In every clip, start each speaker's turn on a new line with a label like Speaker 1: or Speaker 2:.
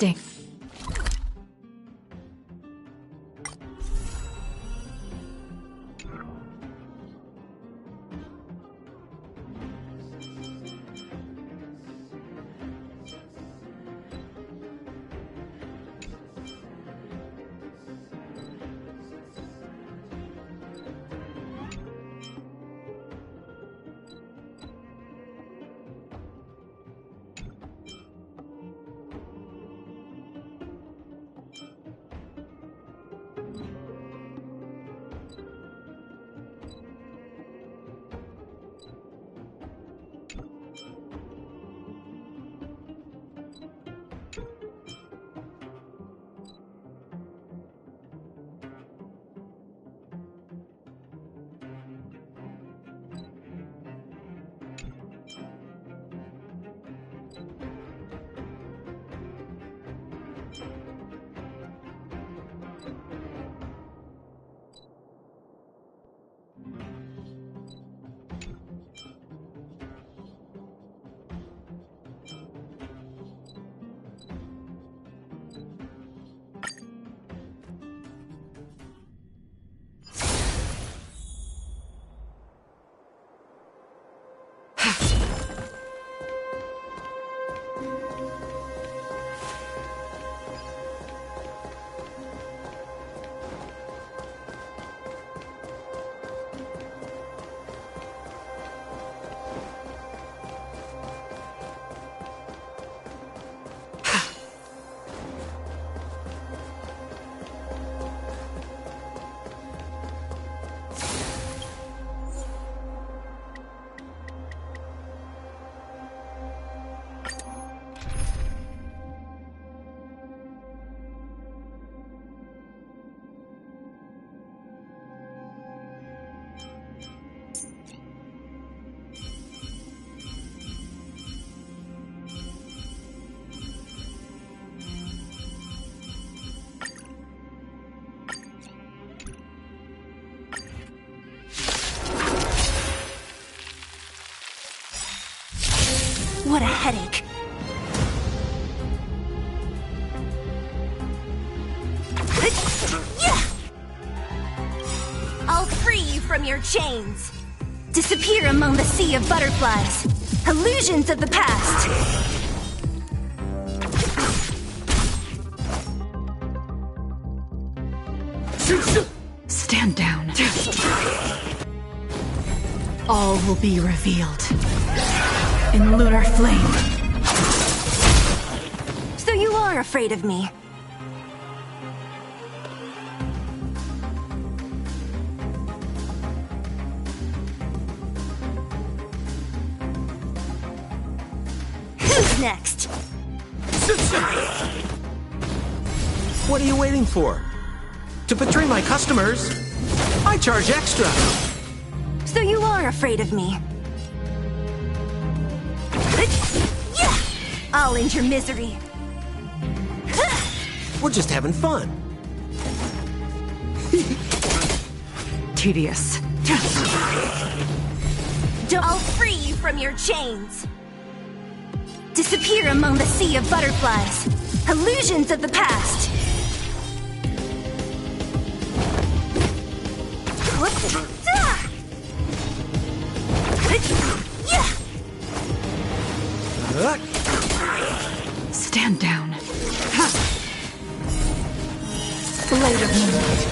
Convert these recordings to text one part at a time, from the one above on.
Speaker 1: Ding.
Speaker 2: What a headache. I'll free you from your chains. Disappear among the sea of butterflies. Illusions of the past.
Speaker 1: Stand down. All will be revealed in lunar flame.
Speaker 2: So you are afraid of me. Who's next?
Speaker 3: What are you waiting for? To betray my customers, I charge extra.
Speaker 2: So you are afraid of me. I'll end your misery.
Speaker 3: We're just having fun.
Speaker 1: Tedious.
Speaker 2: I'll free you from your chains. Disappear among the sea of butterflies. Illusions of the past.
Speaker 1: Stand down. Blade of moonlight.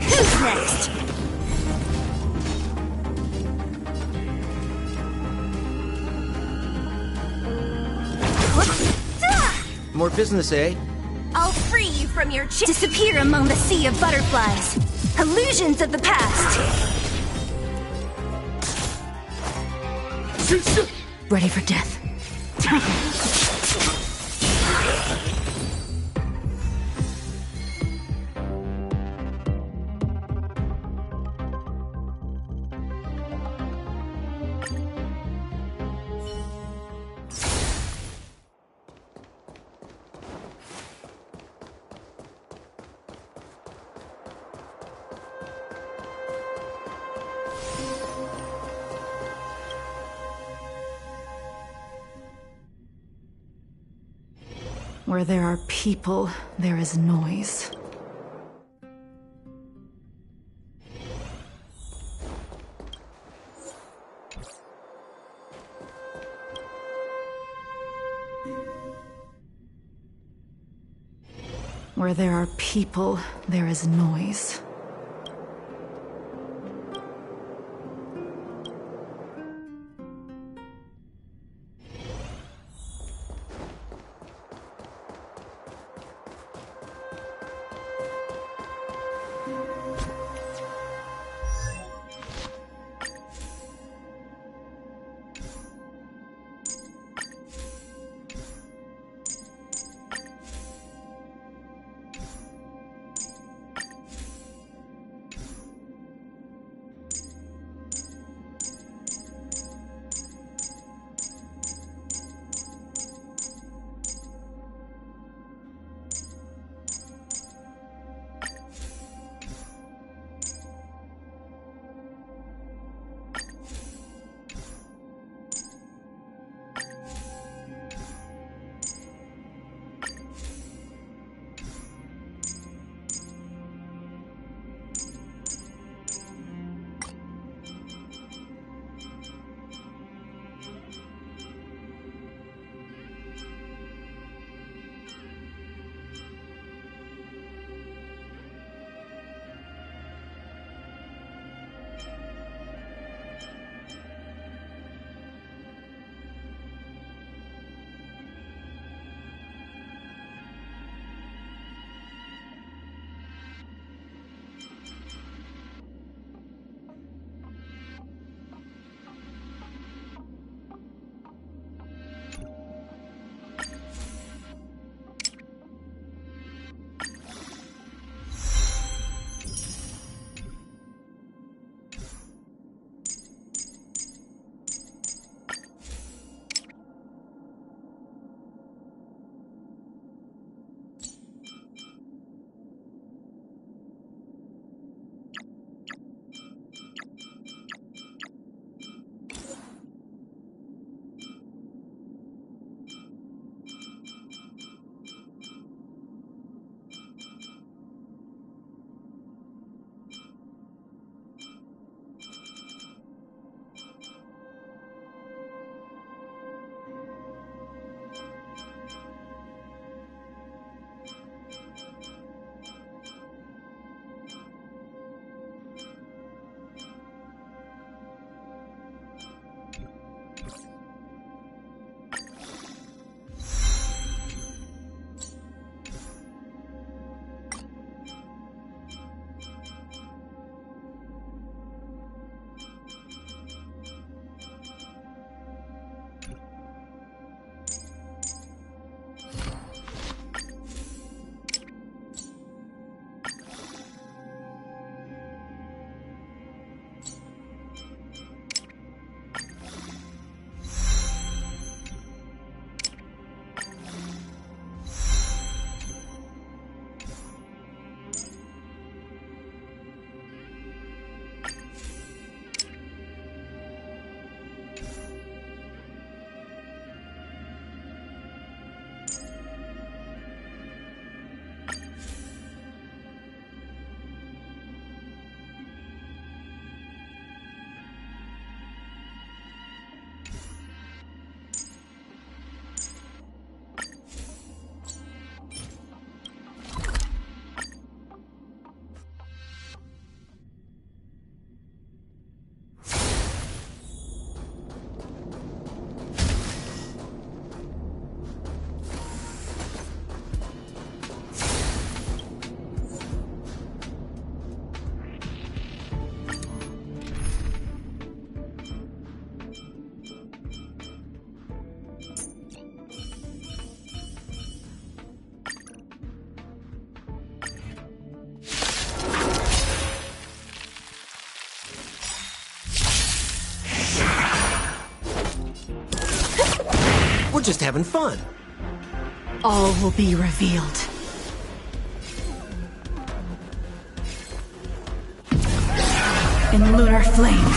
Speaker 2: Who's next?
Speaker 3: More business, eh?
Speaker 2: I'll free you from your disappear among the sea of butterflies. Illusions of the past.
Speaker 1: Ready for death. Where there are people, there is noise. Where there are people, there is noise.
Speaker 3: just having fun.
Speaker 1: All will be revealed. In lunar flame.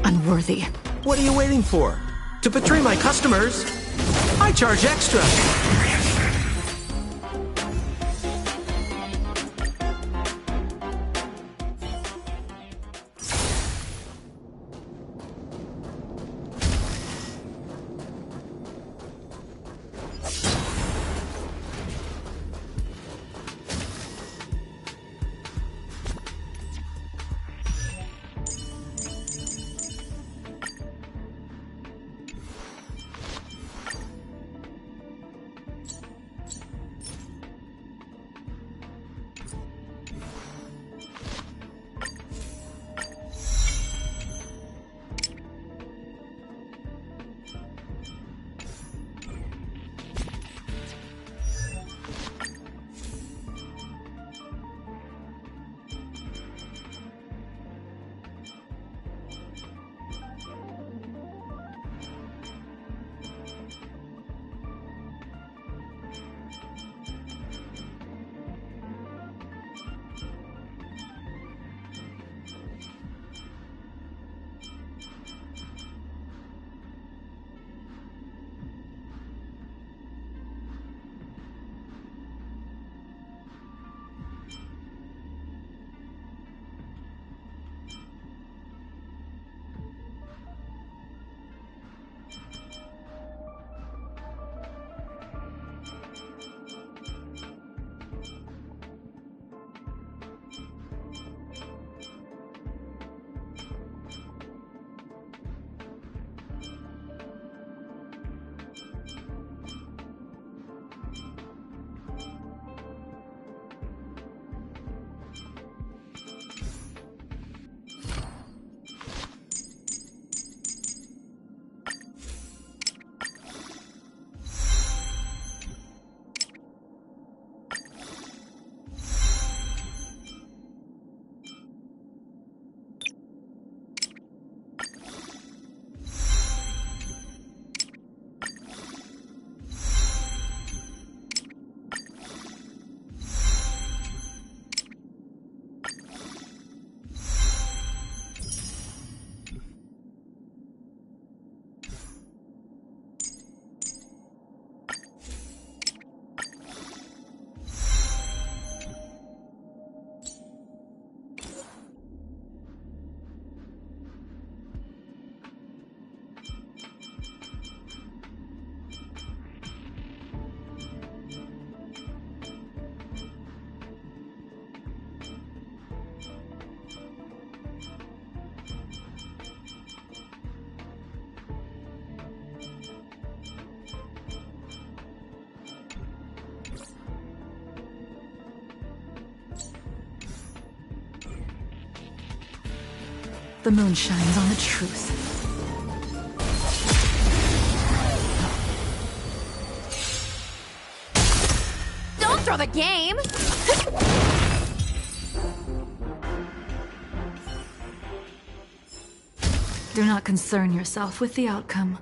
Speaker 1: Unworthy.
Speaker 3: What are you waiting for? To betray my customers, I charge extra.
Speaker 1: The moon shines on the truth.
Speaker 2: Don't throw the game!
Speaker 1: Do not concern yourself with the outcome.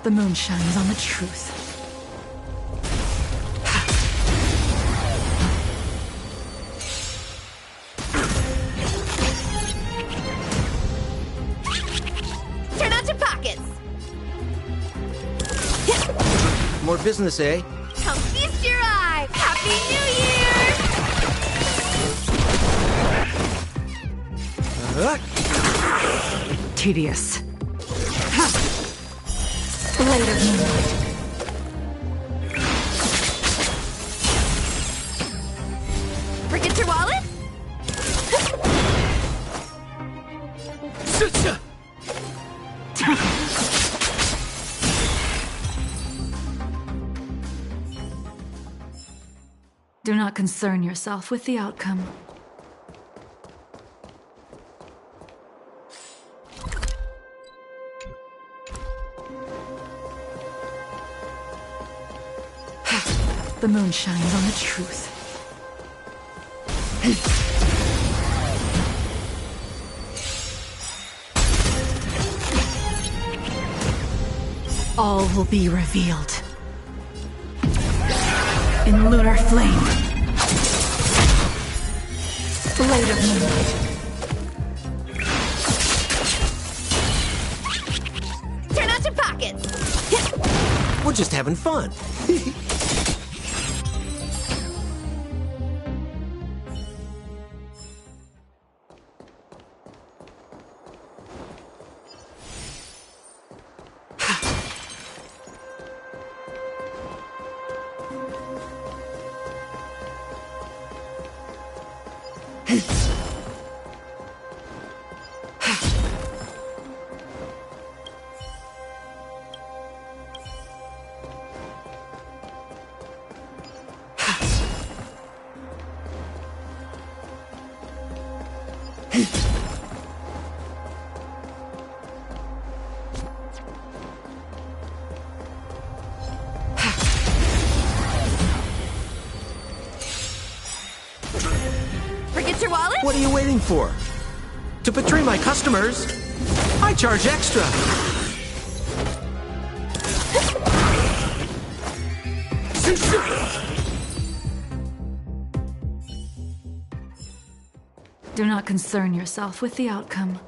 Speaker 1: The moon shines on the truth.
Speaker 2: Turn out your pockets!
Speaker 3: business, eh?
Speaker 2: Come feast your eye! Happy New Year!
Speaker 1: Tedious. Blade of moonlight.
Speaker 2: Forget your wallet?
Speaker 1: Do not concern yourself with the outcome. The moon shines on the truth. All will be revealed. In lunar flame. Blade of moonlight.
Speaker 2: Turn out your pockets!
Speaker 3: We're just having fun.
Speaker 2: Forget your wallet?
Speaker 3: What are you waiting for? To betray my customers, I charge extra.
Speaker 1: Do not concern yourself with the outcome.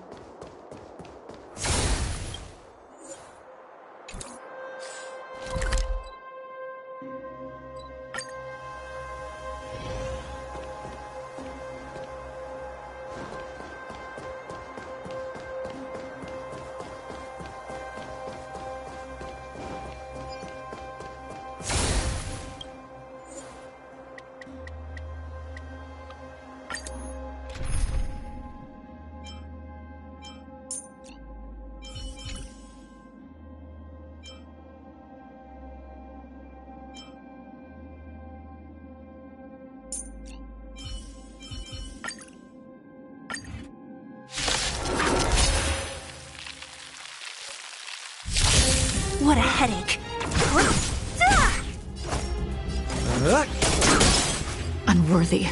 Speaker 2: What a headache.
Speaker 1: Unworthy.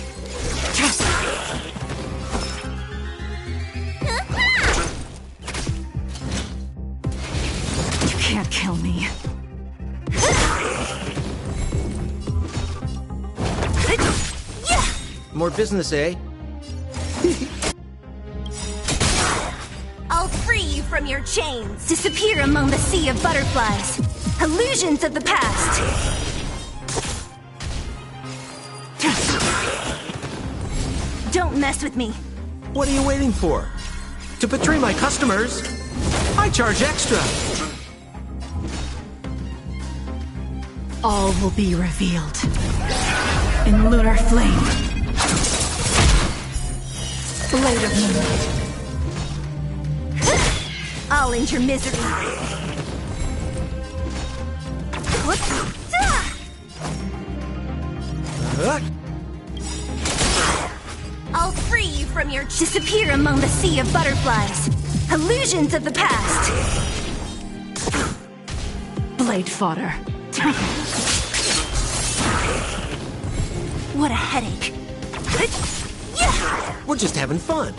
Speaker 1: You can't kill me.
Speaker 3: More business, eh?
Speaker 2: I'll free you from your chains. Disappear among the sea of butterflies. Illusions of the past. Don't mess with me.
Speaker 3: What are you waiting for? To betray my customers, I charge extra.
Speaker 1: All will be revealed. In lunar flame. Blade of moonlight.
Speaker 2: I'll end your misery. I'll free you from your... Disappear among the sea of butterflies. Illusions of the past.
Speaker 1: Blade fodder.
Speaker 2: What a headache.
Speaker 3: We're just having fun.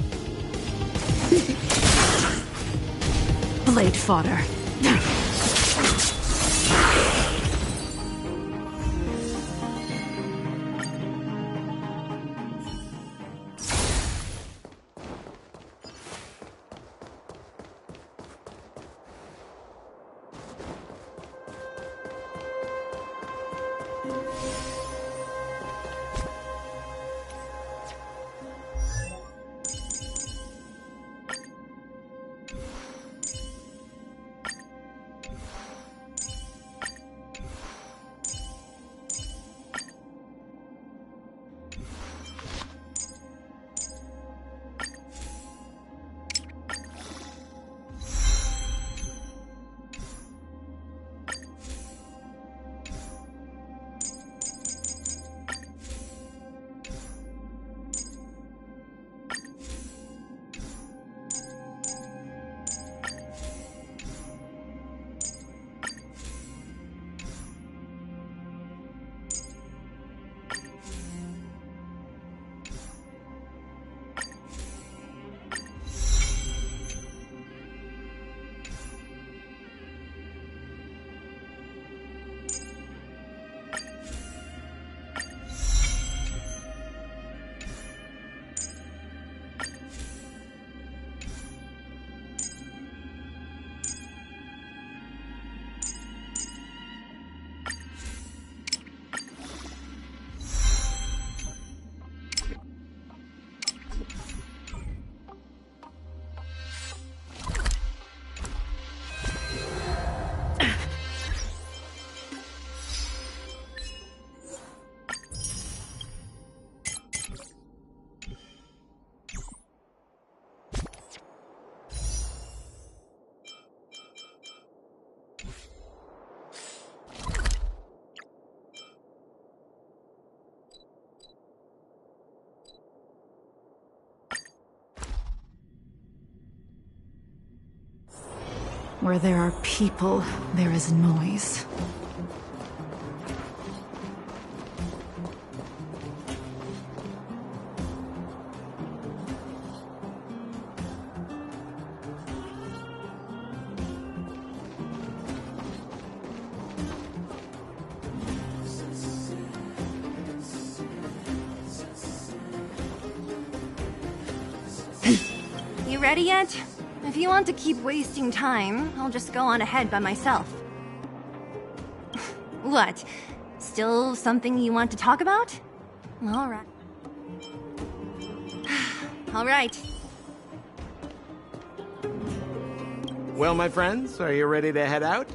Speaker 1: Blade fodder. Where there are people, there is noise.
Speaker 2: You ready yet? If you want to keep wasting time, I'll just go on ahead by myself. What? Still something you want to talk about? Alright. Alright.
Speaker 3: Well, my friends, are you ready to head out?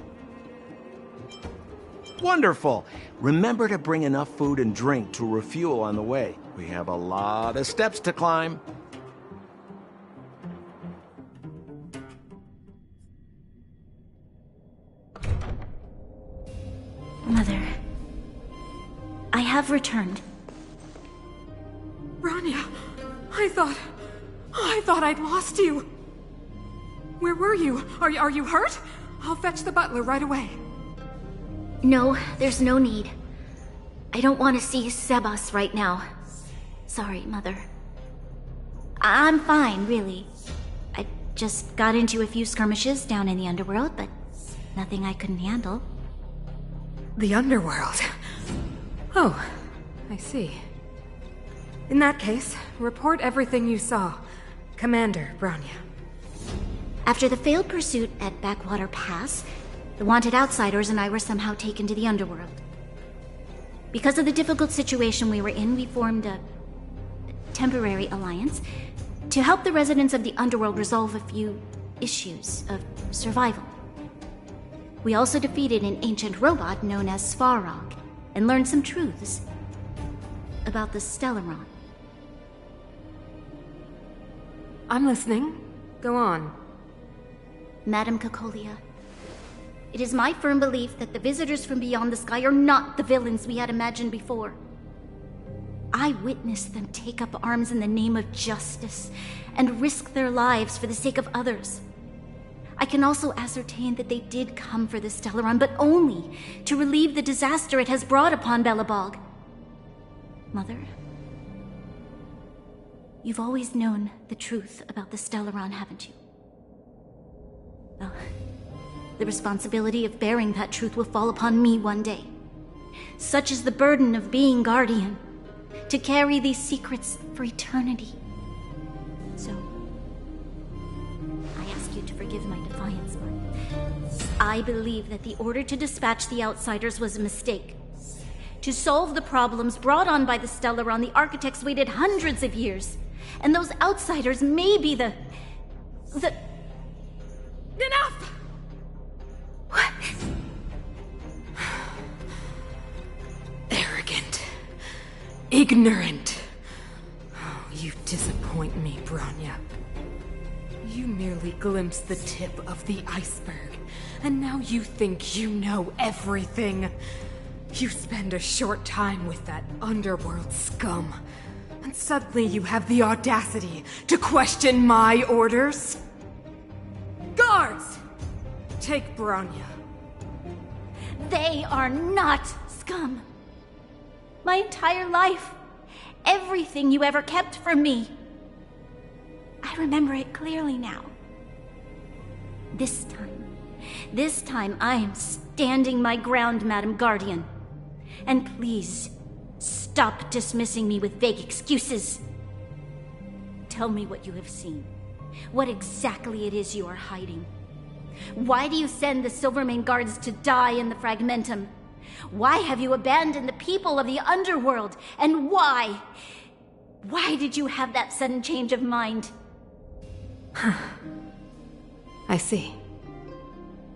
Speaker 3: Wonderful! Remember to bring enough food and drink to refuel on the way. We have a lot of steps to climb.
Speaker 4: Mother, I have returned.
Speaker 5: Bronya, I thought I'd lost you. Where were you? Are you hurt? I'll fetch the butler right away.
Speaker 4: No, there's no need. I don't want to see Sebas right now. Sorry, Mother. I'm fine, really. I just got into a few skirmishes down in the underworld, but nothing I couldn't handle.
Speaker 5: The underworld? Oh, I see. In that case, report everything you saw. Commander Bronya.
Speaker 4: After the failed pursuit at Backwater Pass, the wanted outsiders and I were somehow taken to the underworld. Because of the difficult situation we were in, we formed a temporary alliance to help the residents of the underworld resolve a few issues of survival. We also defeated an ancient robot known as Svarog and learned some truths about the Stellaron.
Speaker 5: I'm listening. Go on.
Speaker 4: Madam COCOLIA, it is my firm belief that the visitors from beyond the sky are not the villains we had imagined before. I witnessed them take up arms in the name of justice and risk their lives for the sake of others. I can also ascertain that they did come for the Stellaron, but only to relieve the disaster it has brought upon Belobog. Mother, you've always known the truth about the Stellaron, haven't you? Well, the responsibility of bearing that truth will fall upon me one day. Such is the burden of being Guardian, to carry these secrets for eternity. So, I ask you to forgive my defiance, but I believe that the order to dispatch the outsiders was a mistake. to solve the problems brought on by the Stellaron, the architects waited hundreds of years. And those outsiders may be the...
Speaker 5: Enough!
Speaker 4: What?
Speaker 5: Arrogant. Ignorant. Oh, you disappoint me, Bronya. You merely glimpsed the tip of the iceberg, and now you think you know everything. You spend a short time with that underworld scum, and suddenly you have the audacity to question my orders? Guards! Take Bronya.
Speaker 4: They are not scum. My entire life, everything you ever kept from me. I remember it clearly now. This time I am standing my ground, Madam Guardian. And please, stop dismissing me with vague excuses. Tell me what you have seen. What exactly it is you are hiding. Why do you send the Silvermane guards to die in the Fragmentum? Why have you abandoned the people of the underworld? And why? Why did you have that sudden change of mind?
Speaker 5: I see.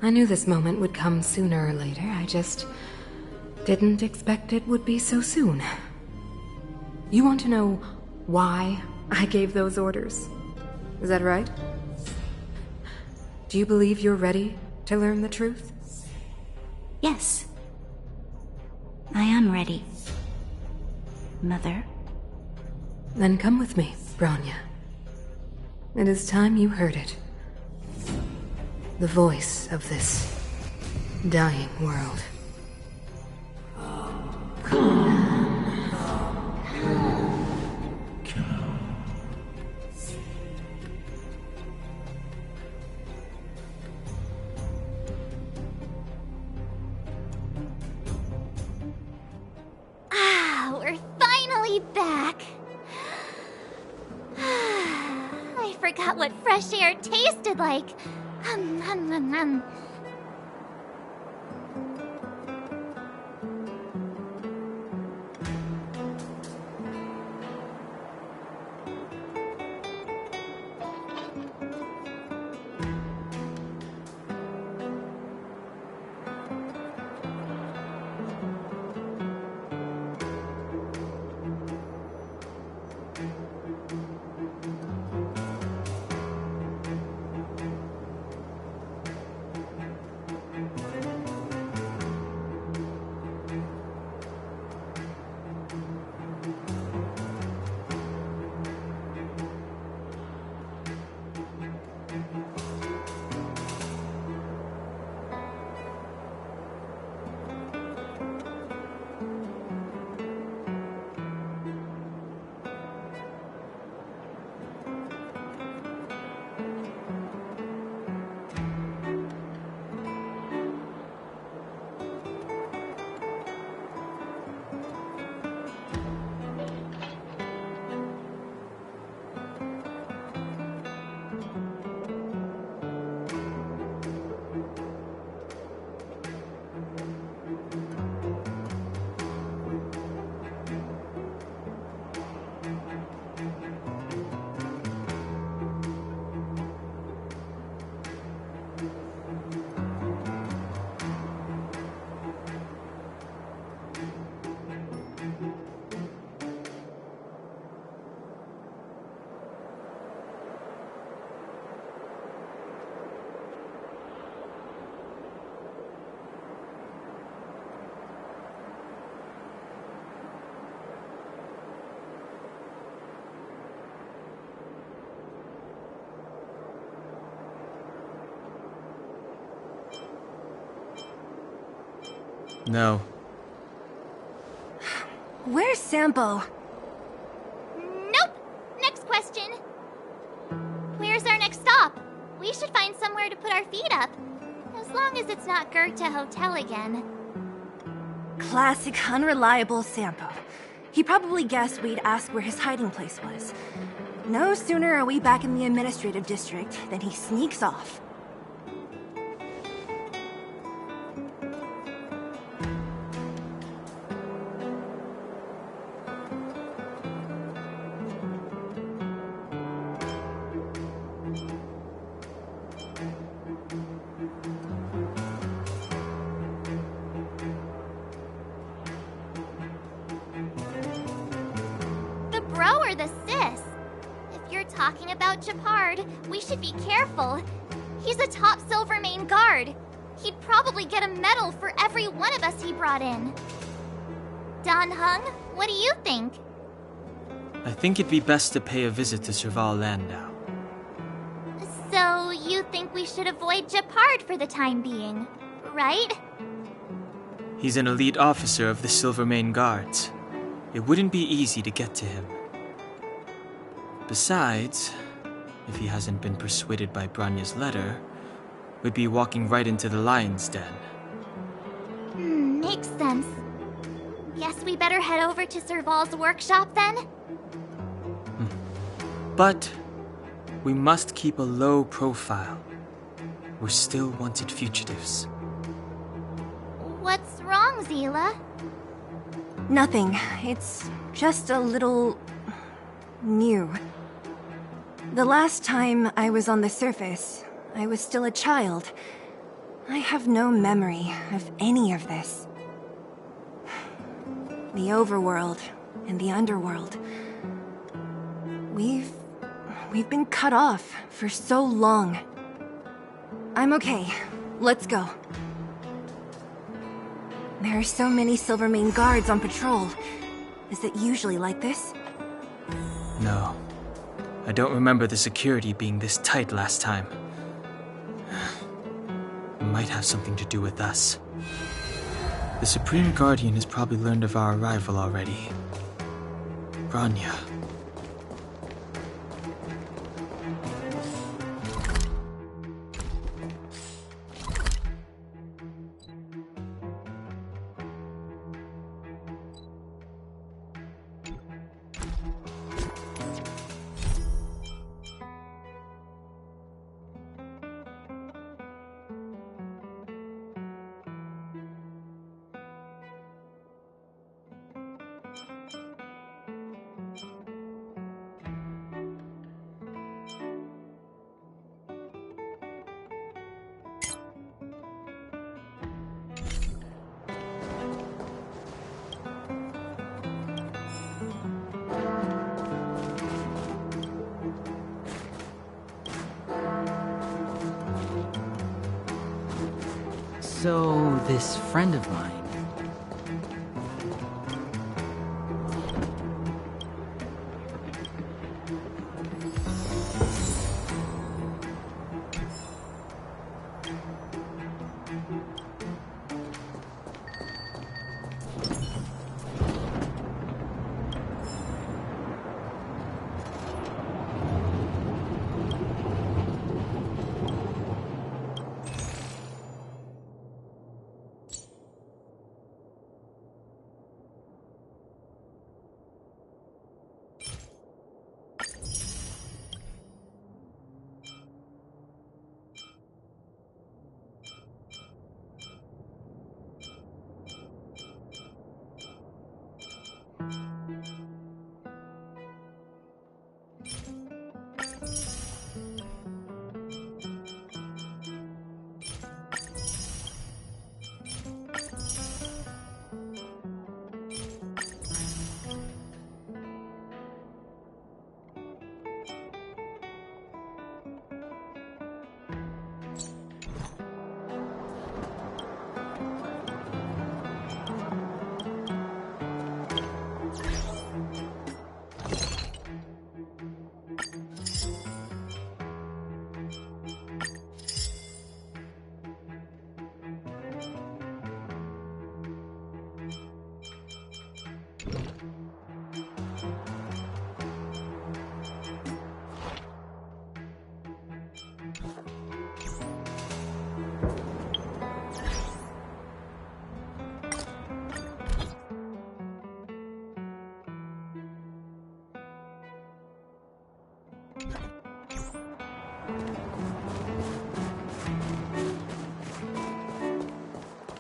Speaker 5: I knew this moment would come sooner or later. I just didn't expect it would be so soon. You want to know why I gave those orders? Is that right? Do you believe you're ready to learn the truth?
Speaker 4: Yes. I am ready, Mother.
Speaker 5: Then come with me, Bronya. It is time you heard it. The voice of this dying world.
Speaker 2: We're finally back. I forgot what fresh air tasted like.
Speaker 3: No.
Speaker 2: Where's Sampo? Nope! Next question. Where's our next stop? We should find somewhere to put our feet up. As long as it's not Goethe Hotel again.
Speaker 6: Classic unreliable Sampo. He probably guessed we'd ask where his hiding place was. No sooner are we back in the administrative district than he sneaks off.
Speaker 2: talking about Gepard. We should be careful. He's a top Silvermane guard. He'd probably get a medal for every one of us he brought in. Dan Heng, what do you think?
Speaker 7: I think it'd be best to pay a visit to Serval Landau.
Speaker 2: So, you think we should avoid Gepard for the time being, right?
Speaker 7: He's an elite officer of the Silvermane Guards. It wouldn't be easy to get to him. Besides, if he hasn't been persuaded by Bronya's letter, we'd be walking right into the lion's den.
Speaker 2: Makes sense. Guess we better head over to Serval's workshop then?
Speaker 7: But we must keep a low profile. We're still wanted fugitives.
Speaker 2: What's wrong, Zila?
Speaker 6: Nothing. It's just a little... new. The last time I was on the surface, I was still a child. I have no memory of any of this. The overworld and the underworld. We've been cut off for so long. I'm okay. Let's go. There are so many Silvermane guards on patrol. Is it usually like this?
Speaker 7: No. I don't remember the security being this tight last time. It might have something to do with us. The Supreme Guardian has probably learned of our arrival already. Bronya.
Speaker 8: So, this friend of mine...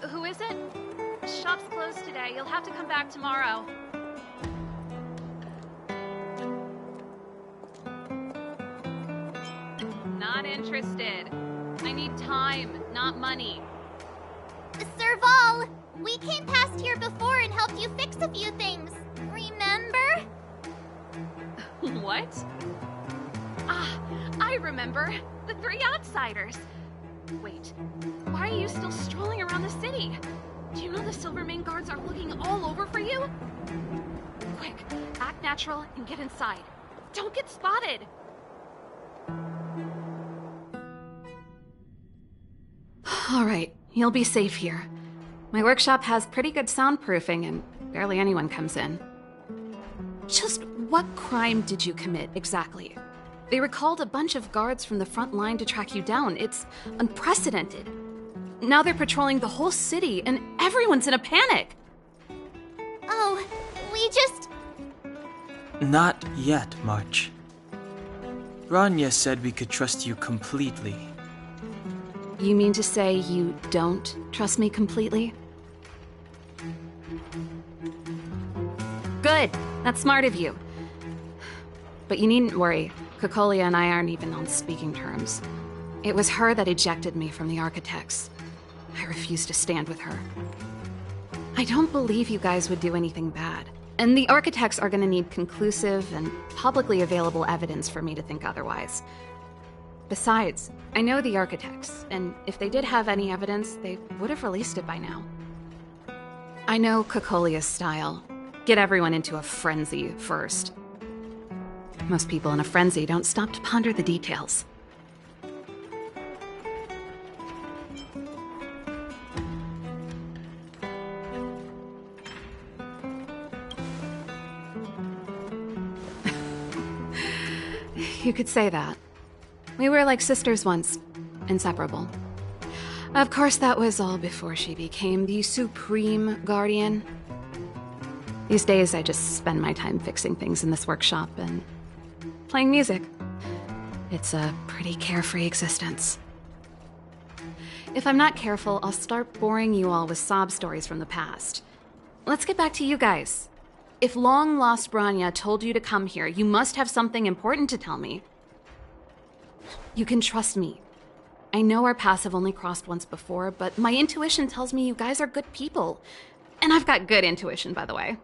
Speaker 9: Who is it? Shop's closed today. You'll have to come back tomorrow. Not interested. I need time, not money.
Speaker 2: Serval, we came past here before and helped you fix a few things. Remember?
Speaker 9: What? I remember. The three outsiders. Wait, why are you still strolling around the city? Do you know the Silvermane guards are looking all over for you? Quick, act natural and get inside. Don't get spotted!
Speaker 10: Alright, you'll be safe here. My workshop has pretty good soundproofing and barely anyone comes in. Just what crime did you commit, exactly? They recalled a bunch of guards from the front line to track you down. It's unprecedented. Now they're patrolling the whole city and everyone's in a panic!
Speaker 2: Oh, we just...
Speaker 7: Not yet, March. Bronya said we could trust you completely.
Speaker 10: You mean to say you don't trust me completely? Good! That's smart of you. But you needn't worry. COCOLIA and I aren't even on speaking terms. It was her that ejected me from the Architects. I refused to stand with her. I don't believe you guys would do anything bad. And the Architects are gonna need conclusive and publicly available evidence for me to think otherwise. Besides, I know the Architects, and if they did have any evidence, they would have released it by now. I know COCOLIA's style. Get everyone into a frenzy first. Most people in a frenzy don't stop to ponder the details. You could say that. We were like sisters once, inseparable. Of course, that was all before she became the Supreme Guardian. These days, I just spend my time fixing things in this workshop and playing music. It's a pretty carefree existence. If I'm not careful, I'll start boring you all with sob stories from the past. Let's get back to you guys. If long-lost Bronya told you to come here, you must have something important to tell me. You can trust me. I know our paths have only crossed once before, but my intuition tells me you guys are good people. And I've got good intuition, by the way.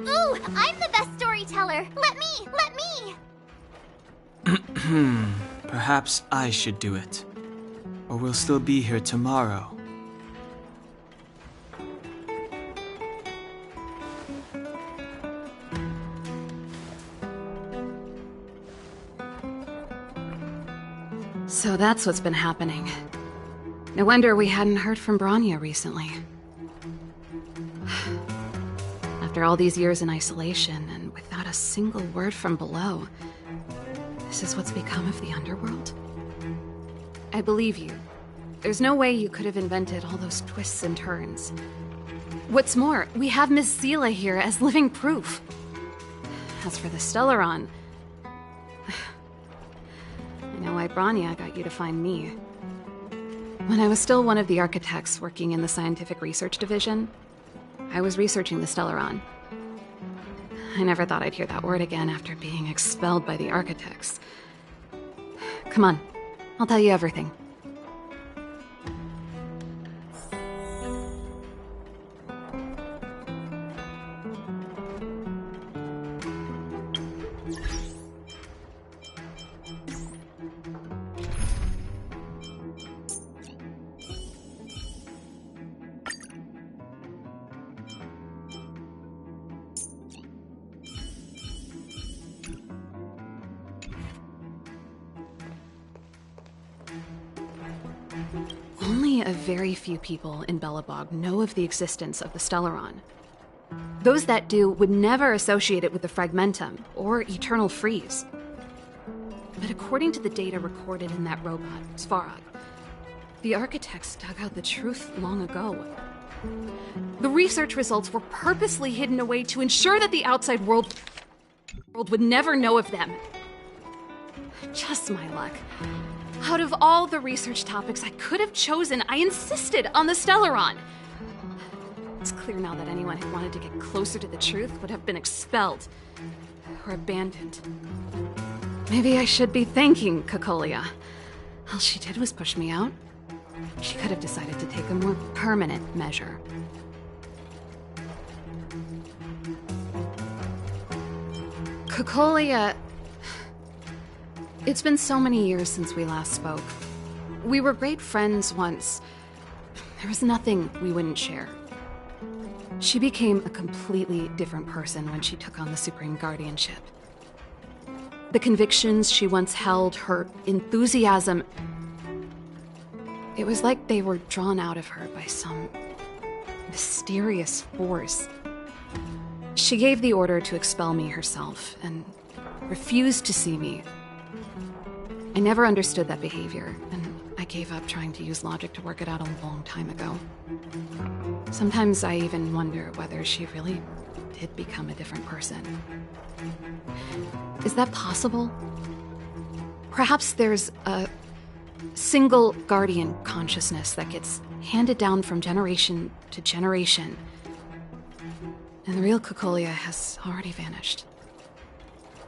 Speaker 2: Ooh, I'm the best storyteller! Let me!
Speaker 7: Perhaps I should do it. Or we'll still be here tomorrow.
Speaker 10: So that's what's been happening. No wonder we hadn't heard from Bronya recently. After all these years in isolation and without a single word from below, this is what's become of the underworld? I believe you. There's no way you could have invented all those twists and turns. What's more, we have Miss Seela here as living proof. As for the Stellaron, I know why Bronya got you to find me. When I was still one of the Architects working in the Scientific Research Division, I was researching the Stellaron. I never thought I'd hear that word again after being expelled by the Architects. Come on, I'll tell you everything. Only a very few people in Belobog know of the existence of the Stellaron. Those that do would never associate it with the Fragmentum or Eternal Freeze. But according to the data recorded in that robot, Svarog, the Architects dug out the truth long ago. The research results were purposely hidden away to ensure that the outside world would never know of them. Just my luck. Out of all the research topics I could have chosen, I insisted on the Stellaron. It's clear now that anyone who wanted to get closer to the truth would have been expelled or abandoned. Maybe I should be thanking COCOLIA. All she did was push me out. She could have decided to take a more permanent measure. COCOLIA... It's been so many years since we last spoke. We were great friends once. There was nothing we wouldn't share. She became a completely different person when she took on the Supreme Guardianship. The convictions she once held, her enthusiasm... It was like they were drawn out of her by some mysterious force. She gave the order to expel me herself and refused to see me. I never understood that behavior, and I gave up trying to use logic to work it out a long time ago. Sometimes I even wonder whether she really did become a different person. Is that possible? Perhaps there's a single guardian consciousness that gets handed down from generation to generation, and the real COCOLIA has already vanished.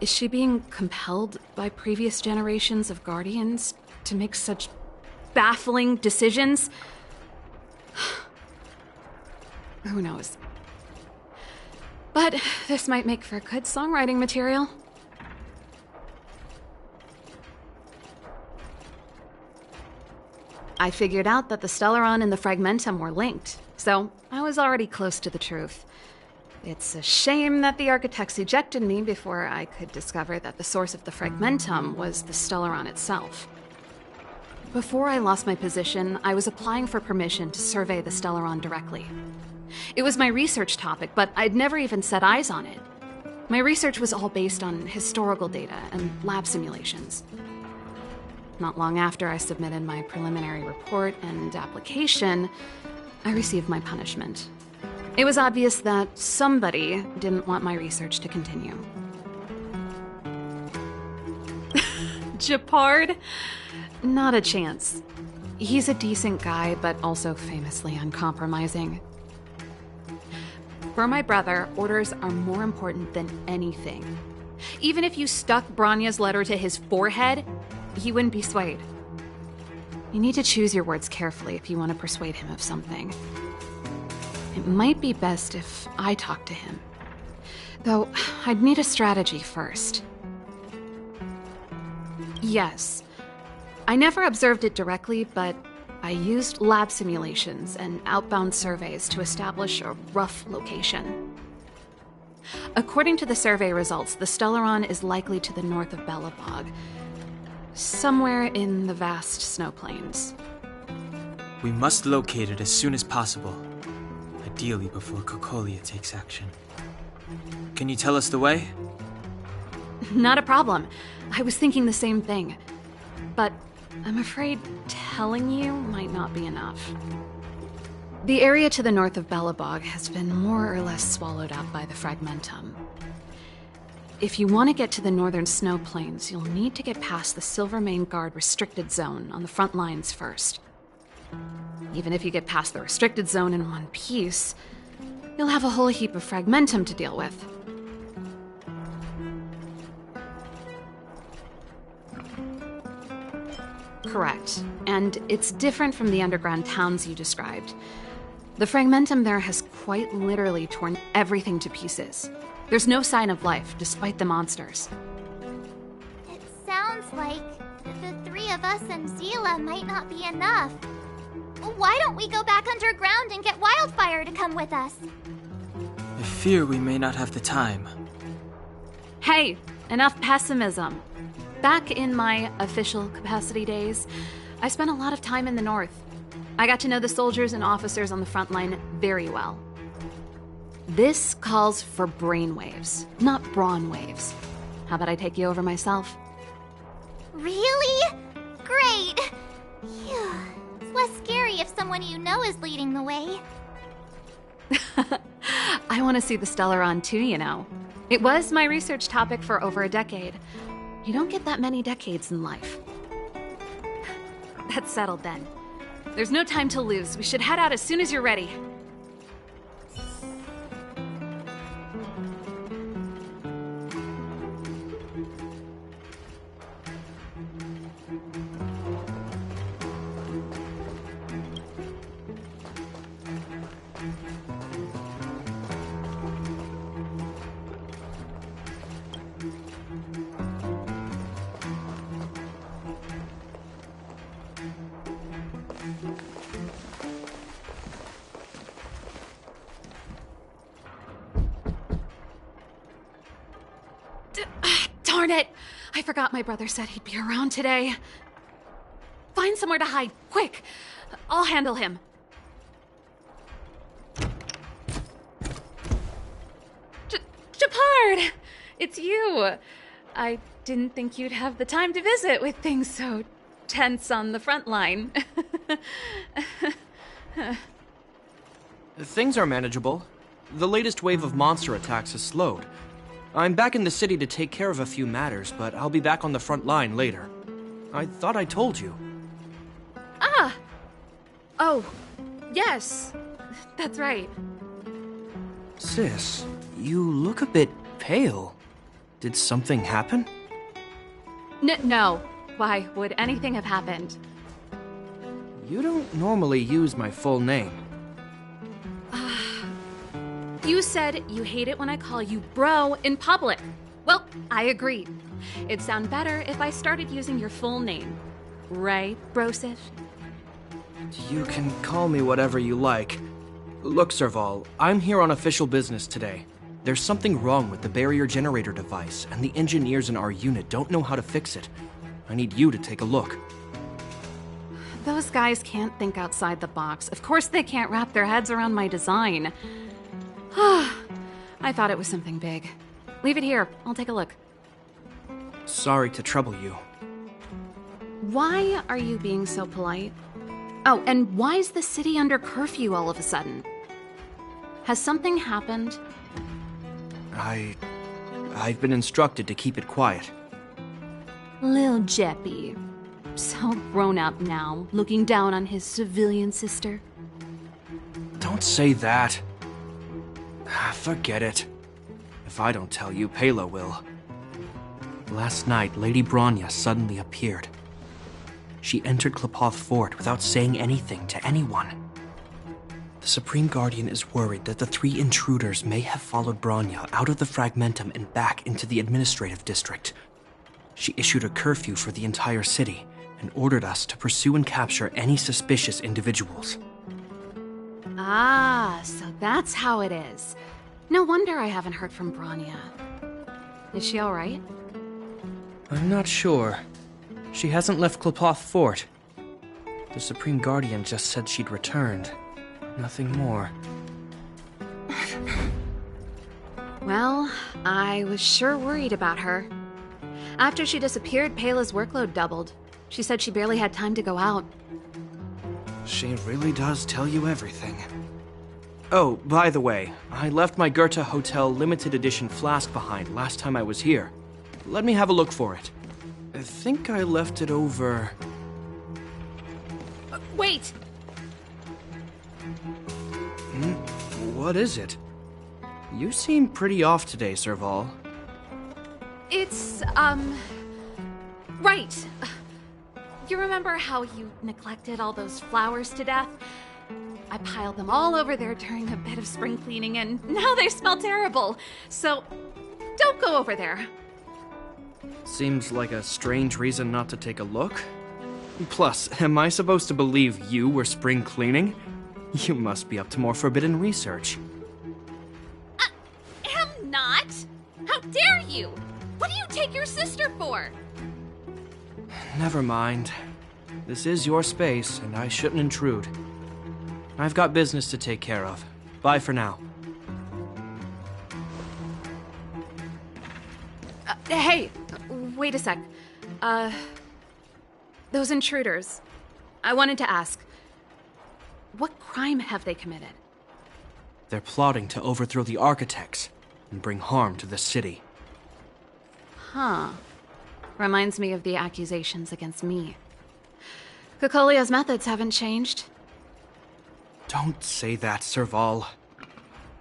Speaker 10: Is she being compelled by previous generations of guardians to make such baffling decisions? Who knows? But this might make for good songwriting material. I figured out that the Stellaron and the Fragmentum were linked, so I was already close to the truth. It's a shame that the architects ejected me before I could discover that the source of the Fragmentum was the Stellaron itself. Before I lost my position, I was applying for permission to survey the Stellaron directly. It was my research topic, but I'd never even set eyes on it. My research was all based on historical data and lab simulations. Not long after I submitted my preliminary report and application, I received my punishment. It was obvious that somebody didn't want my research to continue. Japard? Not a chance. He's a decent guy, but also famously uncompromising. For my brother, orders are more important than anything. Even if you stuck Bronya's letter to his forehead, he wouldn't be swayed. You need to choose your words carefully if you want to persuade him of something. It might be best if I talk to him. Though, I'd need a strategy first. Yes. I never observed it directly, but I used lab simulations and outbound surveys to establish a rough location. According to the survey results, the Stellaron is likely to the north of Belobog, somewhere in the vast snow plains.
Speaker 7: We must locate it as soon as possible. Ideally before COCOLIA takes action. Can you tell us the way?
Speaker 10: Not a problem. I was thinking the same thing. But I'm afraid telling you might not be enough. The area to the north of Belobog has been more or less swallowed up by the Fragmentum. If you want to get to the northern snow plains, you'll need to get past the Silvermane Guard restricted zone on the front lines first. Even if you get past the restricted zone in one piece, you'll have a whole heap of Fragmentum to deal with. Correct. And it's different from the underground towns you described. The Fragmentum there has quite literally torn everything to pieces. There's no sign of life, despite the monsters.
Speaker 2: It sounds like the three of us and Zila might not be enough. Why don't we go back underground and get Wildfire to come with us?
Speaker 7: I fear we may not have the time.
Speaker 10: Hey, enough pessimism. Back in my official capacity days, I spent a lot of time in the north. I got to know the soldiers and officers on the front line very well. This calls for brainwaves, not brawn waves. How about I take you over myself?
Speaker 2: Really? Great! Phew. It's less scary if someone you know is leading the way.
Speaker 10: I want to see the Stellaron too, you know. It was my research topic for over a decade. You don't get that many decades in life. That's settled then. There's no time to lose. We should head out as soon as you're ready. Darn it! I forgot my brother said he'd be around today. Find somewhere to hide, quick! I'll handle him. Shepard! It's you! I didn't think you'd have the time to visit with things so tense on the front line.
Speaker 11: Things are manageable. The latest wave of monster attacks has slowed. I'm back in the city to take care of a few matters, but I'll be back on the front line later. I thought I told you.
Speaker 10: Ah! Oh, yes. That's right.
Speaker 11: Sis, you look a bit pale. Did something happen?
Speaker 10: No. Why would anything have happened?
Speaker 11: You don't normally use my full name.
Speaker 10: You said you hate it when I call you bro in public. Well, I agreed. It'd sound better if I started using your full name. Right, Brosif?
Speaker 11: You can call me whatever you like. Look, Serval, I'm here on official business today. There's something wrong with the barrier generator device, and the engineers in our unit don't know how to fix it. I need you to take a look.
Speaker 10: Those guys can't think outside the box. Of course they can't wrap their heads around my design. I thought it was something big. Leave it here. I'll take a look.
Speaker 11: Sorry to trouble you.
Speaker 10: Why are you being so polite? Oh, and why is the city under curfew all of a sudden? Has something happened?
Speaker 11: I've been instructed to keep it quiet.
Speaker 10: Lil Jeppy. So grown up now, looking down on his civilian sister.
Speaker 11: Don't say that. Forget it. If I don't tell you, Pela will. Last night, Lady Broniya suddenly appeared. She entered Klepoth Fort without saying anything to anyone. The Supreme Guardian is worried that the 3 intruders may have followed Broniya out of the Fragmentum and back into the administrative district. She issued a curfew for the entire city and ordered us to pursue and capture any suspicious individuals.
Speaker 10: Ah, so that's how it is. No wonder I haven't heard from Broniya. Is she all right?
Speaker 11: I'm not sure. She hasn't left Klepoth Fort. The Supreme Guardian just said she'd returned. Nothing more.
Speaker 10: Well, I was sure worried about her. After she disappeared, Pela's workload doubled. She said she barely had time to go out.
Speaker 11: She really does tell you everything. Oh, by the way, I left my Goethe Hotel limited edition flask behind last time I was here. Let me have a look for it. I think I left it over...
Speaker 10: Wait!
Speaker 11: What is it? You seem pretty off today, Serval.
Speaker 10: It's, right. You remember how you neglected all those flowers to death? I piled them all over there during a bit of spring cleaning, and now they smell terrible. So, don't go over there.
Speaker 11: Seems like a strange reason not to take a look. Plus, am I supposed to believe you were spring cleaning? You must be up to more forbidden research.
Speaker 10: Am not! How dare you! What do you take your sister for?
Speaker 11: Never mind. This is your space, and I shouldn't intrude. I've got business to take care of. Bye for now.
Speaker 10: Hey! Wait a sec. Those intruders. I wanted to ask, what crime have they committed?
Speaker 11: They're plotting to overthrow the architects and bring harm to the city.
Speaker 10: Huh. Reminds me of the accusations against me. COCOLIA's methods haven't changed.
Speaker 11: Don't say that, Serval.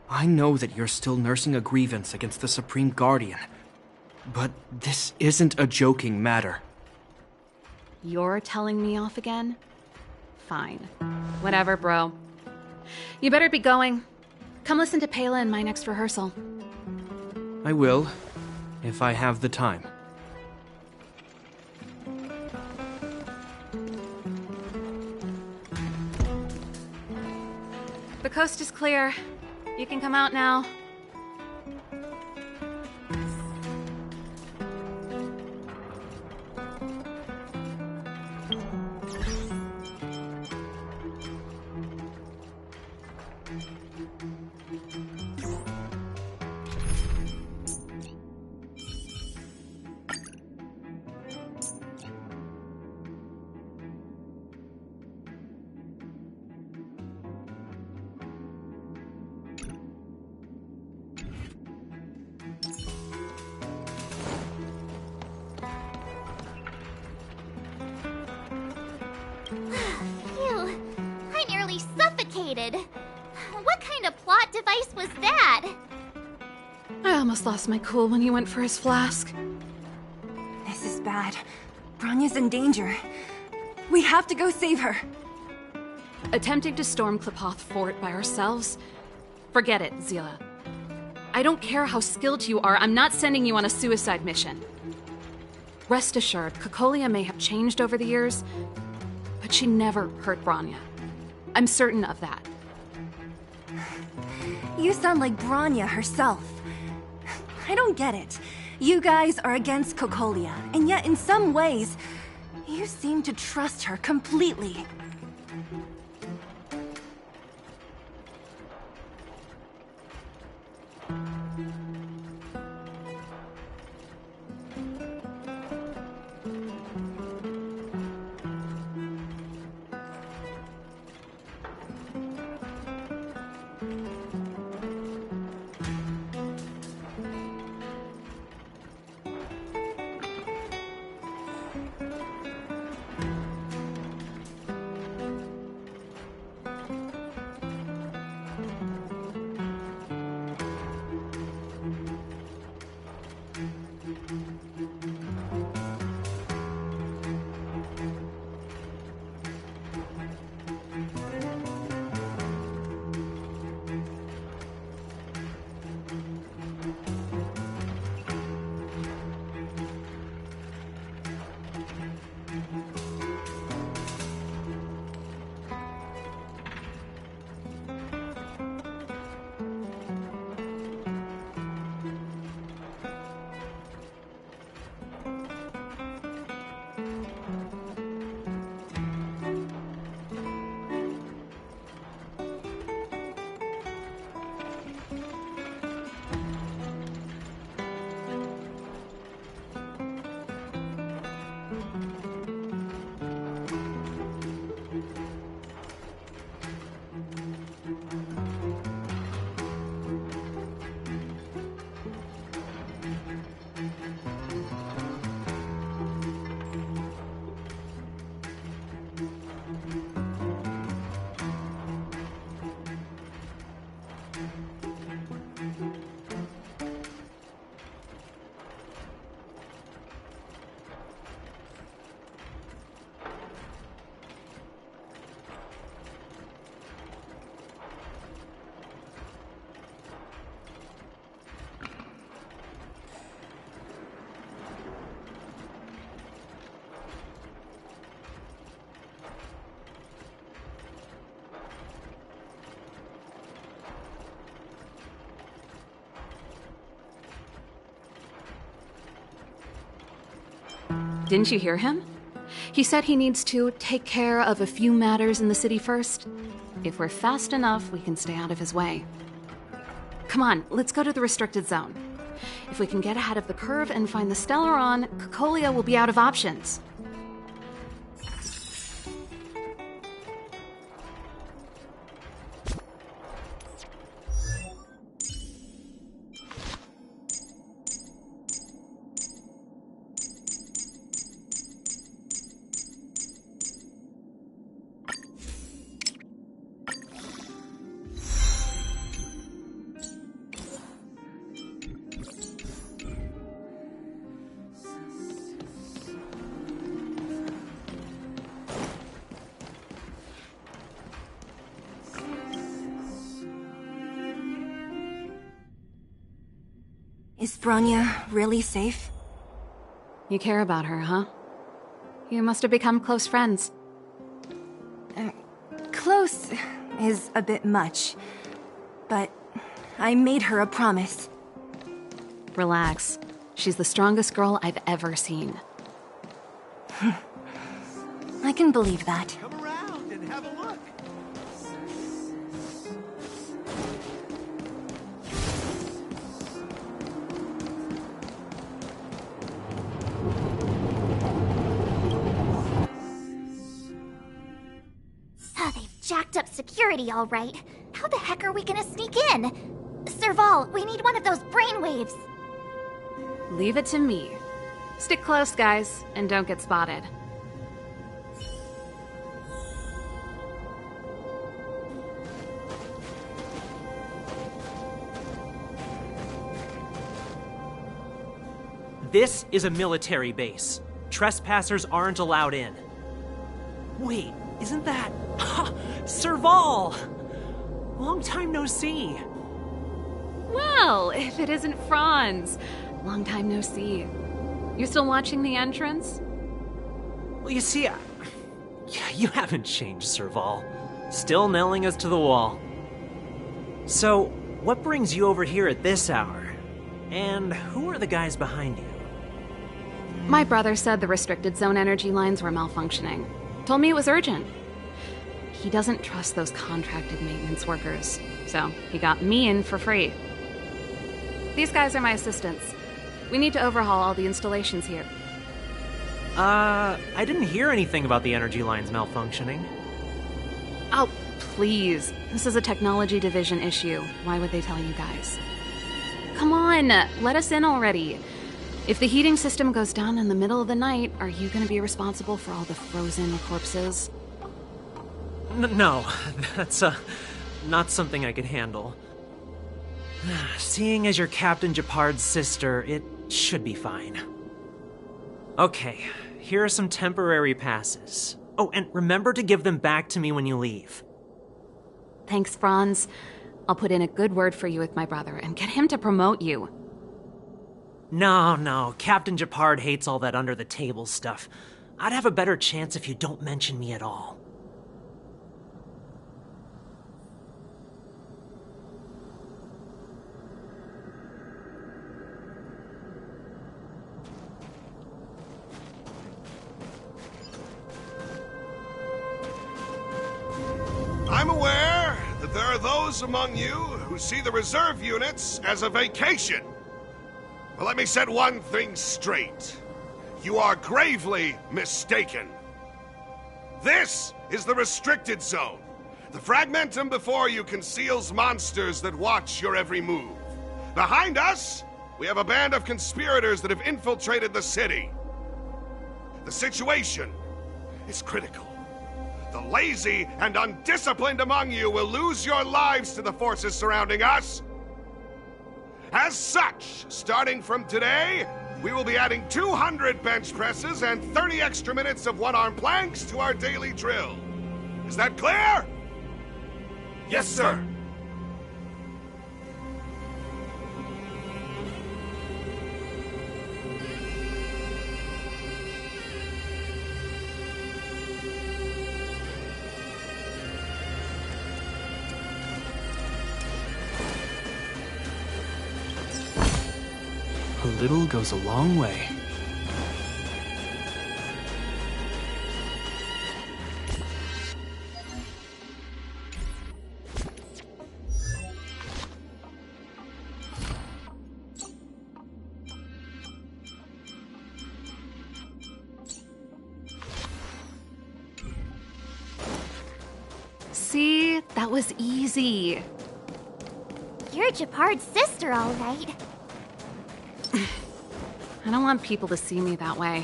Speaker 11: I know that you're still nursing a grievance against the Supreme Guardian, but this isn't a joking matter.
Speaker 10: You're telling me off again? Fine. Whatever, bro. You better be going. Come listen to Pela in my next rehearsal.
Speaker 11: I will, if I have the time.
Speaker 10: The coast is clear. You can come out now.
Speaker 2: advice was that?
Speaker 10: I almost lost my cool when he went for his flask.
Speaker 6: This is bad. Bronya's in danger. We have to go save her.
Speaker 10: Attempting to storm Qlipoth Fort by ourselves? Forget it, Zila. I don't care how skilled you are, I'm not sending you on a suicide mission. Rest assured, COCOLIA may have changed over the years, but she never hurt Bronya. I'm certain of that.
Speaker 6: You sound like Bronya herself. I don't get it. You guys are against COCOLIA, and yet in some ways, you seem to trust her completely.
Speaker 10: Didn't you hear him? He said he needs to take care of a few matters in the city first. If we're fast enough, we can stay out of his way. Come on, let's go to the restricted zone. If we can get ahead of the curve and find the Stellaron, COCOLIA will be out of options.
Speaker 6: Is Bronya really safe?
Speaker 10: You care about her, huh? You must have become close friends.
Speaker 6: Close is a bit much, but I made her a promise.
Speaker 10: Relax. She's the strongest girl I've ever seen.
Speaker 6: I can believe that.
Speaker 12: Come around and have a look.
Speaker 2: Jacked up security, all right. How the heck are we gonna sneak in? Serval, we need one of those brainwaves.
Speaker 10: Leave it to me. Stick close, guys, and don't get spotted.
Speaker 3: This is a military base. Trespassers aren't allowed in. Wait, isn't that... Serval! Long time no see.
Speaker 10: Well, if it isn't Franz. Long time no see. You still watching the entrance?
Speaker 3: Well, you see, you haven't changed, Serval. Still nailing us to the wall. So, what brings you over here at this hour? And who are the guys behind you?
Speaker 10: My brother said the restricted zone energy lines were malfunctioning. Told me it was urgent. He doesn't trust those contracted maintenance workers, so he got me in for free. These guys are my assistants. We need to overhaul all the installations here.
Speaker 3: I didn't hear anything about the energy lines malfunctioning.
Speaker 10: Oh, please. This is a technology division issue. Why would they tell you guys? Come on, let us in already. If the heating system goes down in the middle of the night, are you going to be responsible for all the frozen corpses?
Speaker 3: No, that's not something I could handle. Seeing as you're Captain Japard's sister, it should be fine. Okay, here are some temporary passes. Oh, and remember to give them back to me when you leave.
Speaker 10: Thanks, Franz. I'll put in a good word for you with my brother and get him to promote you.
Speaker 3: No, Captain Japard hates all that under-the-table stuff. I'd have a better chance if you don't mention me at all.
Speaker 12: I'm aware that there are those among you who see the reserve units as a vacation. Well, let me set one thing straight. You are gravely mistaken. This is the restricted zone. The fragmentum before you conceals monsters that watch your every move. Behind us, we have a band of conspirators that have infiltrated the city. The situation is critical. The lazy and undisciplined among you will lose your lives to the forces surrounding us. As such, starting from today, we will be adding 200 bench presses and 30 extra minutes of one-arm planks to our daily drill. Is that clear? Yes, sir.
Speaker 11: A little goes a long way.
Speaker 10: See? That was easy.
Speaker 2: You're Japard's sister, all right.
Speaker 10: I don't want people to see me that way.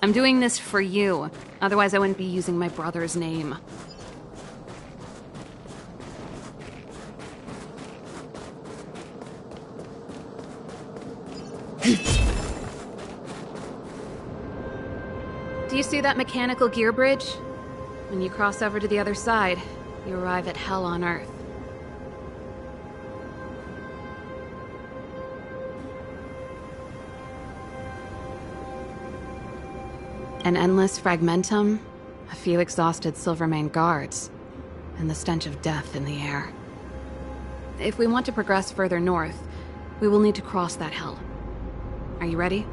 Speaker 10: I'm doing this for you. Otherwise, I wouldn't be using my brother's name. Do you see that mechanical gear bridge? When you cross over to the other side, you arrive at Hell on Earth. An endless fragmentum, a few exhausted Silvermane guards, and the stench of death in the air. If we want to progress further north, we will need to cross that hell. Are you ready?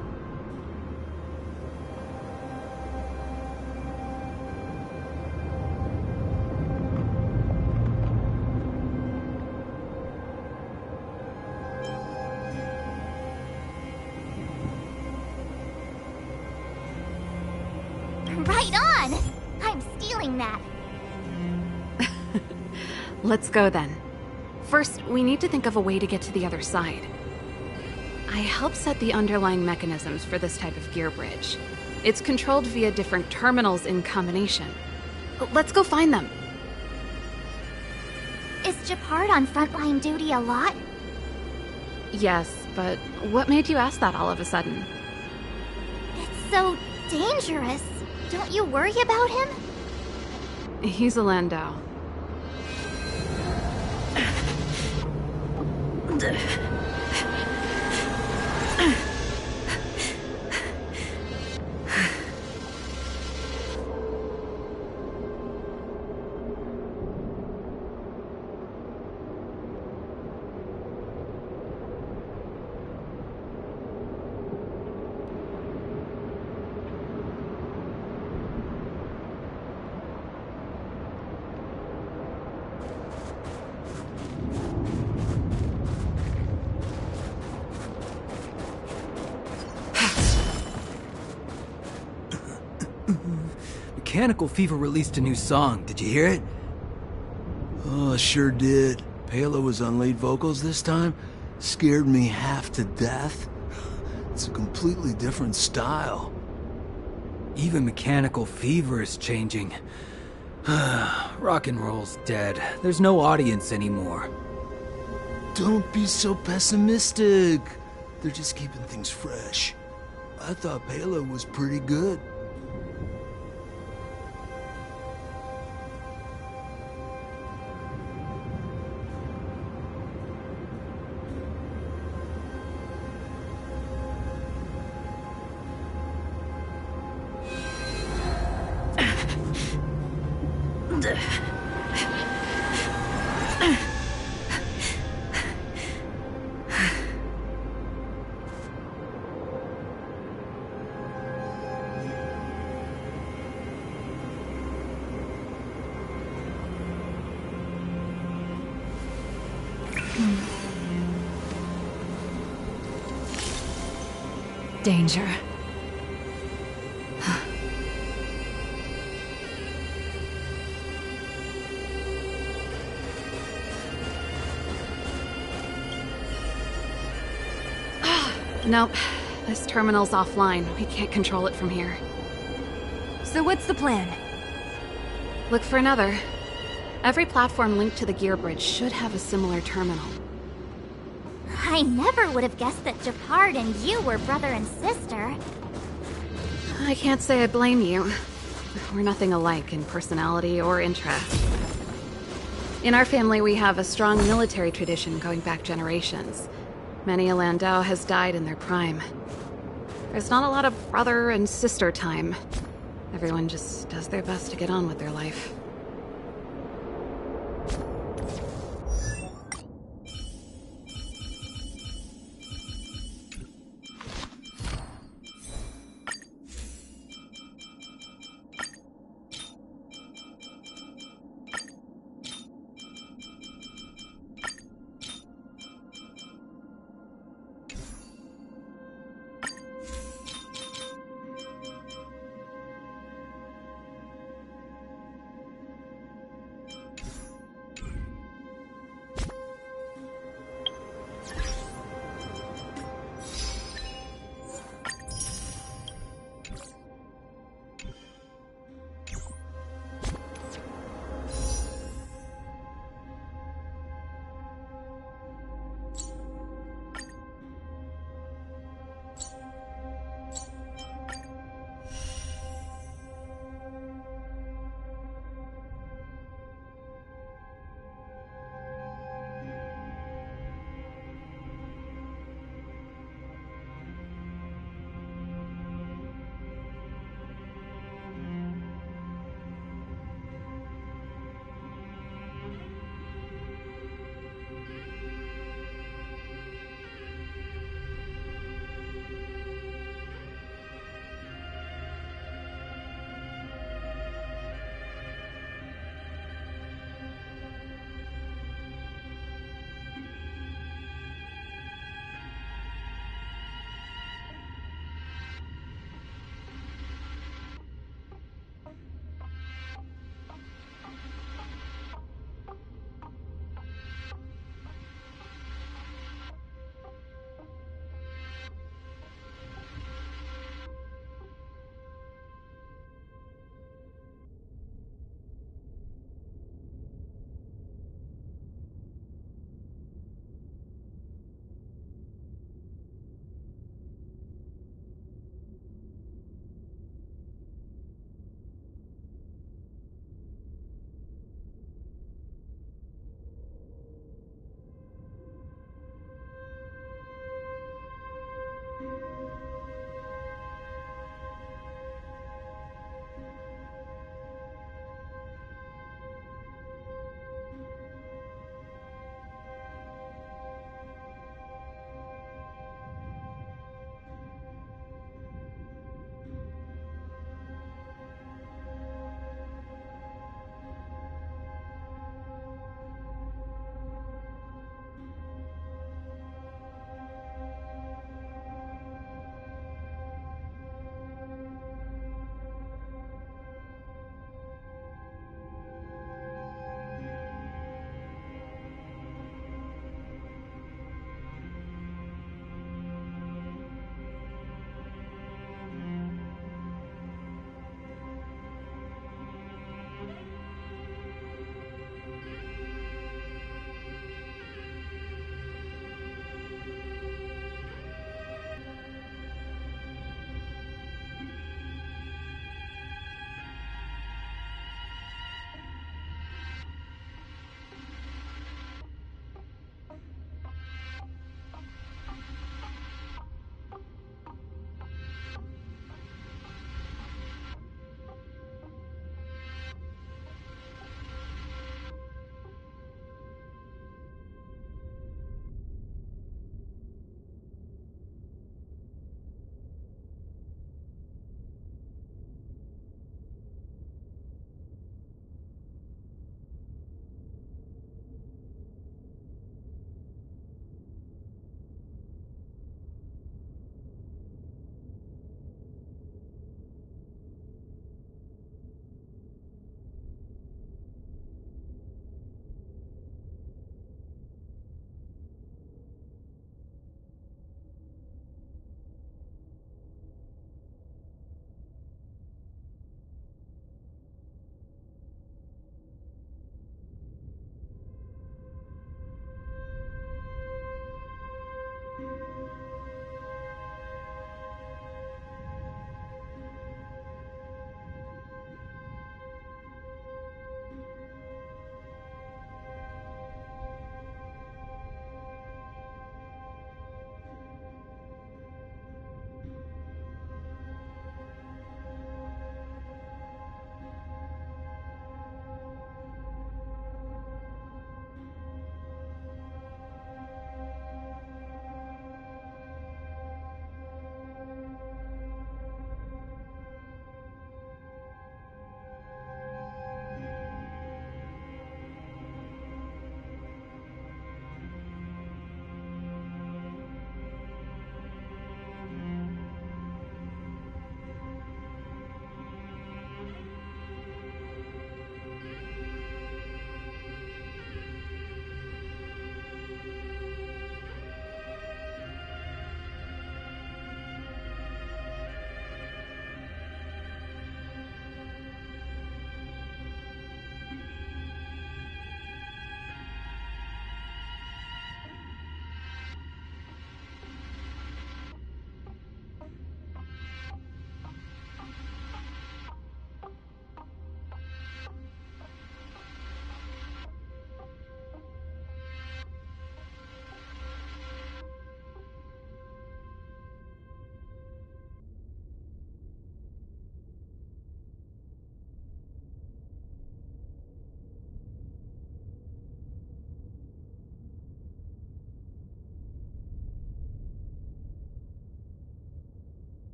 Speaker 2: Right on! I'm stealing that.
Speaker 10: Let's go then. First, we need to think of a way to get to the other side. I helped set the underlying mechanisms for this type of gear bridge. It's controlled via different terminals in combination. Let's go find them.
Speaker 2: Is Japard on frontline duty a lot?
Speaker 10: Yes, but what made you ask that all of a sudden?
Speaker 2: so dangerous. Don't you worry about him?
Speaker 10: He's a Landau.
Speaker 13: Mechanical Fever released a new song. Did you hear it?
Speaker 14: Oh, sure did. Palo was on lead vocals this time. Scared me half to death. It's a completely different style.
Speaker 13: Even Mechanical Fever is changing. Rock and roll's dead. There's no audience anymore.
Speaker 14: Don't be so pessimistic. They're just keeping things fresh. I thought Palo was pretty good.
Speaker 1: Danger.
Speaker 10: Nope. This terminal's offline. We can't control it from here.
Speaker 6: So what's the plan?
Speaker 10: Look for another. Every platform linked to the gear bridge should have a similar terminal.
Speaker 2: I never would have guessed that Japard and you were brother and sister.
Speaker 10: I can't say I blame you. We're nothing alike in personality or interest. In our family, we have a strong military tradition going back generations. Many a Landau has died in their prime. There's not a lot of brother and sister time. Everyone just does their best to get on with their life.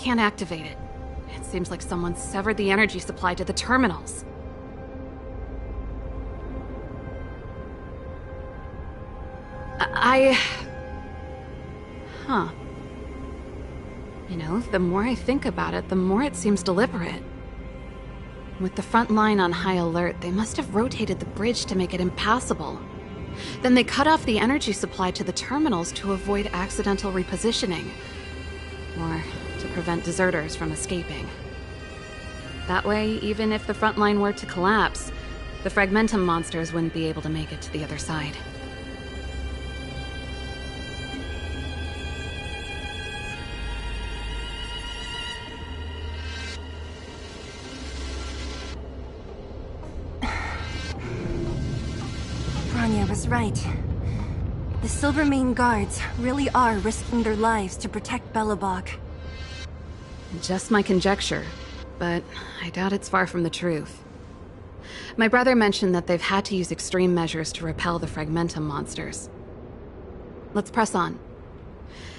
Speaker 10: can't activate it. It seems like someone severed the energy supply to the terminals. Huh. You know, the more I think about it, the more it seems deliberate. With the front line on high alert, they must have rotated the bridge to make it impassable. Then they cut off the energy supply to the terminals to avoid accidental repositioning. Or to prevent deserters from escaping. That way, even if the front line were to collapse, the Fragmentum monsters wouldn't be able to make it to the other side.
Speaker 6: Bronya was right. The Silvermane guards really are risking their lives to protect Belobog.
Speaker 10: Just my conjecture, but I doubt it's far from the truth. My brother mentioned that they've had to use extreme measures to repel the Fragmentum monsters. Let's press on.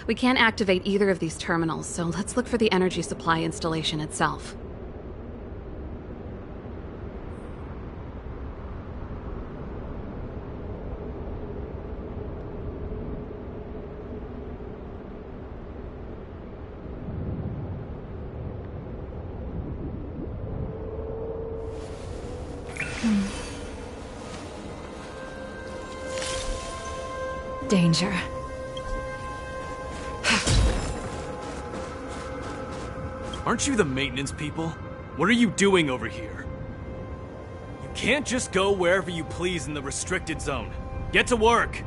Speaker 10: We can't activate either of these terminals, so let's look for the energy supply installation itself.
Speaker 1: Danger.
Speaker 15: Aren't you the maintenance people? What are you doing over here? You can't just go wherever you please in the restricted zone. Get to work!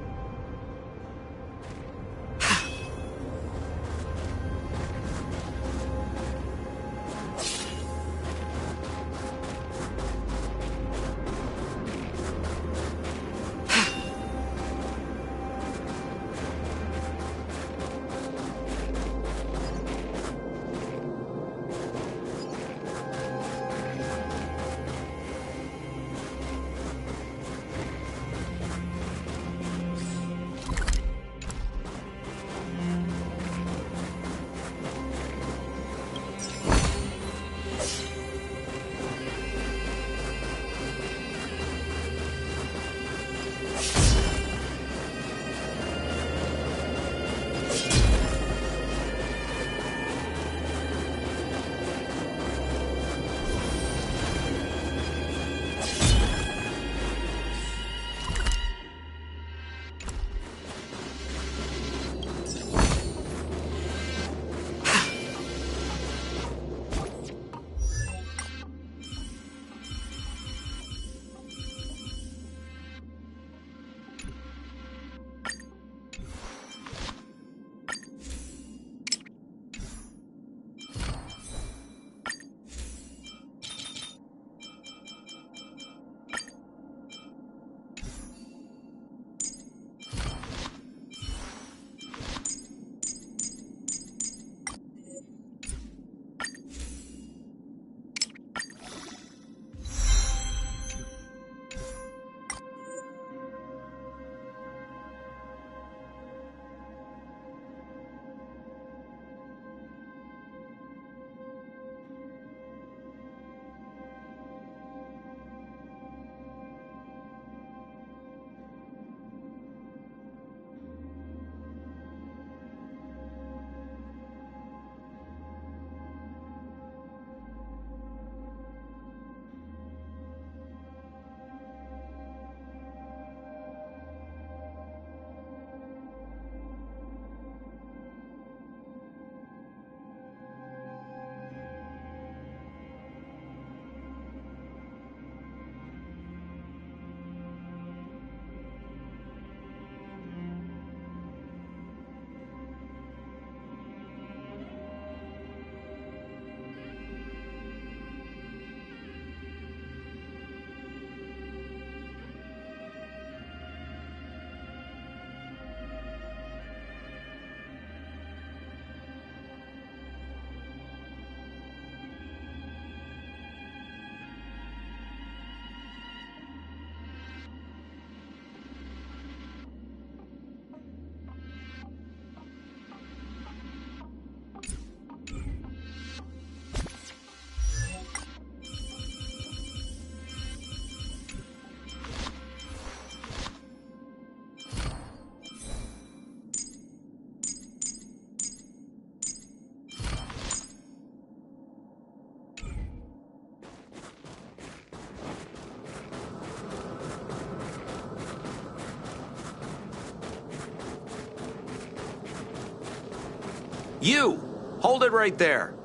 Speaker 16: You! Hold it right there.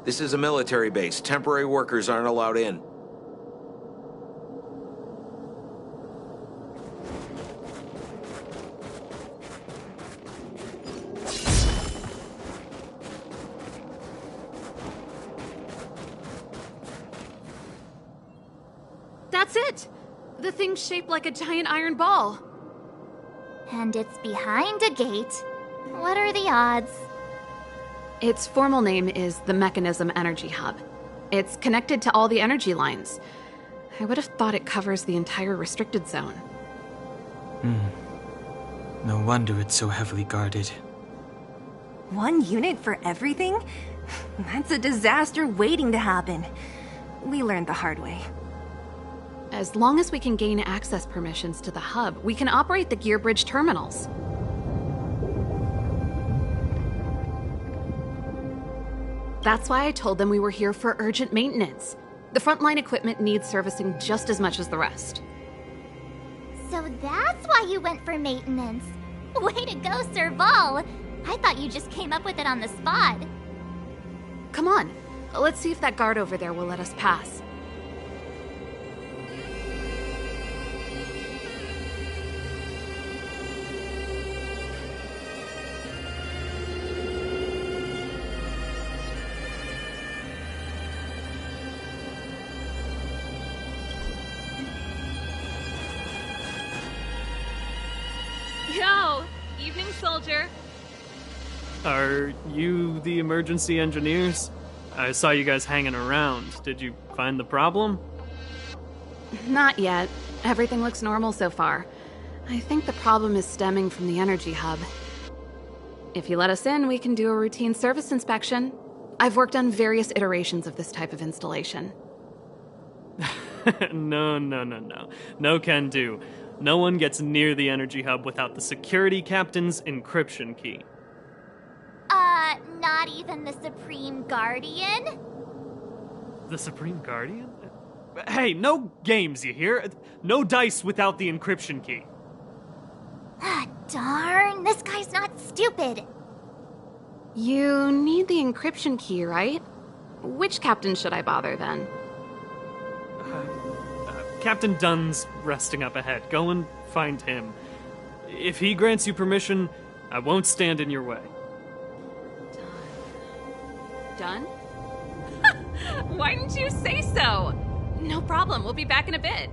Speaker 16: This is a military base. Temporary workers aren't allowed in.
Speaker 10: That's it! The thing's shaped like a giant iron ball.
Speaker 2: And it's behind a gate. What are the odds?
Speaker 10: Its formal name is the Mechanism Energy Hub. It's connected to all the energy lines. I would have thought it covers the entire restricted zone.
Speaker 7: No wonder it's so heavily guarded.
Speaker 6: One unit for everything? That's a disaster waiting to happen. We learned the hard way.
Speaker 10: As long as we can gain access permissions to the hub, we can operate the gear bridge terminals. That's why I told them we were here for urgent maintenance. The frontline equipment needs servicing just as much as the rest.
Speaker 2: So that's why you went for maintenance. Way to go, Serval! I thought you just came up with it on the spot.
Speaker 10: Come on, let's see if that guard over there will let us pass.
Speaker 9: Yo! Evening, soldier.
Speaker 3: Are you the emergency engineers? I saw you guys hanging around. Did you find the problem?
Speaker 10: Not yet. Everything looks normal so far. I think the problem is stemming from the energy hub. If you let us in, we can do a routine service inspection. I've worked on various iterations of this type of installation.
Speaker 3: No. No can do. No one gets near the energy hub without the security captain's encryption key.
Speaker 2: Not even the Supreme Guardian?
Speaker 3: The Supreme Guardian? Hey, no games, you hear? No dice without the encryption key.
Speaker 2: Ah, darn, this guy's not stupid.
Speaker 10: You need the encryption key, right? Which captain should I bother, then?
Speaker 3: Captain Dunn's resting up ahead. Go and find him. If he grants you permission, I won't stand in your way.
Speaker 10: Done? Why didn't you say so? No problem, we'll be back in a bit.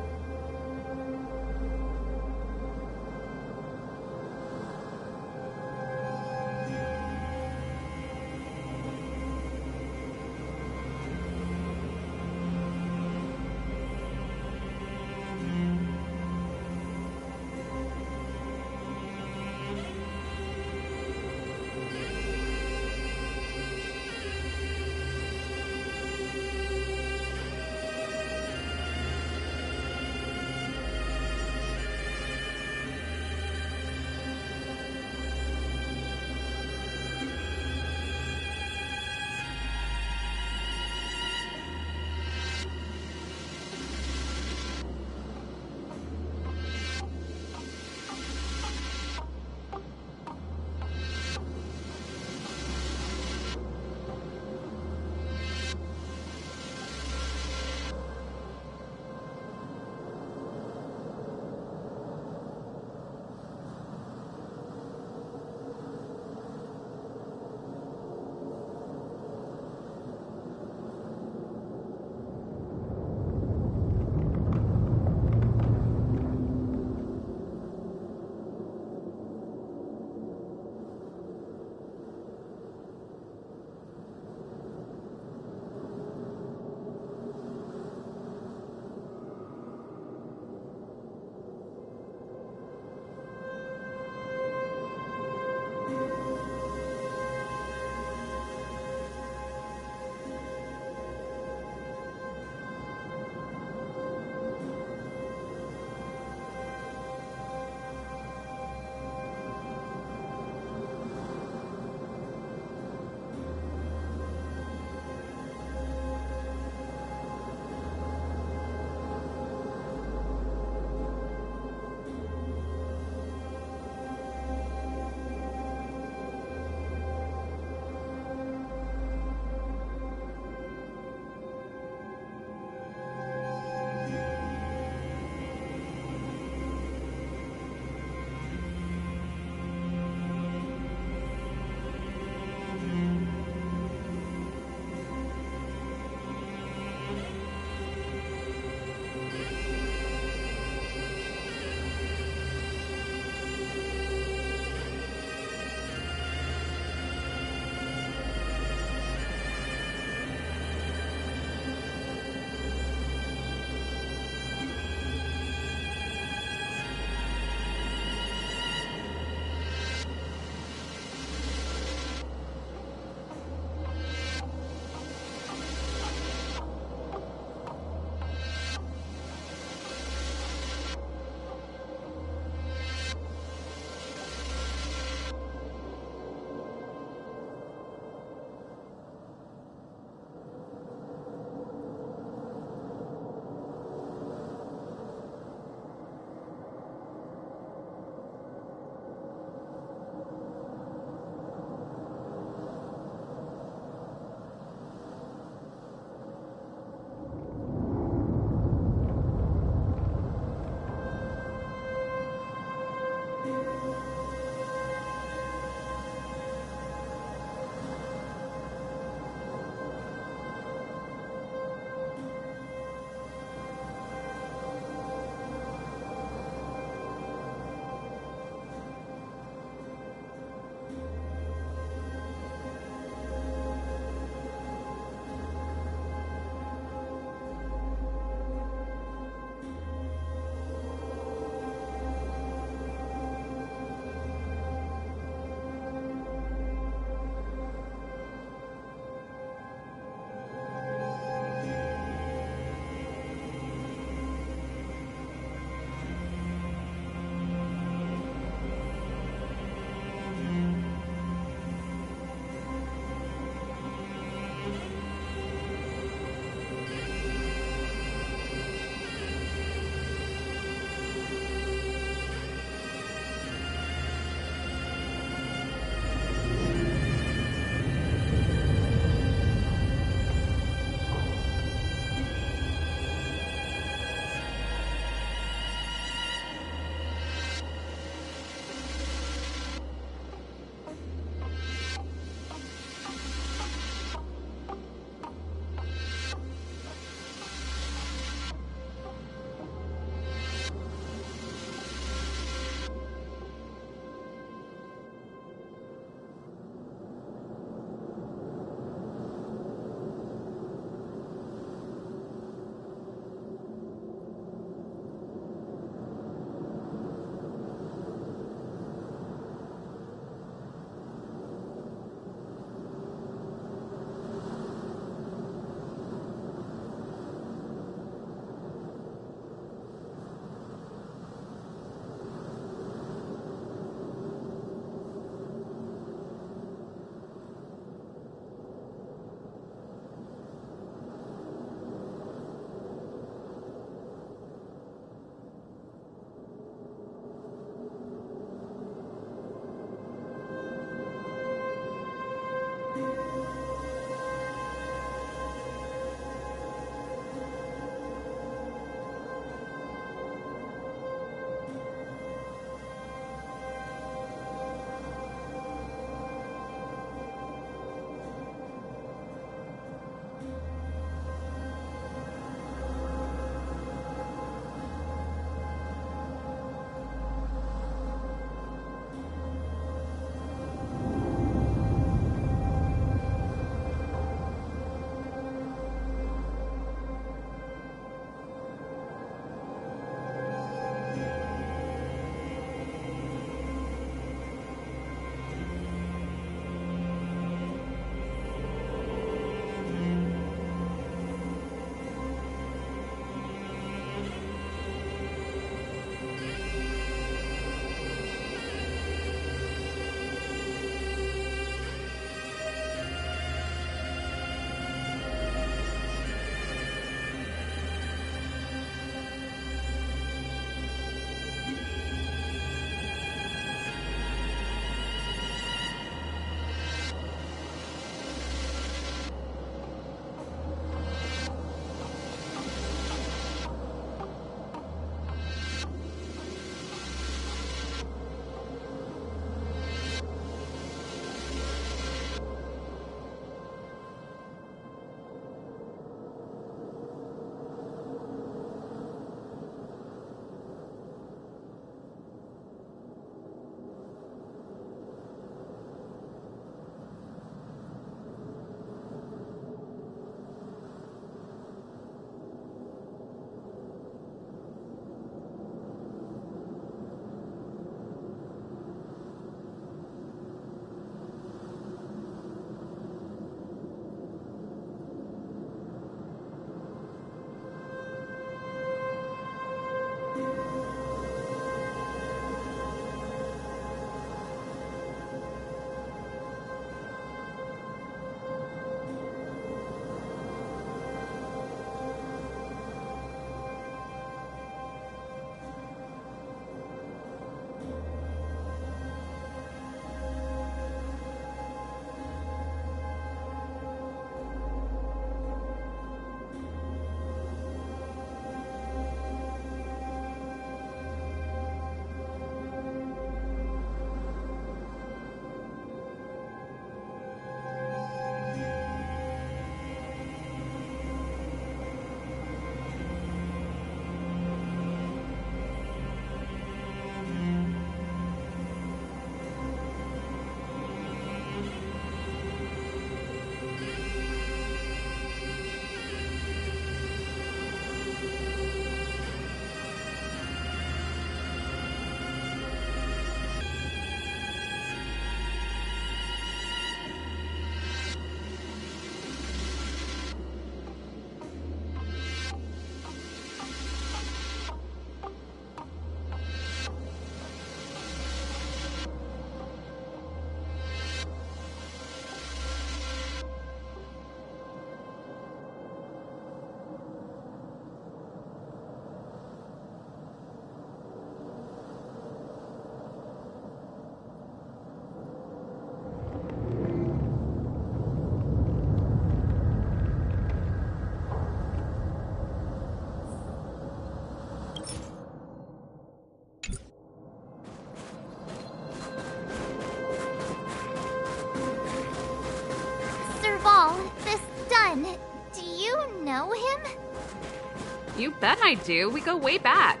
Speaker 10: You bet I do. We go way back.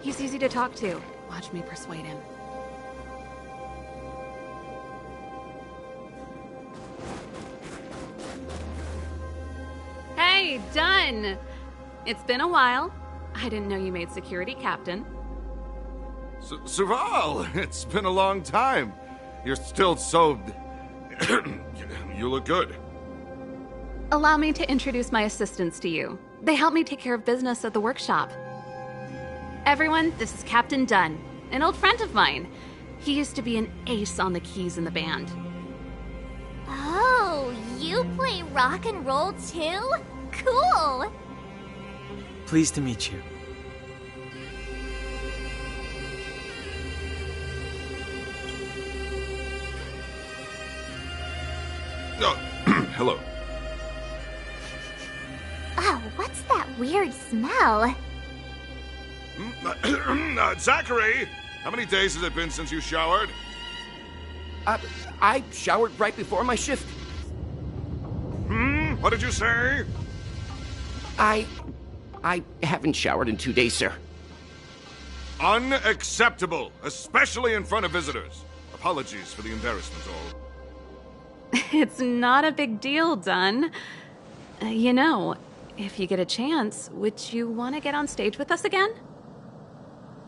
Speaker 10: He's easy to talk to. Watch me persuade him. Hey, done! It's been a while. I didn't know you made security captain.
Speaker 12: Serval, it's been a long time. You're still so... You look good.
Speaker 10: Allow me to introduce my assistants to you. They help me take care of business at the workshop. Everyone, this is Captain Dunn, an old friend of mine. He used to be an ace on the keys in the band.
Speaker 2: Oh, you play rock and roll too? Cool!
Speaker 7: Pleased to meet you.
Speaker 12: Oh, hello.
Speaker 2: Oh, what's that weird smell?
Speaker 12: Zachary! How many days has it been since you showered?
Speaker 11: I showered right before my shift.
Speaker 12: What did you say?
Speaker 11: I haven't showered in 2 days, sir.
Speaker 12: Unacceptable, especially in front of visitors. Apologies for the embarrassment, all.
Speaker 10: It's not a big deal, Dunn. You know, if you get a chance, would you want to get on stage with us again?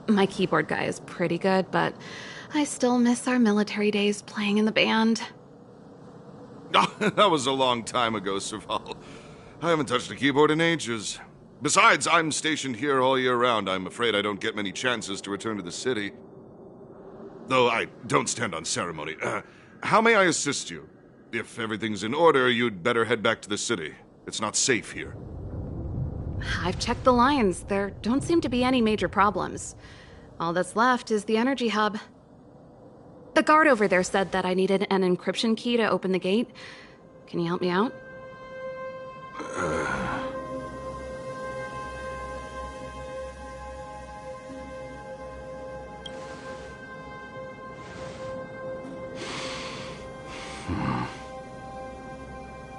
Speaker 10: My keyboard guy is pretty good, but I still miss our military days playing in the band.
Speaker 12: That was a long time ago, Serval. I haven't touched a keyboard in ages. Besides, I'm stationed here all year round. I'm afraid I don't get many chances to return to the city. Though I don't stand on ceremony. How may I assist you? If everything's in order, you'd better head back to the city. It's not safe here.
Speaker 10: I've checked the lines. There don't seem to be any major problems. All that's left is the energy hub. The guard over there said that I needed an encryption key to open the gate. Can you help me out?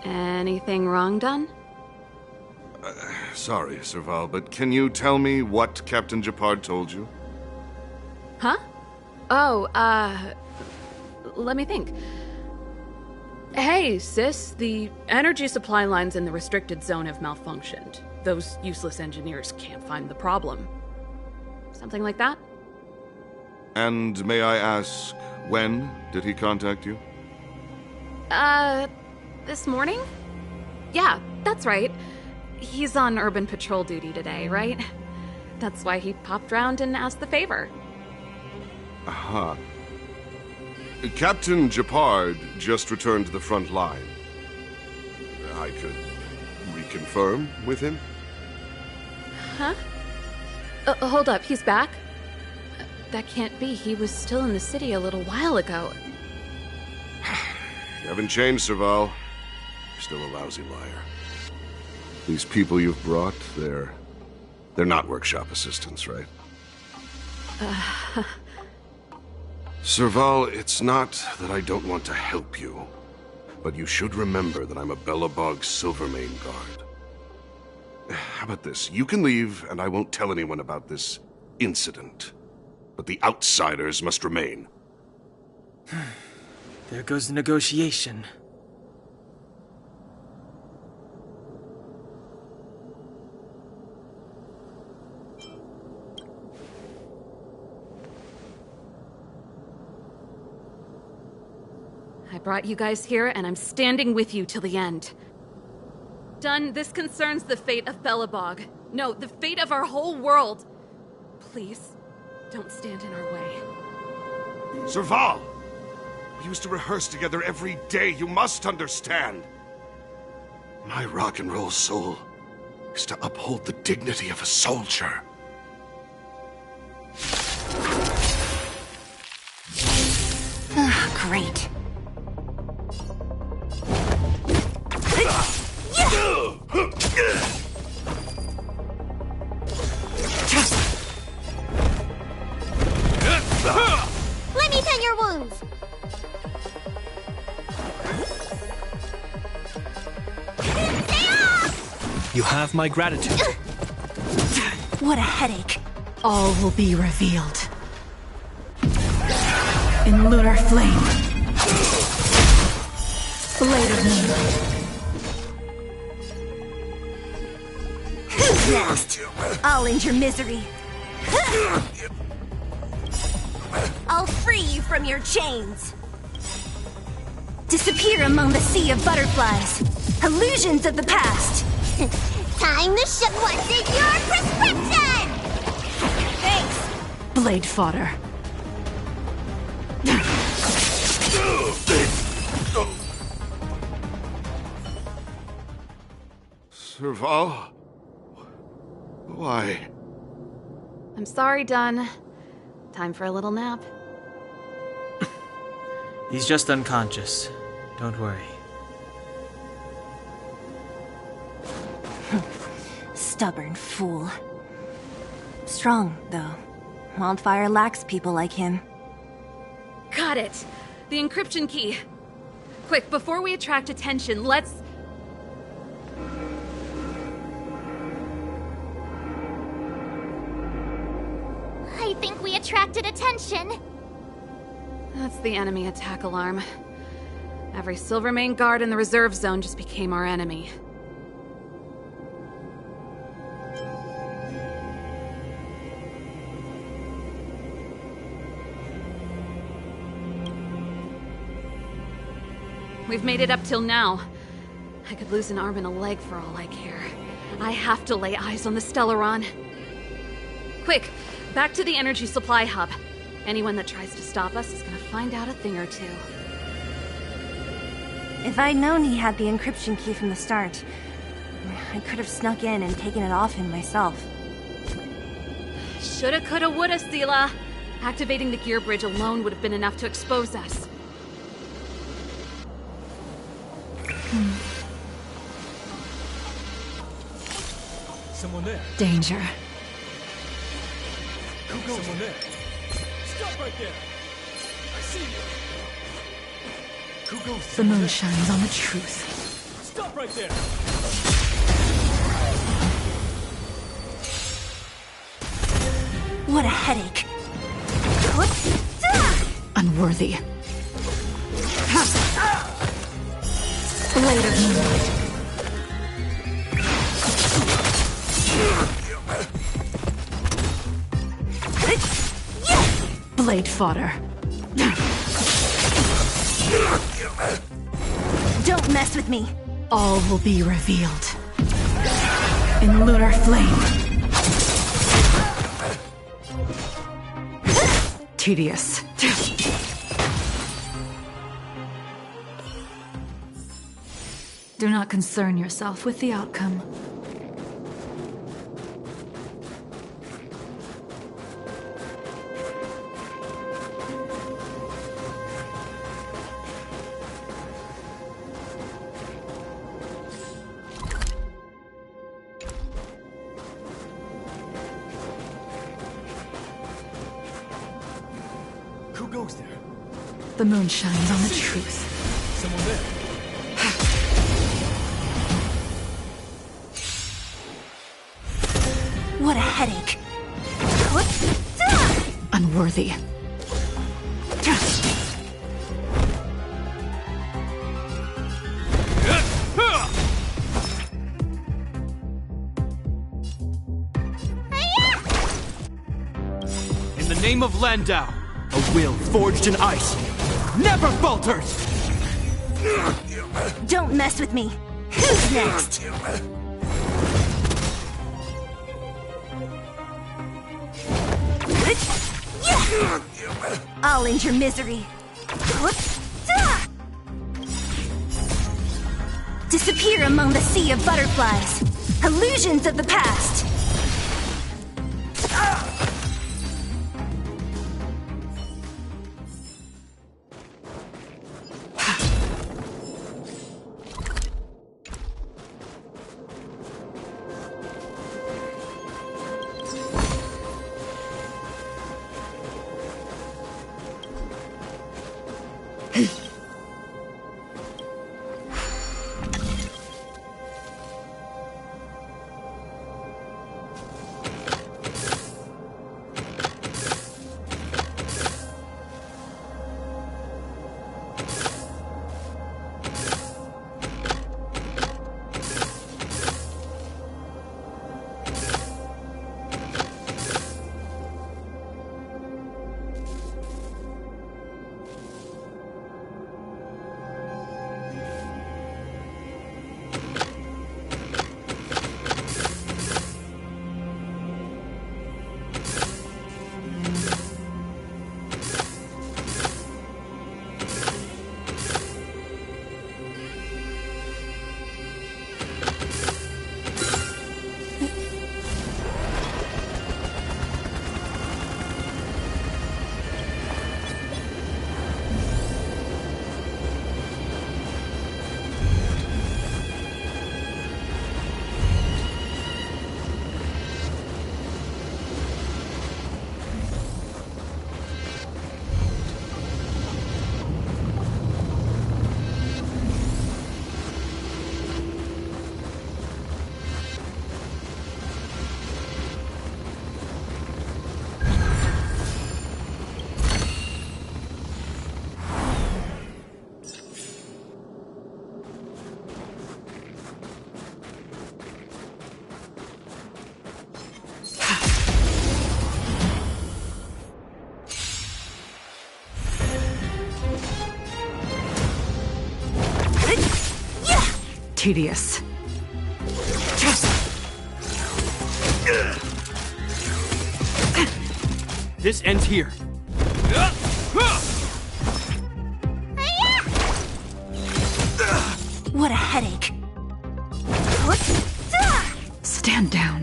Speaker 10: Anything wrong, Dunn?
Speaker 12: Sorry, Serval, but can you tell me what Captain Japard told you?
Speaker 10: Huh? Oh, let me think. Hey, sis, the energy supply lines in the restricted zone have malfunctioned. Those useless engineers can't find the problem. Something like that?
Speaker 12: And may I ask, when did he contact you?
Speaker 10: This morning? Yeah, that's right. He's on urban patrol duty today, right? That's why he popped round and asked the favor.
Speaker 12: Aha. Captain Japard just returned to the front line. I could reconfirm with him?
Speaker 10: Huh? Hold up, he's back? That can't be. He was still in the city a little while ago.
Speaker 12: You haven't changed, Serval. You're still a lousy liar. These people you've brought, they're not workshop assistants, right? Serval, it's not that I don't want to help you, but you should remember that I'm a Belobog Silvermane guard. How about this? You can leave, and I won't tell anyone about this incident. But the outsiders must remain.
Speaker 7: There goes the negotiation.
Speaker 10: I brought you guys here, and I'm standing with you till the end. Dunn, this concerns the fate of Belobog. No, the fate of our whole world. Please, don't stand in our way.
Speaker 12: Serval! We used to rehearse together every day, you must understand. My rock and roll soul is to uphold the dignity of a soldier.
Speaker 6: Great.
Speaker 2: Let me tend your wounds.
Speaker 15: You have my gratitude.
Speaker 6: What a headache.
Speaker 1: All will be revealed. In lunar flame. Blade of moonlight.
Speaker 6: Who's next? I'll end your misery. I'll free you from your chains. Disappear among the sea of butterflies. Illusions of the past.
Speaker 2: Time to ship what's in your prescription!
Speaker 6: Thanks.
Speaker 1: Blade fodder.
Speaker 12: Serval? Why?
Speaker 10: I'm sorry, Dunn. Time for a little nap.
Speaker 7: He's just unconscious. Don't worry.
Speaker 6: Stubborn fool. Strong, though. Wildfire lacks people like him.
Speaker 5: Got it! The encryption key. Quick, before we attract attention, let's...
Speaker 2: I think we attracted attention.
Speaker 10: That's the enemy attack alarm. Every Silvermane guard in the reserve zone just became our enemy. We've made it up till now. I could lose an arm and a leg for all I care. I have to lay eyes on the Stellaron. Quick, back to the energy supply hub. Anyone that tries to stop us is gonna find out a thing or two.
Speaker 6: If I'd known he had the encryption key from the start, I could have snuck in and taken it off him myself.
Speaker 5: Shoulda, coulda, woulda, Sela. Activating the gear bridge alone would have been enough to expose us.
Speaker 15: Someone there.
Speaker 1: Danger.
Speaker 15: Someone there. Stop right there. I see you.
Speaker 1: The moon shines on the truth.
Speaker 15: Stop right there.
Speaker 6: What a headache.
Speaker 1: Unworthy. Blade of moonlight. Blade fodder.
Speaker 6: Don't mess with me.
Speaker 1: All will be revealed. In lunar flame. Tedious. Do not concern yourself with the outcome.
Speaker 15: Who goes there?
Speaker 1: The moon shines on the truth.
Speaker 15: Someone there.
Speaker 6: What a headache.
Speaker 1: Unworthy.
Speaker 11: In the name of Landau, a will forged in ice never falters!
Speaker 6: Don't mess with me. Who's next? I'll end your misery. Disappear among the sea of butterflies. Illusions of the past.
Speaker 1: tedious.
Speaker 11: This ends here.
Speaker 6: What a headache.
Speaker 1: Stand down.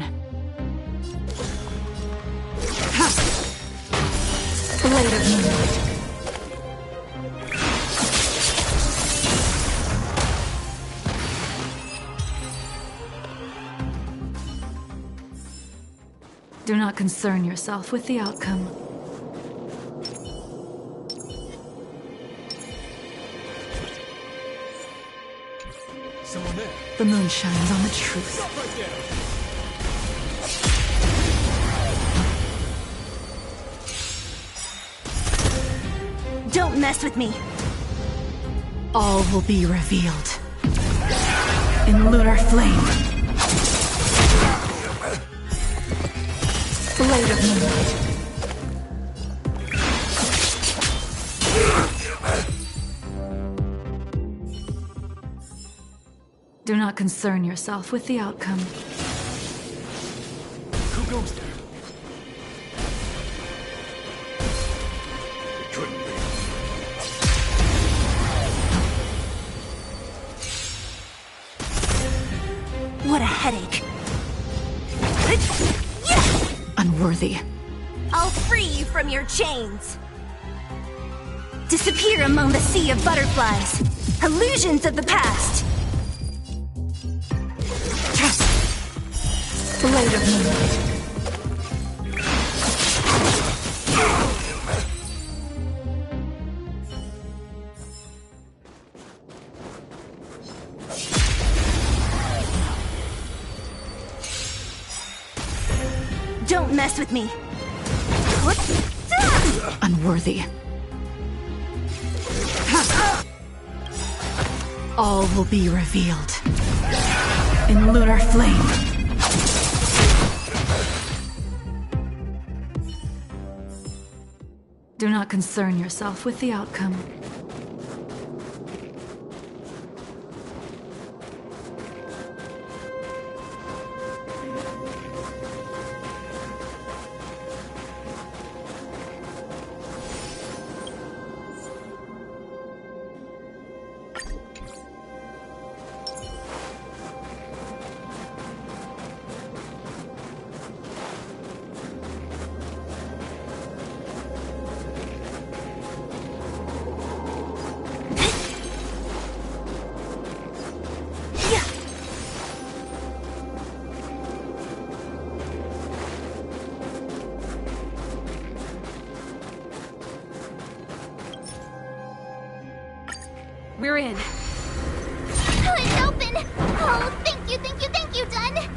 Speaker 1: Blade of moonlight. Do not concern yourself with the outcome.
Speaker 15: Someone there.
Speaker 1: The moon shines on the truth.
Speaker 15: Stop right there.
Speaker 6: Don't mess with me.
Speaker 1: All will be revealed. In lunar flame. Blade of moonlight. Do not concern yourself with the outcome.
Speaker 15: Who goes there? It couldn't be.
Speaker 6: What a headache.
Speaker 1: Unworthy.
Speaker 6: I'll free you from your chains. Disappear among the sea of butterflies. Illusions of the past.
Speaker 1: Blade of moonlight.
Speaker 6: Don't mess with me.
Speaker 1: Unworthy. All will be revealed. In lunar flame. Do not concern yourself with the outcome.
Speaker 10: We're in.
Speaker 2: It's open! Oh, thank you, Dun!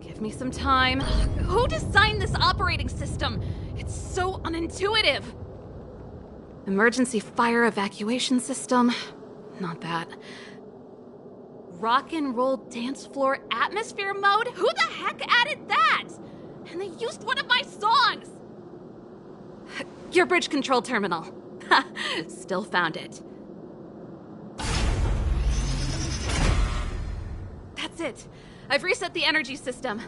Speaker 9: Give me some time. Who designed this operating system? It's so unintuitive.
Speaker 10: Emergency fire evacuation system? Not that.
Speaker 9: Rock and roll dance floor atmosphere mode? Who the heck added that? And they used one of my songs!
Speaker 10: Your bridge control terminal. Still found it.
Speaker 9: That's it. I've reset the energy system.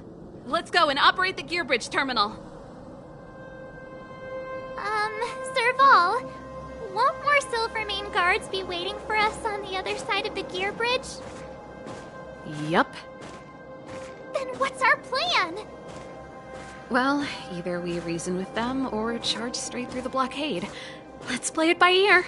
Speaker 9: Let's go and operate the gear bridge terminal.
Speaker 2: Serval, won't more Silvermane guards be waiting for us on the other side of the gear bridge?
Speaker 10: Yup.
Speaker 2: Then what's our plan?
Speaker 10: Well, either we reason with them or charge straight through the blockade. Let's play it by ear.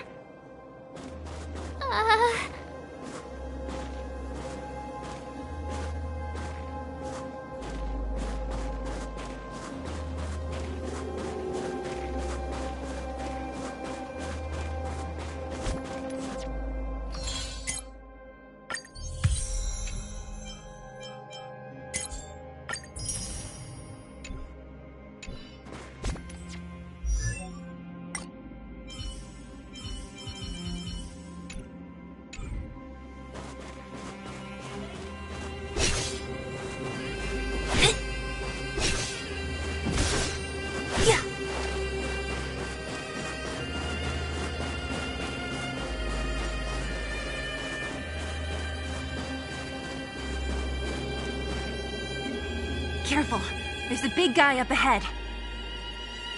Speaker 6: Careful. There's a big guy up ahead.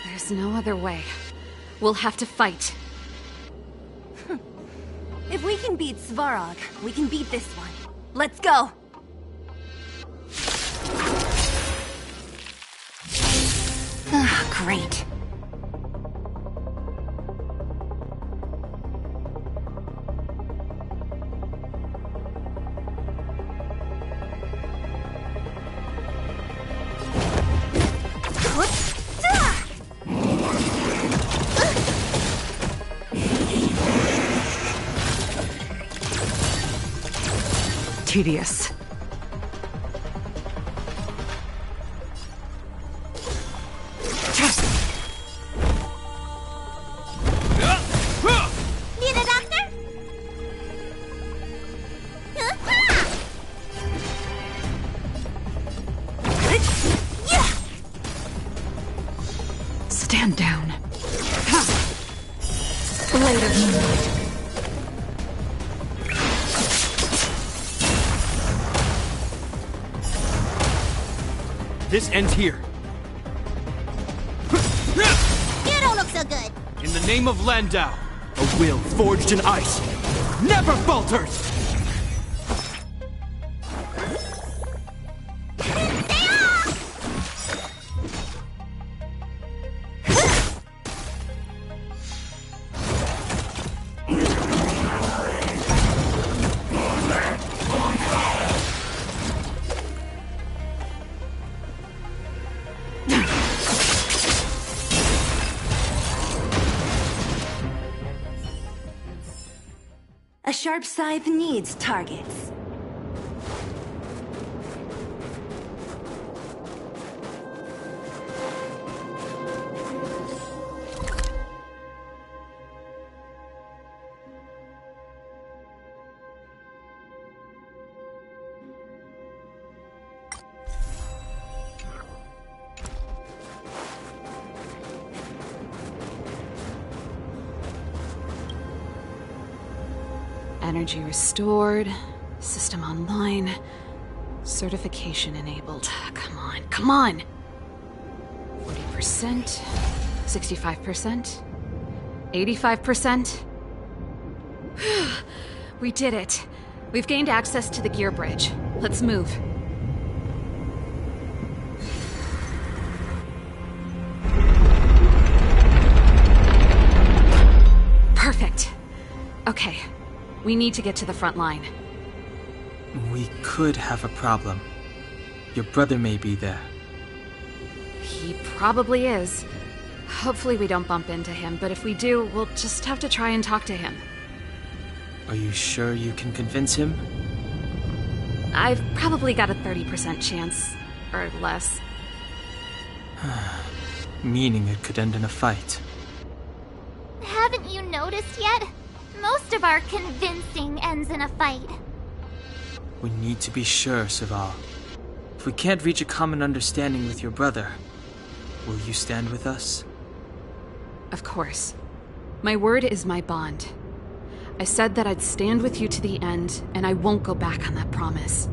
Speaker 10: There's no other way. We'll have to fight.
Speaker 6: If we can beat Svarog, we can beat this one. Let's go! Great.
Speaker 10: Tedious.
Speaker 2: Need a doctor?
Speaker 10: Stand down. Blade of Moonlight.
Speaker 15: This ends here.
Speaker 2: You don't look so good.
Speaker 15: In the name of Landau, a will forged in ice never falters!
Speaker 6: A sharp scythe needs targets.
Speaker 10: Energy restored. System online. Certification enabled. Come on, come on! 40%. 65%. 85%. We did it. We've gained access to the gear bridge. Let's move. Perfect. Okay. We need to get to the front line.
Speaker 7: We could have a problem. Your brother may be there.
Speaker 10: He probably is. Hopefully we don't bump into him, but if we do, we'll just have to try and talk to him.
Speaker 7: Are you sure you can convince him?
Speaker 10: I've probably got a 30% chance, or less.
Speaker 7: Meaning it could end in a fight.
Speaker 2: Haven't you noticed yet? Most of our convincing ends in a fight.
Speaker 7: We need to be sure, Serval. If we can't reach a common understanding with your brother, will you stand with us?
Speaker 10: Of course. My word is my bond. I said that I'd stand with you to the end, and I won't go back on that promise.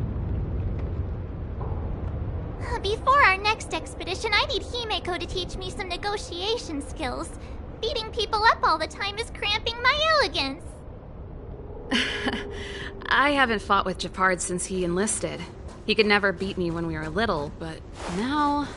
Speaker 2: Before our next expedition, I need Himeko to teach me some negotiation skills. Beating people up all the time is cramping my elegance.
Speaker 10: I haven't fought with Japard since he enlisted. He could never beat me when we were little, but now...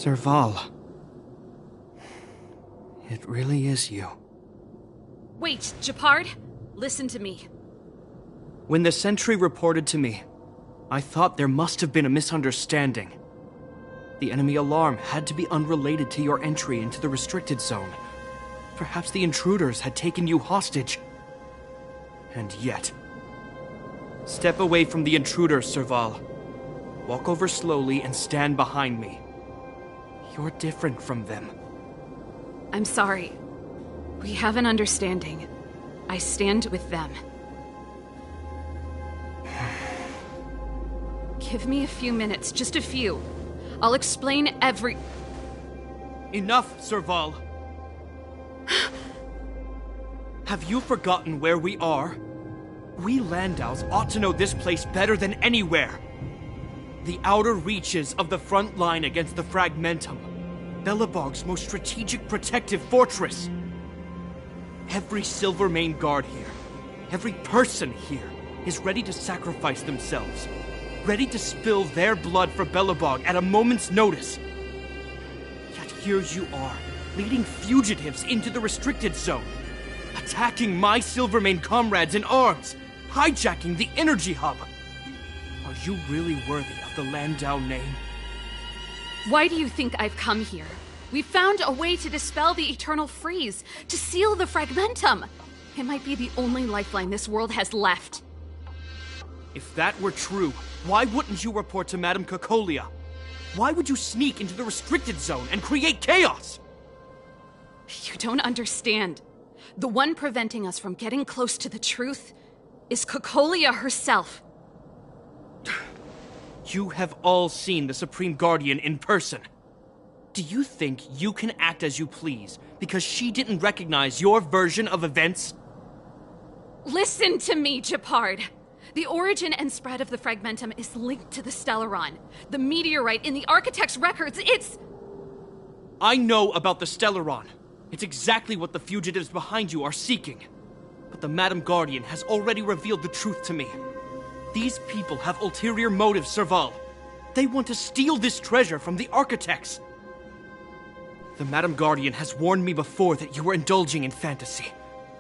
Speaker 11: Serval. It really is you.
Speaker 10: Wait, Gepard, listen to me.
Speaker 11: When the sentry reported to me, I thought there must have been a misunderstanding. The enemy alarm had to be unrelated to your entry into the restricted zone. Perhaps the intruders had taken you hostage. And yet... Step away from the intruders, Serval. Walk over slowly and stand behind me. You're different from them.
Speaker 10: I'm sorry. We have an understanding. I stand with them. Give me a few minutes, just a few. I'll explain every...
Speaker 11: Enough, Serval. Have you forgotten where we are? We Landaus ought to know this place better than anywhere. The outer reaches of the front line against the Fragmentum. Belobog's most strategic protective fortress. Every Silvermane guard here, every person here, is ready to sacrifice themselves. Ready to spill their blood for Belobog at a moment's notice. Yet here you are, leading fugitives into the restricted zone. Attacking my Silvermane comrades in arms. Hijacking the energy hub. Are you really worthy of the Landau name?
Speaker 10: Why do you think I've come here? We found a way to dispel the eternal freeze, to seal the Fragmentum. It might be the only lifeline this world has left.
Speaker 11: If that were true, why wouldn't you report to Madame COCOLIA? Why would you sneak into the restricted zone and create chaos?
Speaker 10: You don't understand. The one preventing us from getting close to the truth is COCOLIA herself.
Speaker 11: You have all seen the Supreme Guardian in person. Do you think you can act as you please because she didn't recognize your version of events?
Speaker 10: Listen to me, Gepard. The origin and spread of the Fragmentum is linked to the Stellaron. The meteorite in the Architect's records, it's...
Speaker 11: I know about the Stellaron. It's exactly what the fugitives behind you are seeking. But the Madam Guardian has already revealed the truth to me. These people have ulterior motives, Serval. They want to steal this treasure from the Architects. The Madam Guardian has warned me before that you were indulging in fantasy.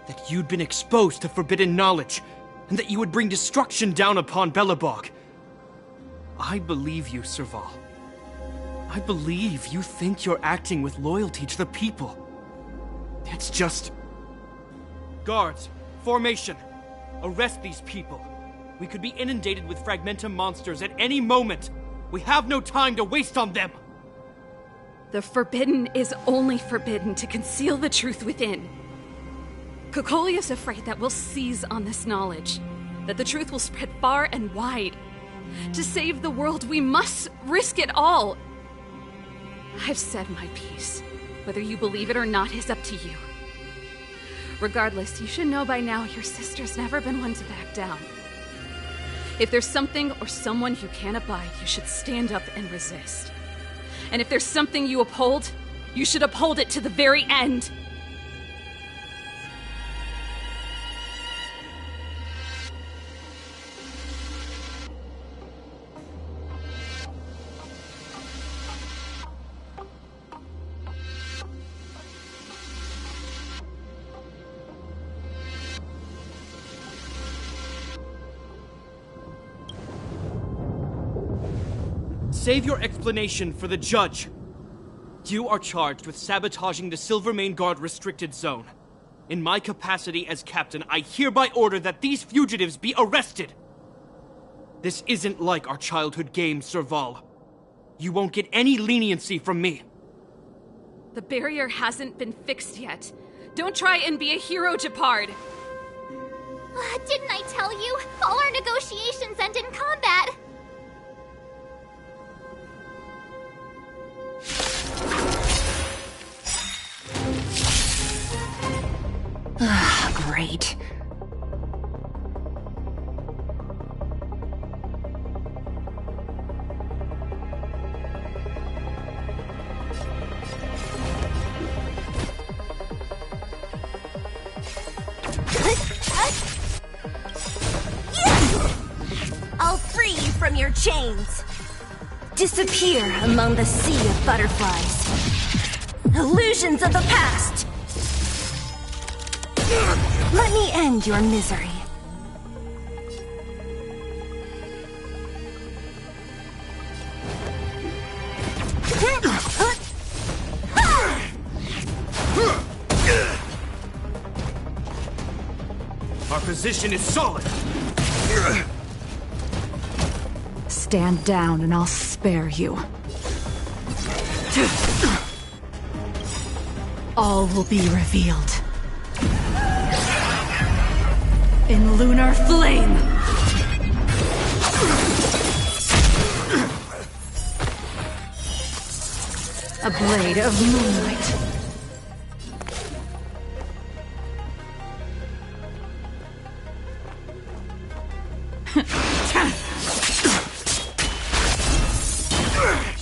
Speaker 11: That you'd been exposed to forbidden knowledge. And that you would bring destruction down upon Belobog. I believe you, Serval. I believe you think you're acting with loyalty to the people. It's just... Guards, formation. Arrest these people. We could be inundated with Fragmentum monsters at any moment. We have no time to waste on them.
Speaker 10: The forbidden is only forbidden to conceal the truth within. COCOLIA is afraid that we'll seize on this knowledge. That the truth will spread far and wide. To save the world, we must risk it all. I've said my piece. Whether you believe it or not is up to you. Regardless, you should know by now your sister's never been one to back down. If there's something or someone you can't abide, you should stand up and resist. And if there's something you uphold, you should uphold it to the very end.
Speaker 11: Save your explanation for the judge. You are charged with sabotaging the Silvermane Guard restricted zone. In my capacity as captain, I hereby order that these fugitives be arrested. This isn't like our childhood game, Serval. You won't get any leniency from me.
Speaker 10: The barrier hasn't been fixed yet. Don't try and be a hero, Gepard.
Speaker 2: Didn't I tell you? All our negotiations end in combat.
Speaker 6: Great.
Speaker 17: I'll free you from your chains.
Speaker 6: Disappear among the sea of butterflies. Illusions of the past! Let me end your misery.
Speaker 15: Our position is solid.
Speaker 1: Stand down and I'll spare you. All will be revealed. In lunar flame! A blade of moonlight.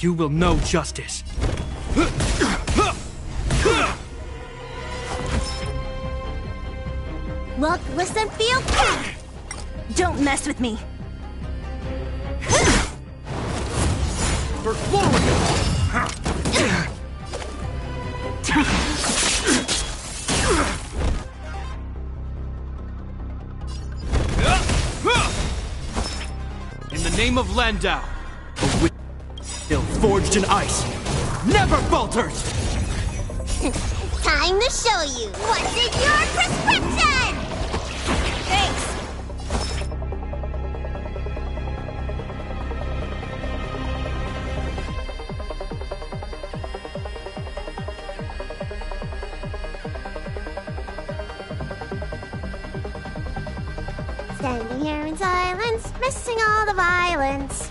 Speaker 11: You will know justice.
Speaker 6: Look, listen, feel. Don't mess with me.
Speaker 15: We're forward! In the name of Landau, a witch still forged in ice, never falters!
Speaker 2: Time to show you what's in your prescription!
Speaker 6: Thanks.
Speaker 2: Standing here in silence, missing all the violence.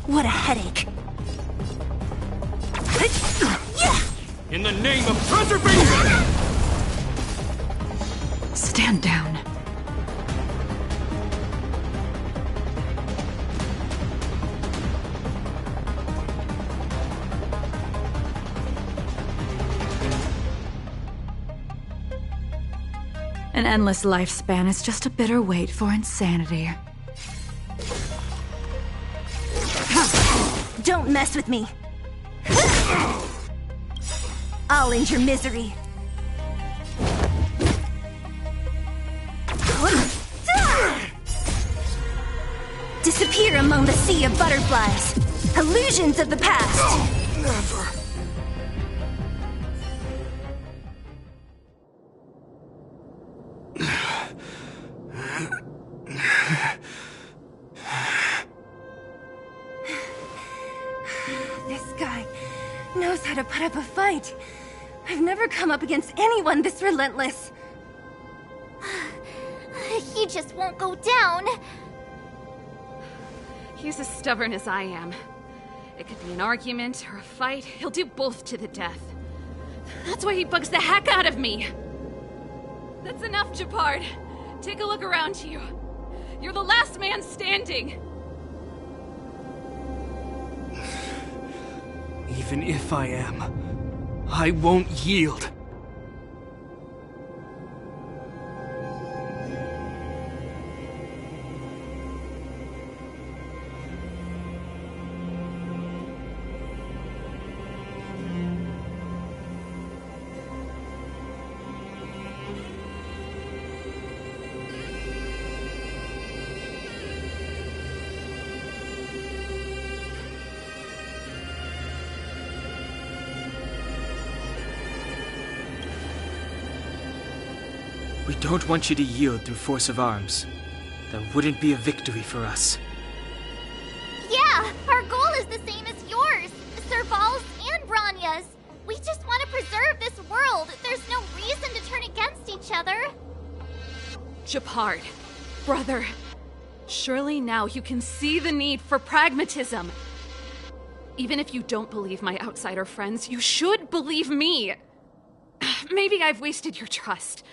Speaker 6: What a headache.
Speaker 15: In the name of preservation!
Speaker 1: Stand down. An endless lifespan is just a bitter wait for insanity.
Speaker 6: Don't mess with me. I'll end your misery. Disappear among the sea of butterflies. Illusions of the past.
Speaker 14: Never.
Speaker 6: This guy knows how to put up a fight. I've never come up against anyone this relentless.
Speaker 2: He just won't go down.
Speaker 10: He's as stubborn as I am. It could be an argument or a fight. He'll do both to the death. That's why he bugs the heck out of me. That's enough, Japard. Take a look around you. You're the last man standing.
Speaker 11: Even if I am, I won't yield.
Speaker 7: We don't want you to yield through force of arms. That wouldn't be a victory for us.
Speaker 2: Yeah, our goal is the same as yours, Serval's and Bronya's. We just want to preserve this world. There's no reason to turn against each other.
Speaker 10: Japard, brother, surely now you can see the need for pragmatism. Even if you don't believe my outsider friends, you should believe me. Maybe I've wasted your trust.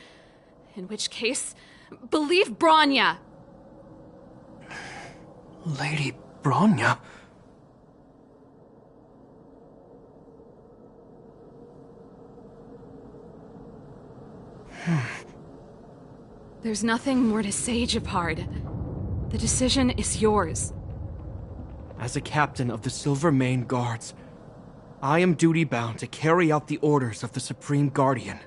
Speaker 10: In which case, believe Bronya.
Speaker 11: Lady Bronya?
Speaker 10: There's nothing more to say, Japard. The decision is yours.
Speaker 11: As a captain of the Silvermane Guards, I am duty-bound to carry out the orders of the Supreme Guardian.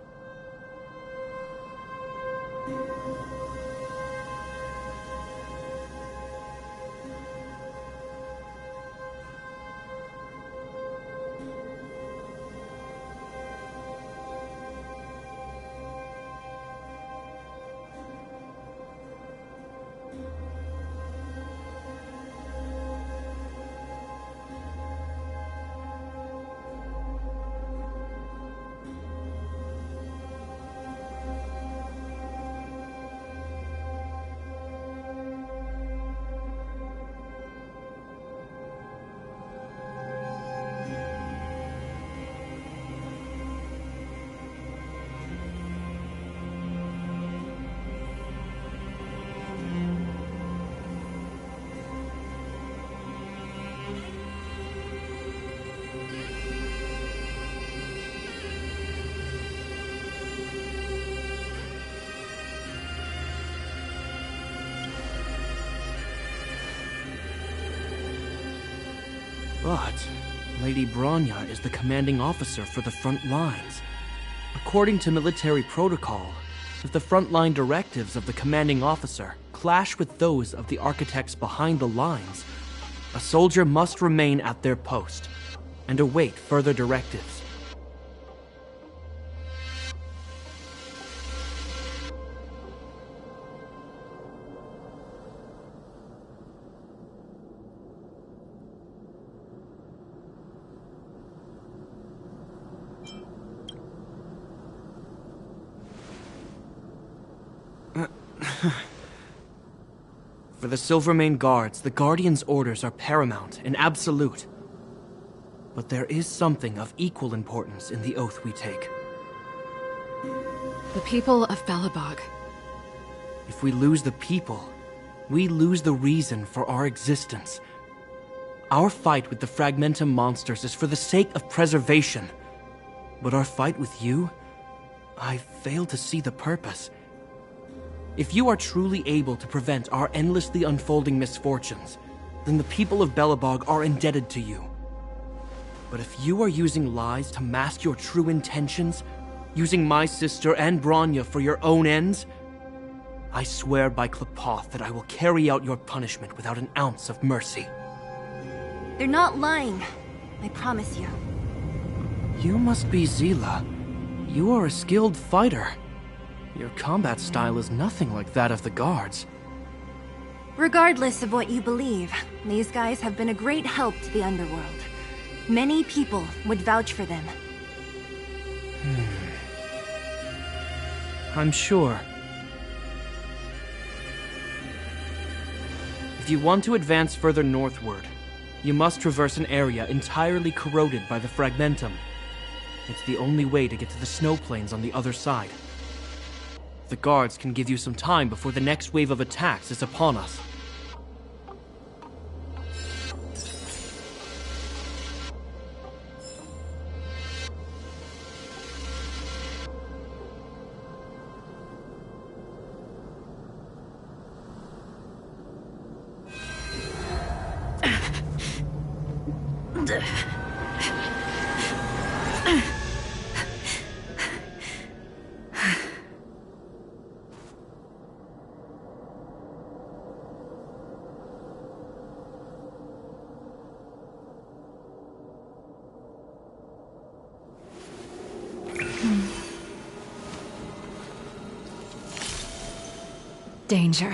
Speaker 11: But Lady Bronya is the commanding officer for the front lines. According to military protocol, if the frontline directives of the commanding officer clash with those of the architects behind the lines, a soldier must remain at their post and await further directives. For the Silvermane Guards, the Guardian's orders are paramount and absolute. But there is something of equal importance in the oath we take.
Speaker 10: The people of Belobog.
Speaker 11: If we lose the people, we lose the reason for our existence. Our fight with the Fragmentum monsters is for the sake of preservation. But our fight with you, I fail to see the purpose. If you are truly able to prevent our endlessly unfolding misfortunes, then the people of Belobog are indebted to you. But if you are using lies to mask your true intentions, using my sister and Bronya for your own ends, I swear by Qlipoth that I will carry out your punishment without an ounce of mercy.
Speaker 6: They're not lying. I promise you.
Speaker 11: You must be Zila. You are a skilled fighter. Your combat style is nothing like that of the guards.
Speaker 6: Regardless of what you believe, these guys have been a great help to the underworld. Many people would vouch for them.
Speaker 11: I'm sure. If you want to advance further northward, you must traverse an area entirely corroded by the Fragmentum. It's the only way to get to the snow plains on the other side. The guards can give you some time before the next wave of attacks is upon us.
Speaker 10: Danger.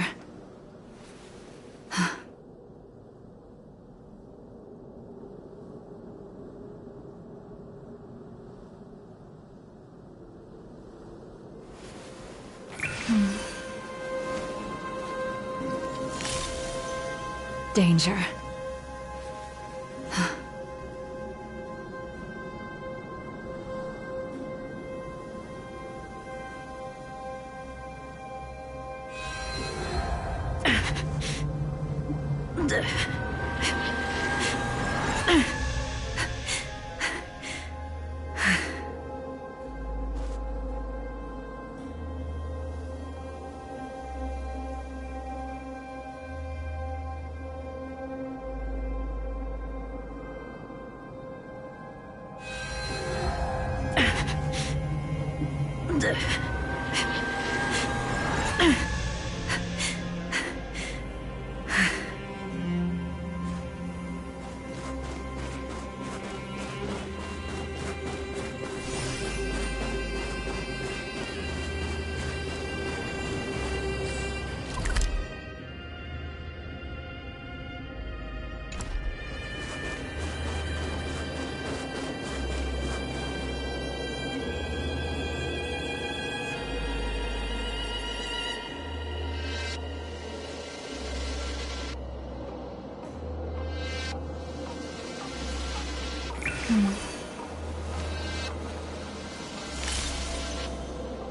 Speaker 10: Danger.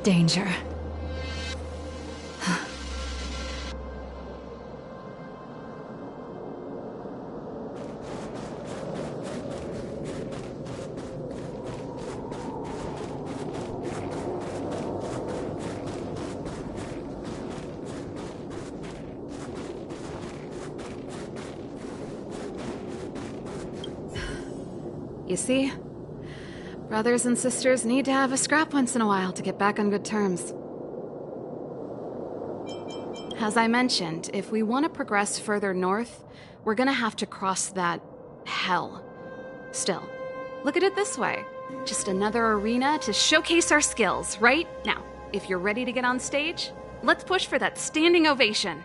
Speaker 1: Danger.
Speaker 10: You see? Brothers and sisters need to have a scrap once in a while to get back on good terms. As I mentioned, if we want to progress further north, we're gonna have to cross that hell. Still, look at it this way. Just another arena to showcase our skills, right? Now, if you're ready to get on stage, let's push for that standing ovation.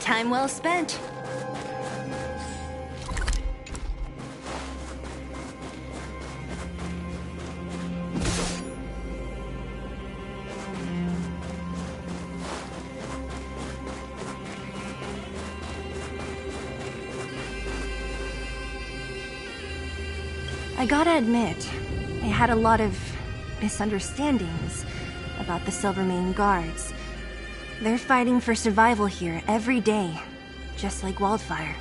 Speaker 6: Time well spent. I gotta admit, I had a lot of misunderstandings about the Silvermane guards. They're fighting for survival here every day, just like Wildfire.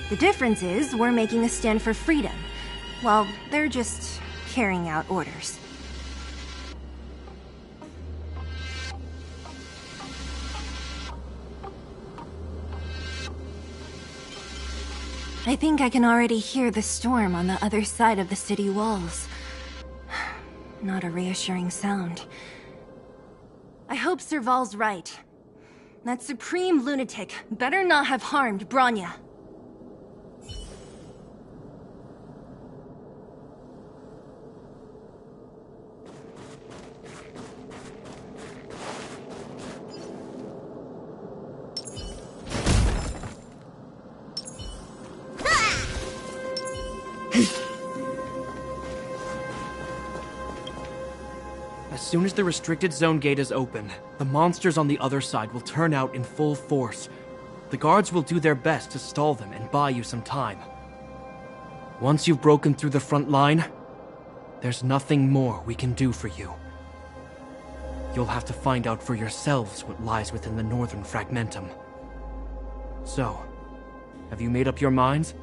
Speaker 6: The difference is we're making a stand for freedom, while they're just carrying out orders. I think I can already hear the storm on the other side of the city walls. Not a reassuring sound. I hope Serval's right. That supreme lunatic better not have harmed Bronya.
Speaker 11: As soon as the restricted zone gate is open, the monsters on the other side will turn out in full force. The guards will do their best to stall them and buy you some time. Once you've broken through the front line, there's nothing more we can do for you. You'll have to find out for yourselves what lies within the northern fragmentum. So, have you made up your minds?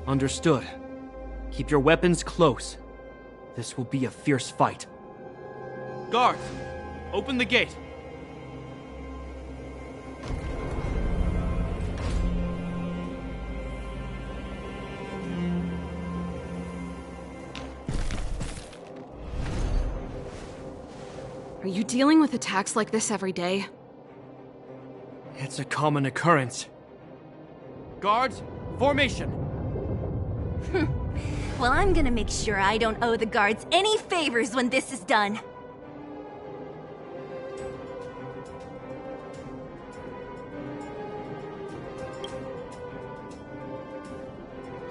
Speaker 11: Understood. Keep your weapons close. This will be a fierce fight. Guards, open the gate.
Speaker 10: Are you dealing with attacks like this every day?
Speaker 11: It's a common occurrence. Guards, formation!
Speaker 6: Well, I'm gonna make sure I don't owe the guards any favors when this is done.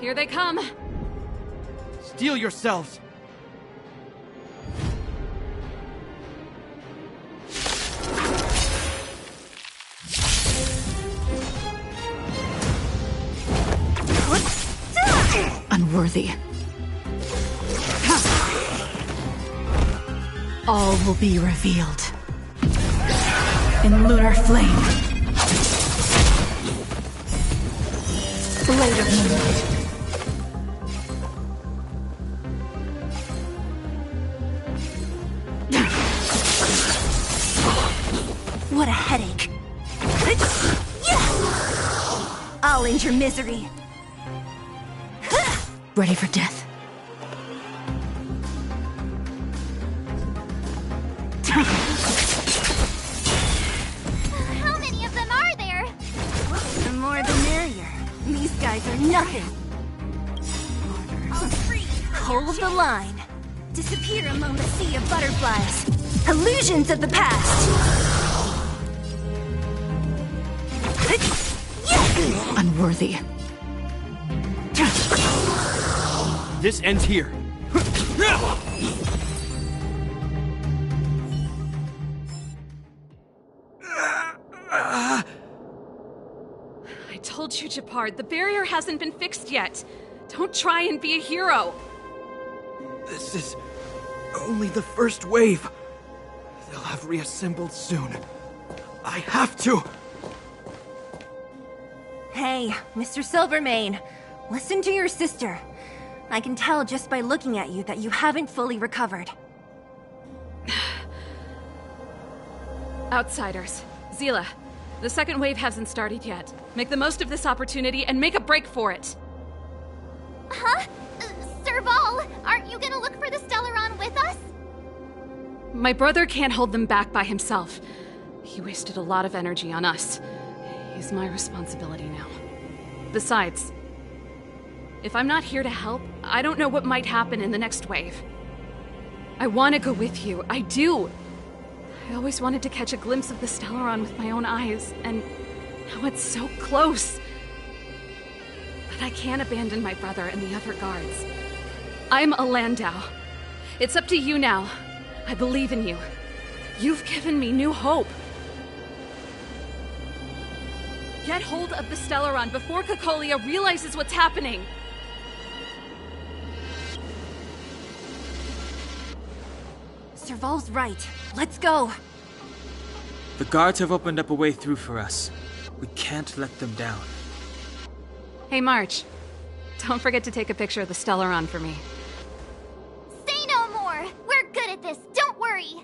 Speaker 5: Here they come.
Speaker 11: Steel yourselves!
Speaker 1: Unworthy. All will be revealed. In lunar flame. Blade of moonlight.
Speaker 6: What a headache. I'll end your misery.
Speaker 1: Ready for death.
Speaker 2: How many of them are there?
Speaker 6: The more the merrier. These guys are nothing. Hold the line. Disappear among the sea of butterflies. Illusions of the past.
Speaker 1: Unworthy.
Speaker 11: This ends here.
Speaker 5: I told you, Gepard, the barrier hasn't been fixed yet. Don't try and be a hero.
Speaker 11: This is only the first wave. They'll have reassembled soon. I have to.
Speaker 6: Hey, Mr. Silvermane. Listen to your sister. I can tell just by looking at you that you haven't fully recovered.
Speaker 5: Outsiders. Zila, the second wave hasn't started yet. Make the most of this opportunity and make a break for it.
Speaker 2: Huh? Serval, aren't you gonna look for the Stellaron with us?
Speaker 5: My brother can't hold them back by himself. He wasted a lot of energy on us. He's my responsibility now. Besides, if I'm not here to help, I don't know what might happen in the next wave. I want to go with you. I do. I always wanted to catch a glimpse of the Stellaron with my own eyes, and now it's so close. But I can't abandon my brother and the other guards. I'm a Landau. It's up to you now. I believe in you. You've given me new hope. Get hold of the Stellaron before COCOLIA realizes what's happening.
Speaker 6: Serval's right. Let's go.
Speaker 7: The guards have opened up a way through for us. We can't let them down.
Speaker 5: Hey, March. Don't forget to take a picture of the Stellaron for me.
Speaker 2: Say no more! We're good at this, don't worry!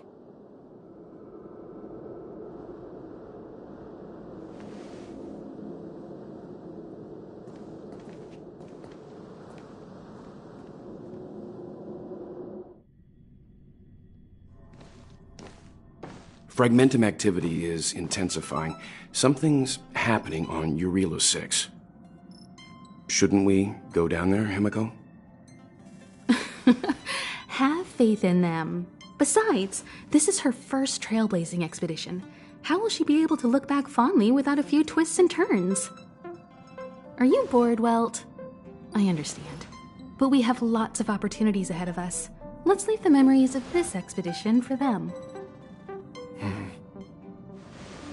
Speaker 17: Fragmentum activity is intensifying. Something's happening on Eurilo 6. Shouldn't we go down there, Himiko?
Speaker 18: Have faith in them. Besides, this is her first trailblazing expedition. How will she be able to look back fondly without a few twists and turns? Are you bored, Welt? I understand. But we have lots of opportunities ahead of us. Let's leave the memories of this expedition for them.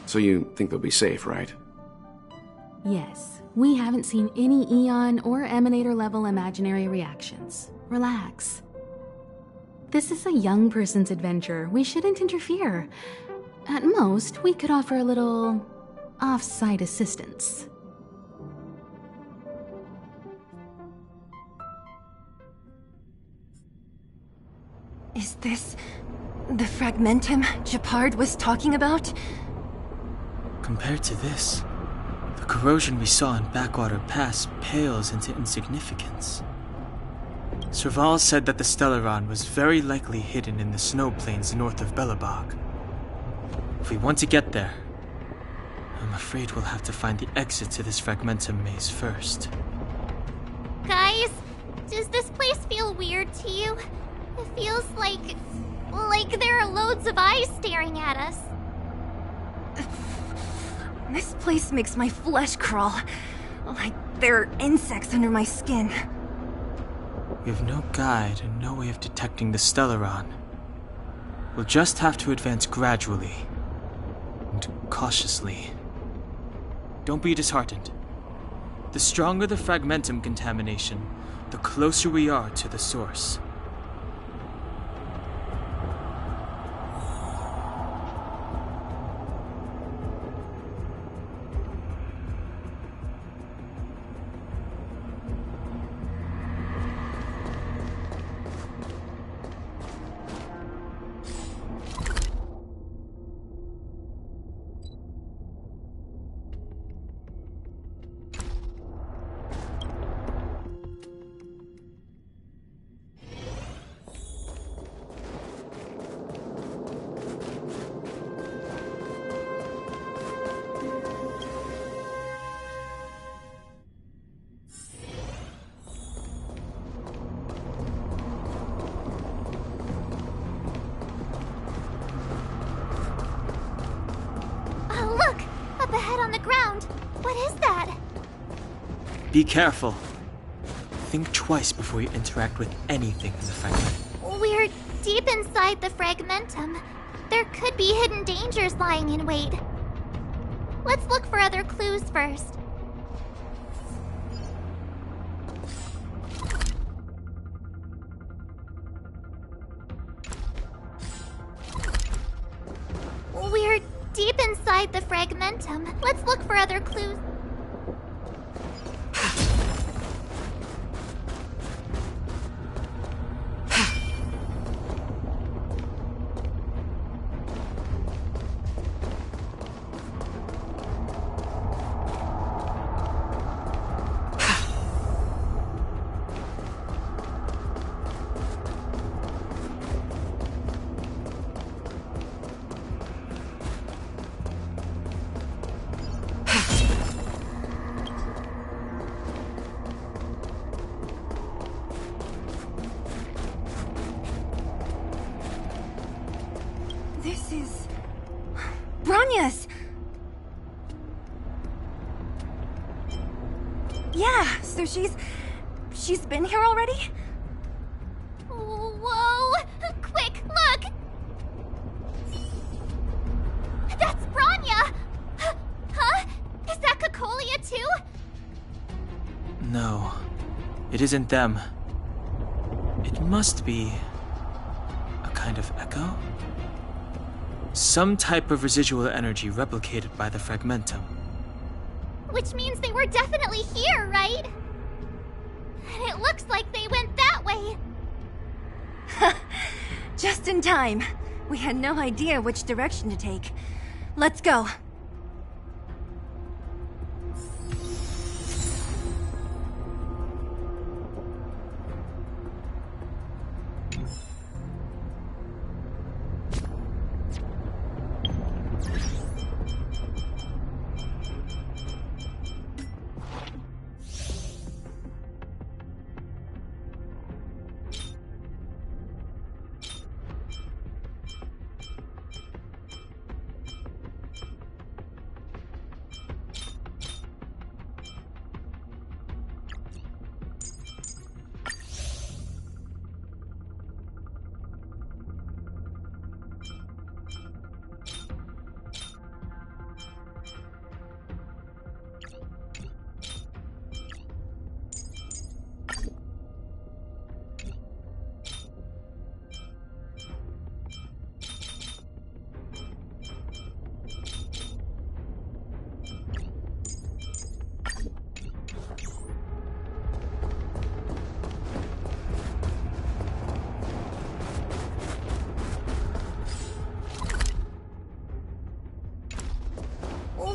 Speaker 17: So you think they'll be safe, right?
Speaker 18: Yes, we haven't seen any Eon or Emanator level imaginary reactions. Relax. This is a young person's adventure. We shouldn't interfere. At most, we could offer a little off-site assistance.
Speaker 6: Is this the Fragmentum Gepard was talking about?
Speaker 7: Compared to this, the corrosion we saw in Backwater Pass pales into insignificance. Serval said that the Stellaron was very likely hidden in the snow plains north of Belobog. If we want to get there, I'm afraid we'll have to find the exit to this Fragmentum maze first.
Speaker 2: Guys, does this place feel weird to you? It feels like there are loads of eyes staring at us.
Speaker 6: This place makes my flesh crawl. I there are insects under my skin.
Speaker 7: We have no guide and no way of detecting the Stellaron. We'll just have to advance gradually and cautiously. Don't be disheartened. The stronger the fragmentum contamination, the closer we are to the source. Be careful. Think twice before you interact with anything in the fragment.
Speaker 2: We're deep inside the fragmentum. There could be hidden dangers lying in wait. Let's look for other clues first. We're deep inside the fragmentum. Let's look for other clues.
Speaker 6: This is... Bronya's! Yeah, so she's been here already?
Speaker 2: Whoa! Quick, look! That's Bronya! Huh? Is that COCOLIA too?
Speaker 7: No, it isn't them. It must be a kind of echo? Some type of residual energy replicated by the fragmentum.
Speaker 2: Which means they were definitely here, right? And it looks like they went that way.
Speaker 6: Just in time. We had no idea which direction to take. Let's go.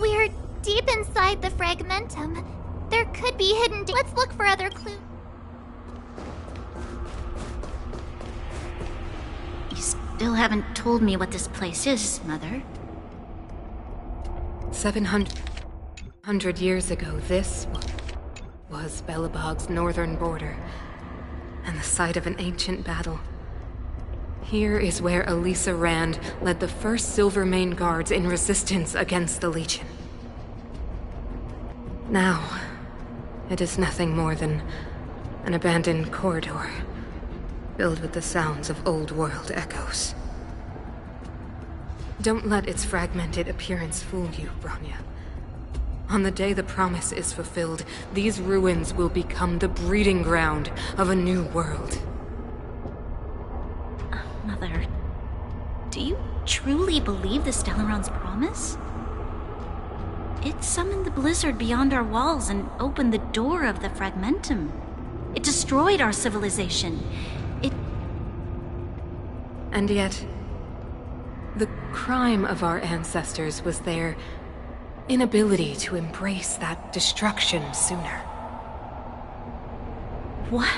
Speaker 2: We're deep inside the fragmentum. There could be hidden... Let's look for other clues.
Speaker 4: You still haven't told me what this place is, Mother.
Speaker 5: 700 years ago, this was Belobog's northern border, and the site of an ancient battle. Here is where Elisa Rand led the first Silvermane Guards in resistance against the Legion. Now, It is nothing more than an abandoned corridor, filled with the sounds of old-world echoes. Don't let its fragmented appearance fool you, Bronya. On the day the promise is fulfilled, these ruins will become the breeding ground of a new world.
Speaker 4: Mother, do you truly believe the Stellaron's promise? It summoned the blizzard beyond our walls and opened the door of the Fragmentum. It destroyed our civilization.
Speaker 5: And yet, the crime of our ancestors was their inability to embrace that destruction sooner.
Speaker 4: What?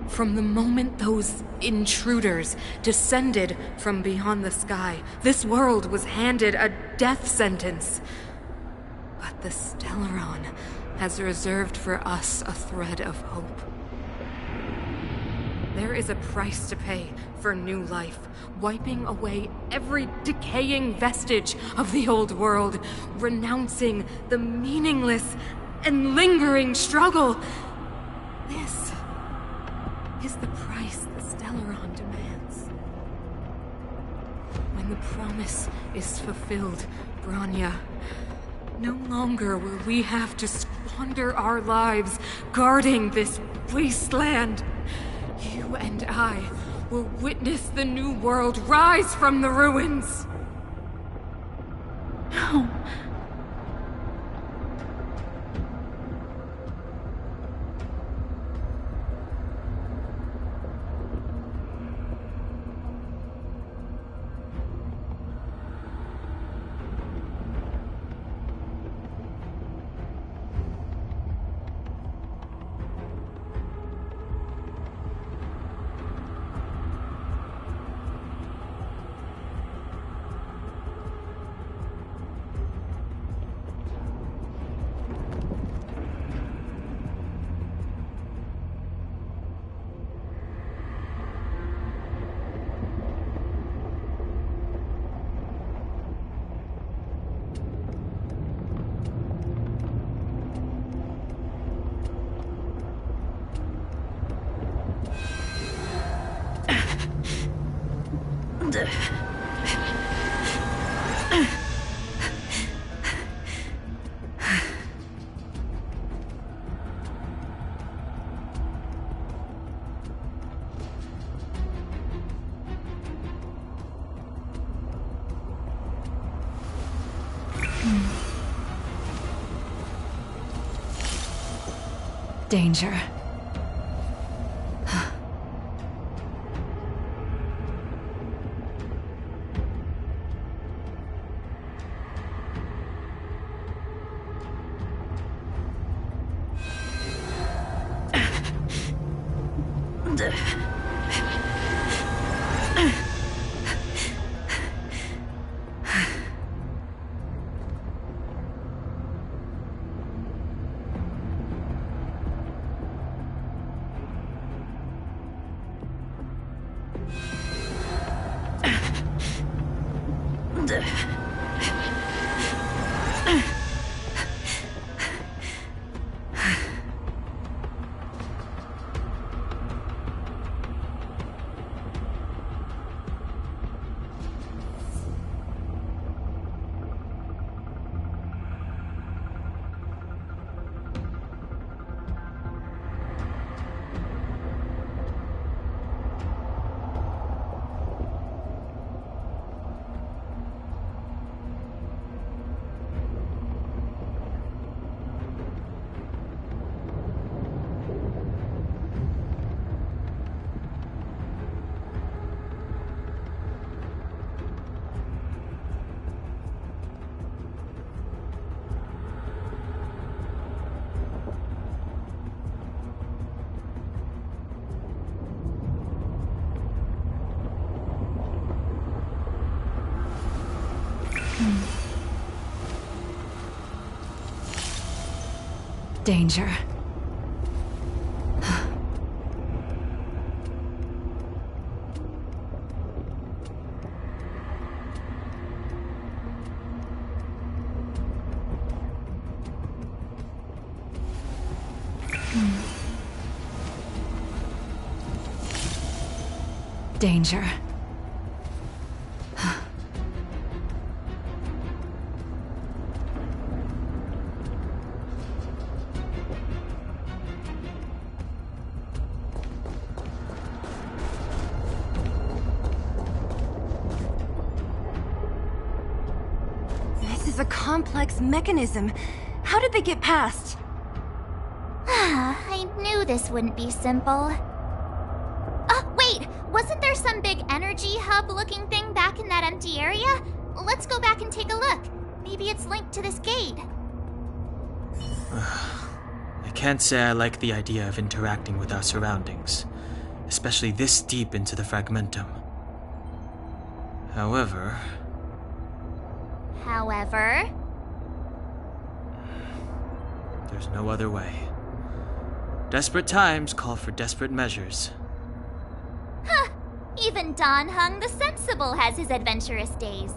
Speaker 5: From the moment those intruders descended from beyond the sky, this world was handed a death sentence. But the Stellaron has reserved for us a thread of hope. There is a price to pay for new life, wiping away every decaying vestige of the old world, renouncing the meaningless and lingering struggle. This is the price the Stellaron demands. When the promise is fulfilled, Bronya, no longer will we have to squander our lives guarding this wasteland. You and I will witness the new world rise from the ruins.
Speaker 4: No.
Speaker 1: Danger. Danger. Danger.
Speaker 6: This is a complex mechanism. How did they get past?
Speaker 2: I knew this wouldn't be simple. Wait! Wasn't there some big energy hub-looking thing back in that empty area? Let's go back and take a look. Maybe it's linked to this gate.
Speaker 7: I can't say I like the idea of interacting with our surroundings, especially this deep into the fragmentum. However... There's no other way. Desperate times call for desperate measures.
Speaker 2: Huh! Even Dan Heng the Sensible has his adventurous days.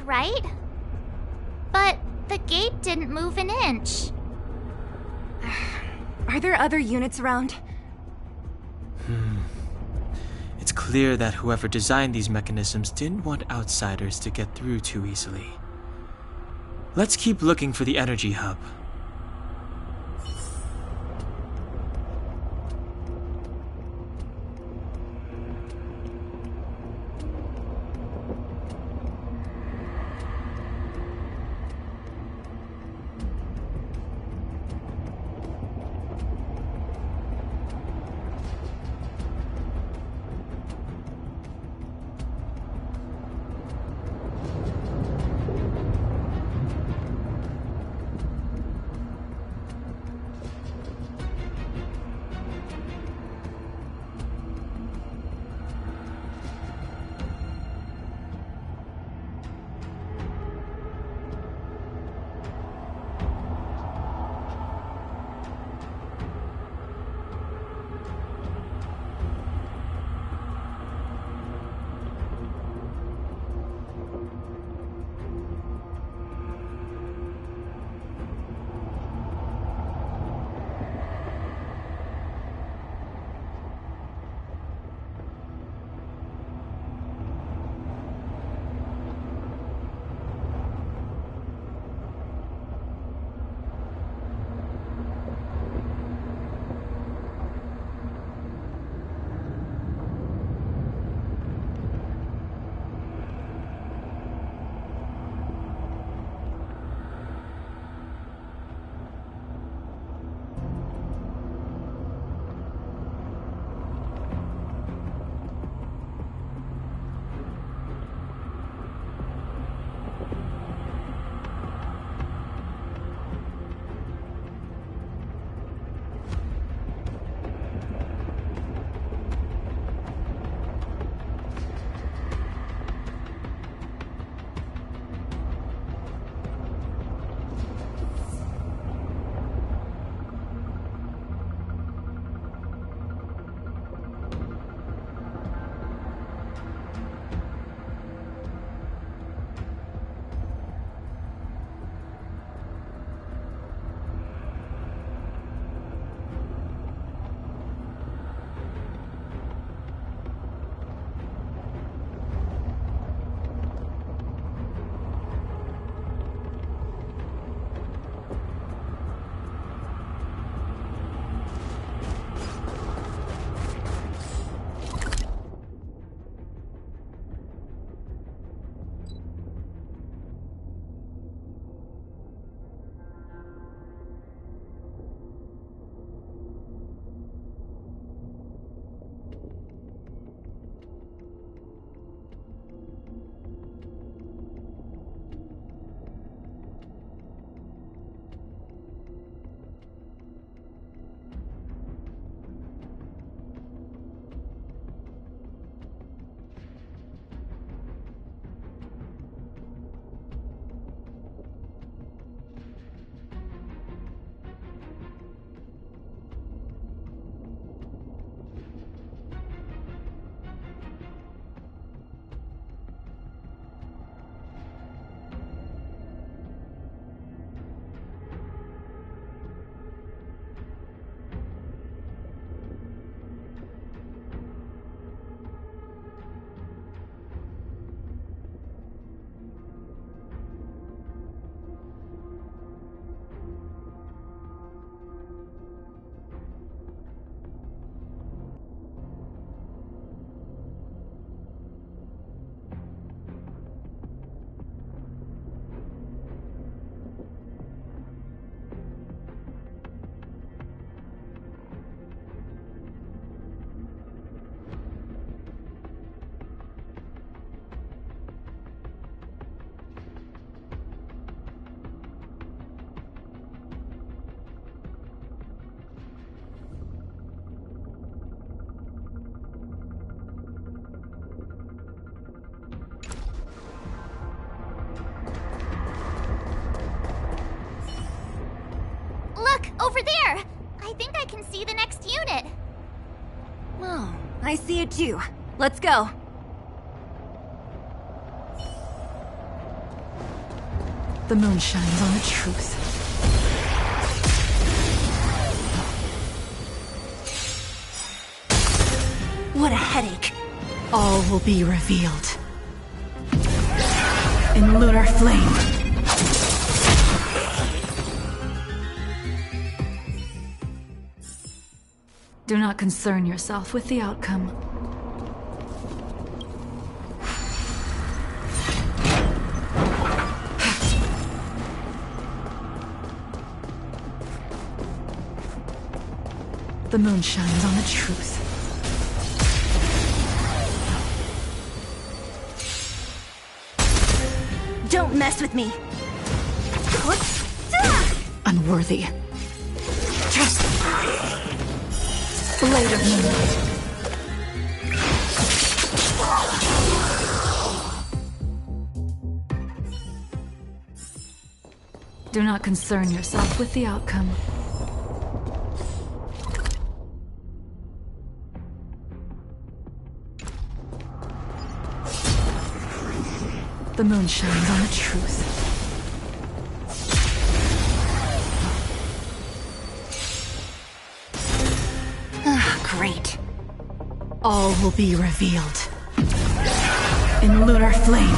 Speaker 2: Right? But the gate didn't move an inch.
Speaker 6: Are there other units around?
Speaker 7: It's clear that whoever designed these mechanisms didn't want outsiders to get through too easily. Let's keep looking for the energy hub.
Speaker 2: over there! I think I can see the next unit.
Speaker 6: Oh, I see it too. Let's go.
Speaker 1: The moon shines on the truth.
Speaker 6: What a headache.
Speaker 1: All will be revealed. In lunar flame. Do not concern yourself with the outcome. The moon shines on the truth.
Speaker 6: Don't mess with me.
Speaker 1: Unworthy. Blade of moonlight. Do not concern yourself with the outcome. The moon shines on the truth.
Speaker 6: Great.
Speaker 1: All will be revealed. In lunar flame.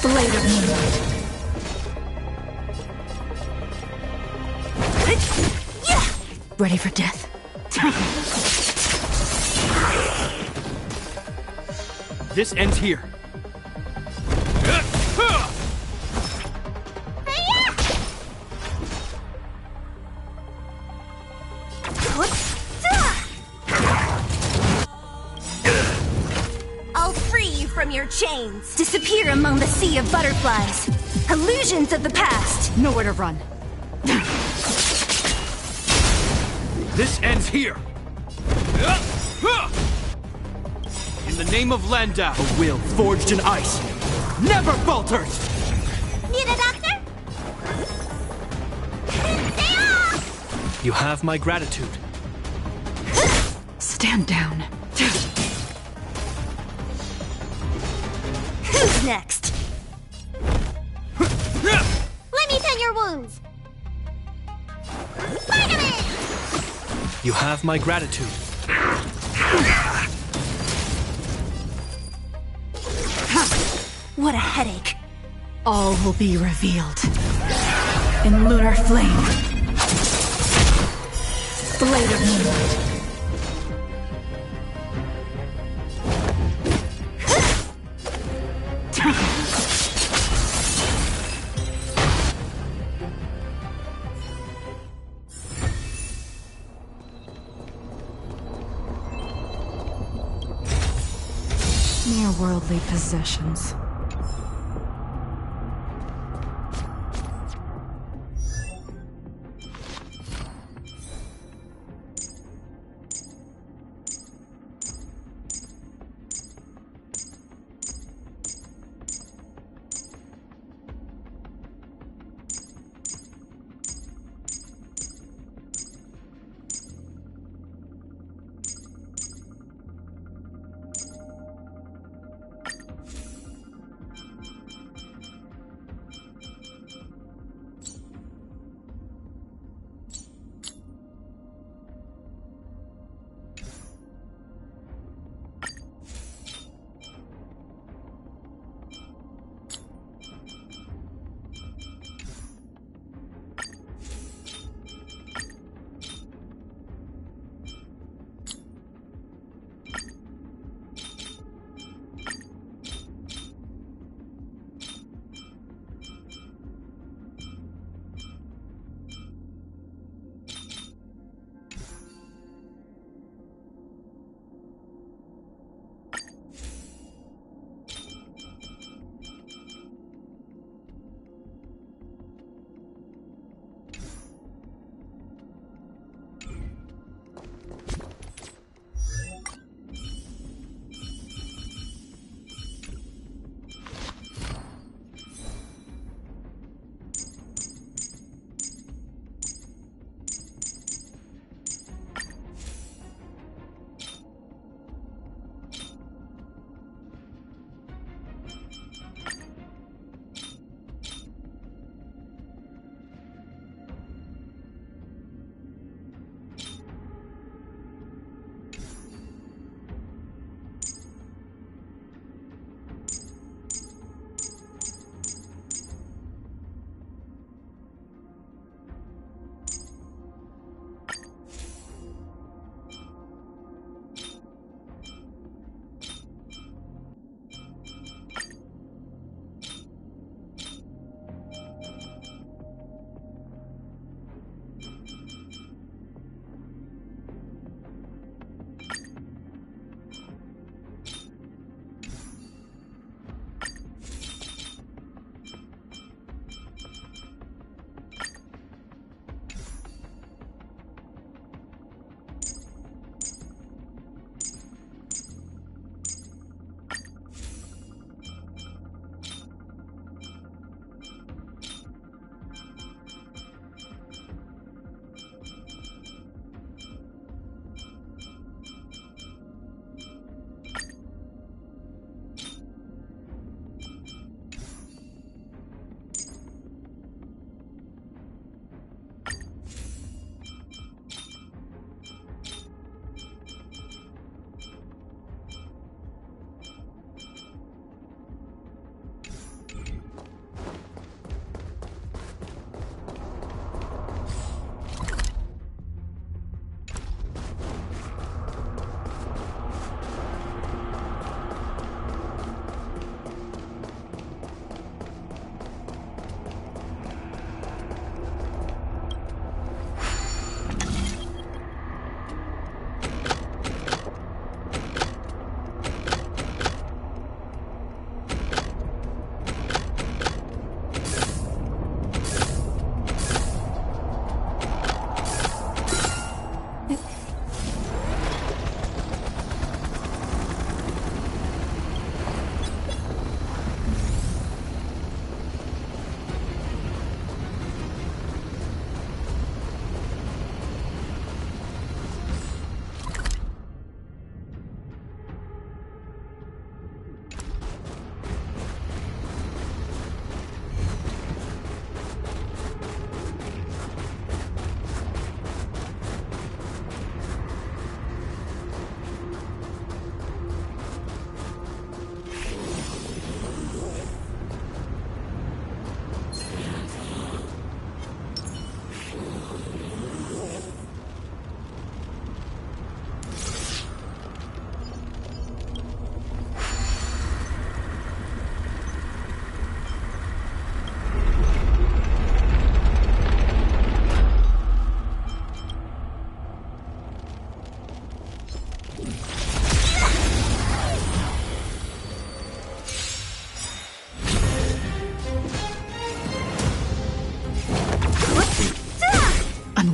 Speaker 1: Blade of moonlight. Ready for death.
Speaker 15: This ends here.
Speaker 6: I'll free you from your chains. Disappear among the sea of butterflies. Illusions of the past.
Speaker 1: Nowhere to run.
Speaker 15: This ends here. In the name of Landau, a will forged in ice never falters!
Speaker 2: Need a doctor? Stay off!
Speaker 15: You have my gratitude.
Speaker 1: Stand down.
Speaker 6: Who's next?
Speaker 2: Let me tend your wounds. Spider-Man!
Speaker 15: You have my gratitude.
Speaker 6: What a headache.
Speaker 1: All will be revealed. In lunar flame. Blade of moonlight. Mere worldly possessions.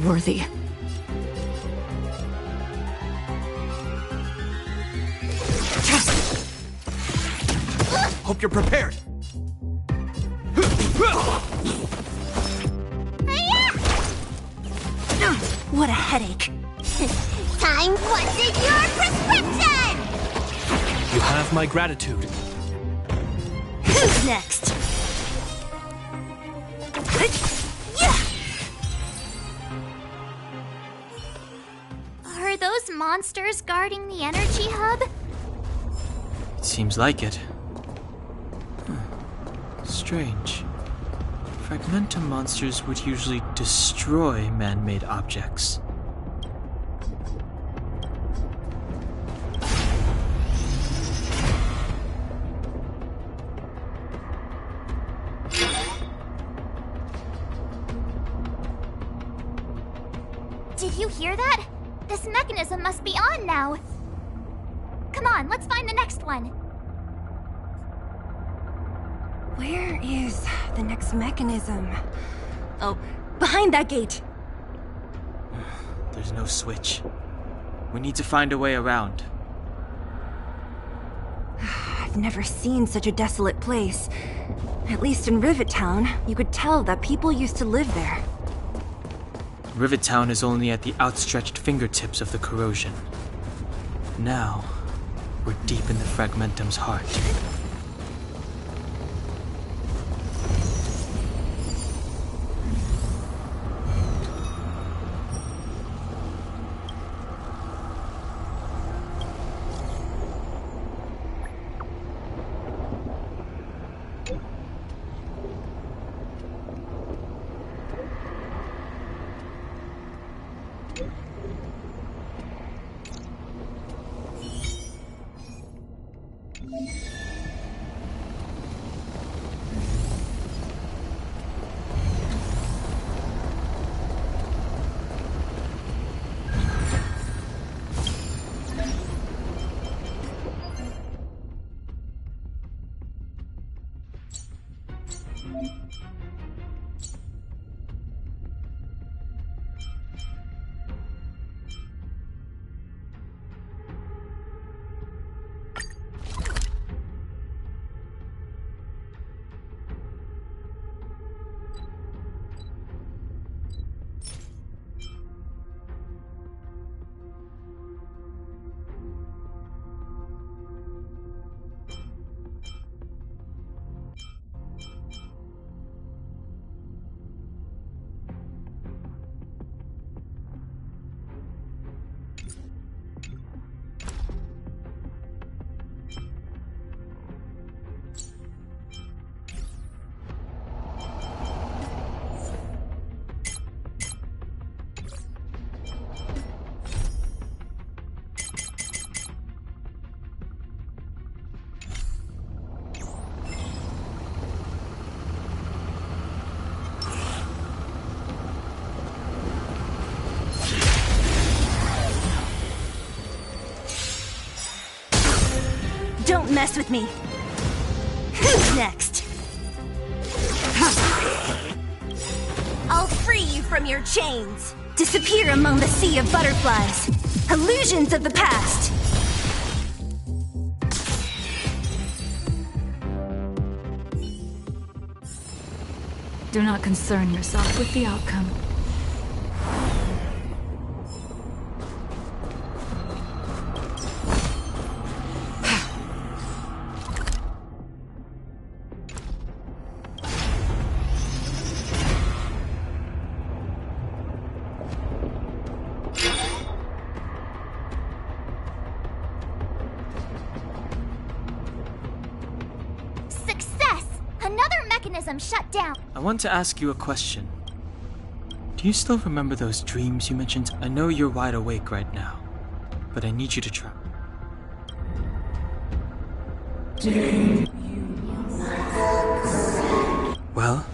Speaker 1: unworthy.
Speaker 11: Hope you're prepared.
Speaker 6: What a headache.
Speaker 2: Time, what's in your prescription?
Speaker 11: You have my gratitude.
Speaker 6: Who's next?
Speaker 2: Are those monsters guarding the energy hub?
Speaker 7: It seems like it. Strange. Fragmentum monsters would usually destroy man-made objects.
Speaker 2: Did you hear that? This mechanism must be on now. Come on, let's find the next one.
Speaker 6: Where is the next mechanism? Oh, behind that gate.
Speaker 7: There's no switch. We need to find a way around.
Speaker 6: I've never seen such a desolate place. At least in Rivet Town, you could tell that people used to live there.
Speaker 7: Rivet Town is only at the outstretched fingertips of the corrosion. Now, we're deep in the Fragmentum's heart.
Speaker 6: Don't mess with me. Who's next? I'll free you from your chains. Disappear among the sea of butterflies. Illusions of the past.
Speaker 1: Do not concern yourself with the outcome.
Speaker 2: Shut down.
Speaker 7: I want to ask you a question. Do you still remember those dreams you mentioned? I know you're wide awake right now, but I need you to try. Well,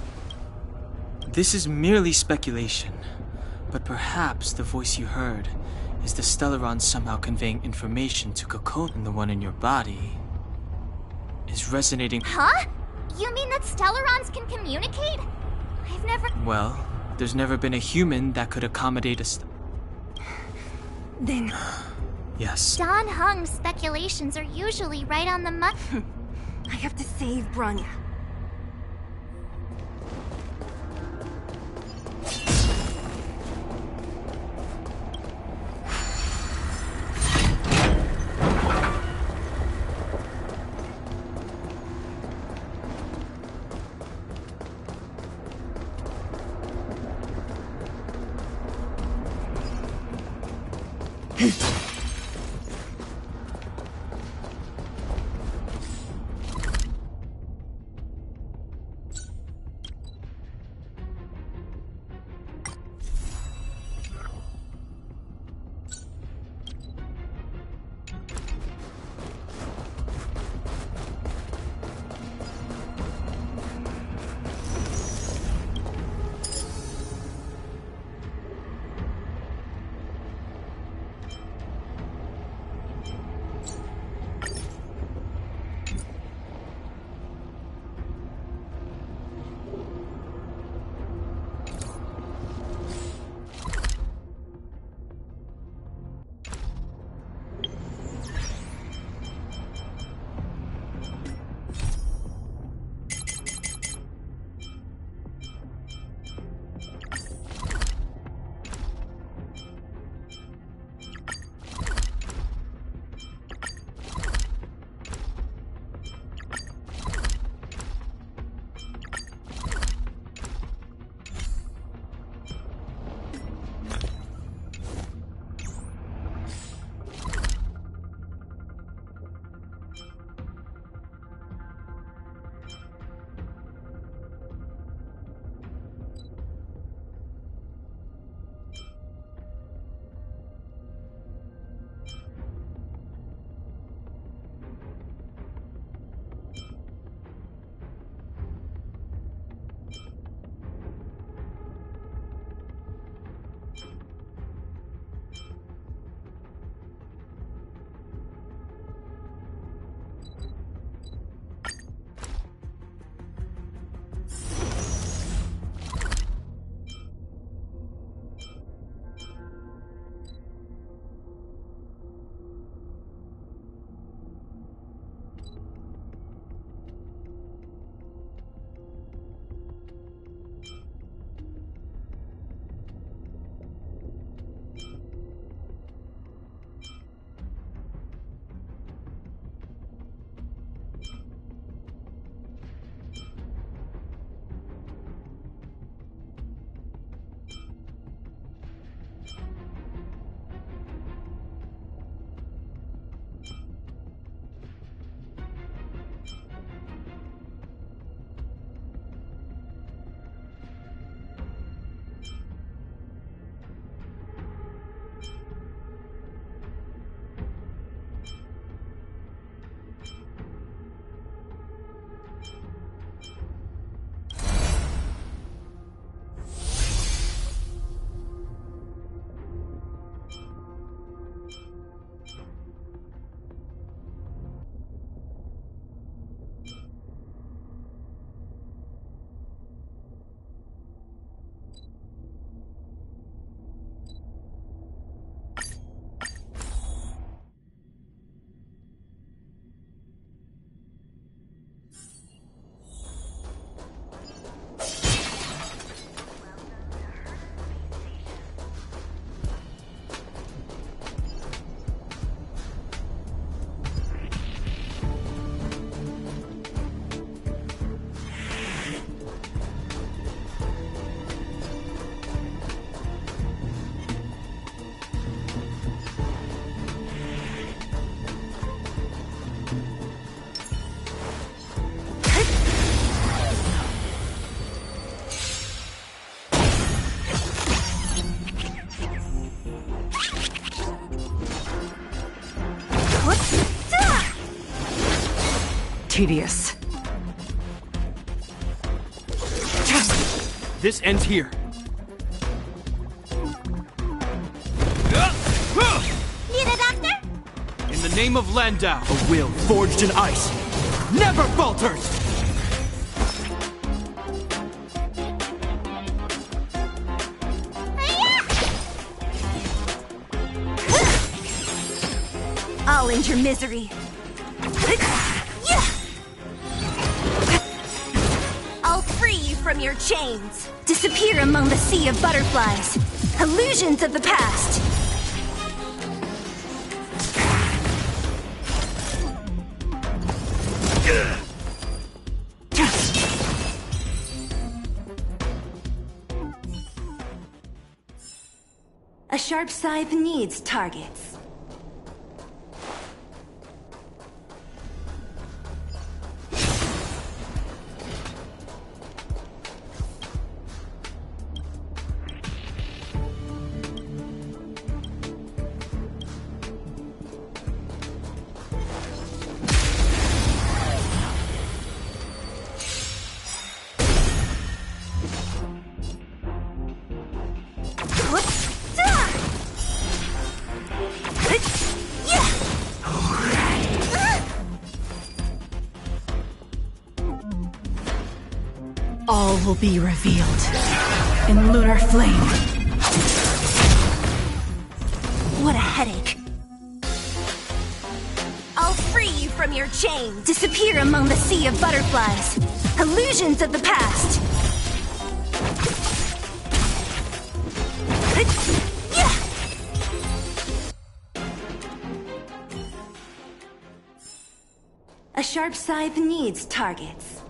Speaker 7: this is merely speculation, but perhaps the voice you heard is the Stellaron somehow conveying information to COCOLIA, and the one in your body is resonating.
Speaker 2: Huh? You mean that Stellarons can communicate? I've never...
Speaker 7: Well, There's never been a human that could accommodate us.
Speaker 6: Then...
Speaker 7: Yes.
Speaker 2: Don Hung's speculations are usually right on the money.
Speaker 6: I have to save Bronya.
Speaker 5: Tedious.
Speaker 15: This ends here.
Speaker 2: Need a doctor?
Speaker 15: In the name of Landau, a will forged in ice never falters!
Speaker 6: all end your misery. I'll free you from your chains. Disappear among the sea of butterflies. Illusions of the past. A sharp scythe needs targets.
Speaker 1: All will be revealed in lunar flame.
Speaker 6: What a headache. I'll free you from your chains. Disappear among the sea of butterflies. Illusions of the past. A sharp scythe needs targets.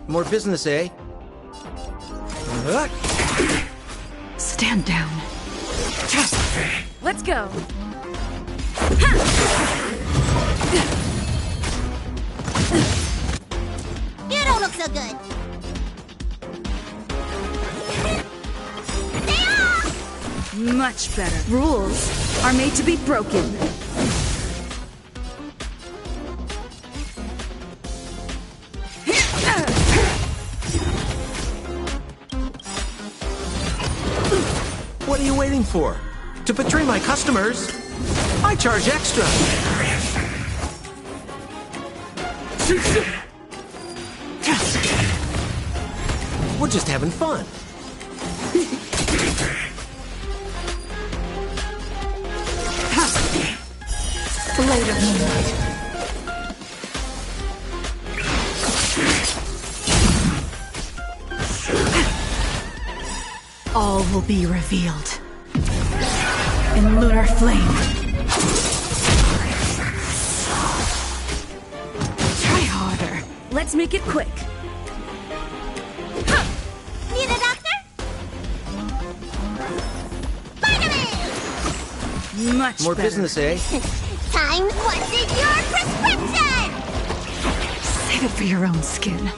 Speaker 19: More business, eh?
Speaker 1: Stand down.
Speaker 5: Let's go.
Speaker 2: You don't look so good.
Speaker 20: Much better. Rules are made to be broken.
Speaker 19: What are you waiting for? To betray my customers? I charge extra. We're just having fun.
Speaker 1: Blade of Moonlight. All will be revealed in lunar flame. Try harder.
Speaker 20: Let's make it quick.
Speaker 2: Need a doctor?
Speaker 20: Much
Speaker 19: More
Speaker 20: better.
Speaker 19: business, eh?
Speaker 2: Time, what's in your prescription?
Speaker 1: Save it for your own skin.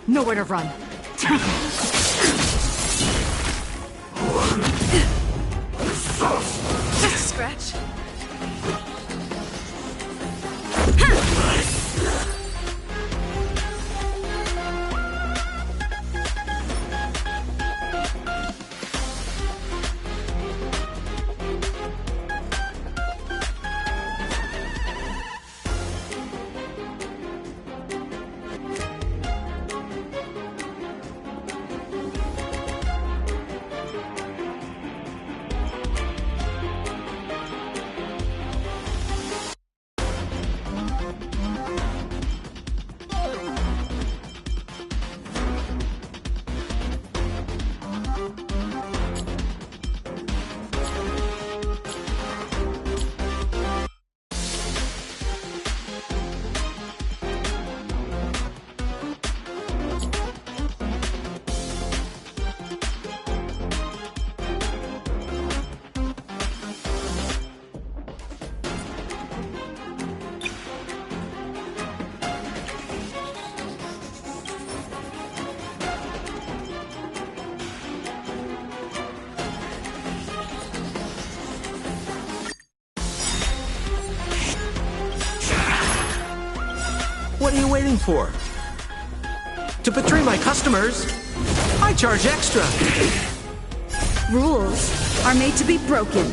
Speaker 1: Nowhere to run.
Speaker 20: Just a scratch.
Speaker 19: What are you waiting for? To betray my customers, I charge extra.
Speaker 20: Rules are made to be broken.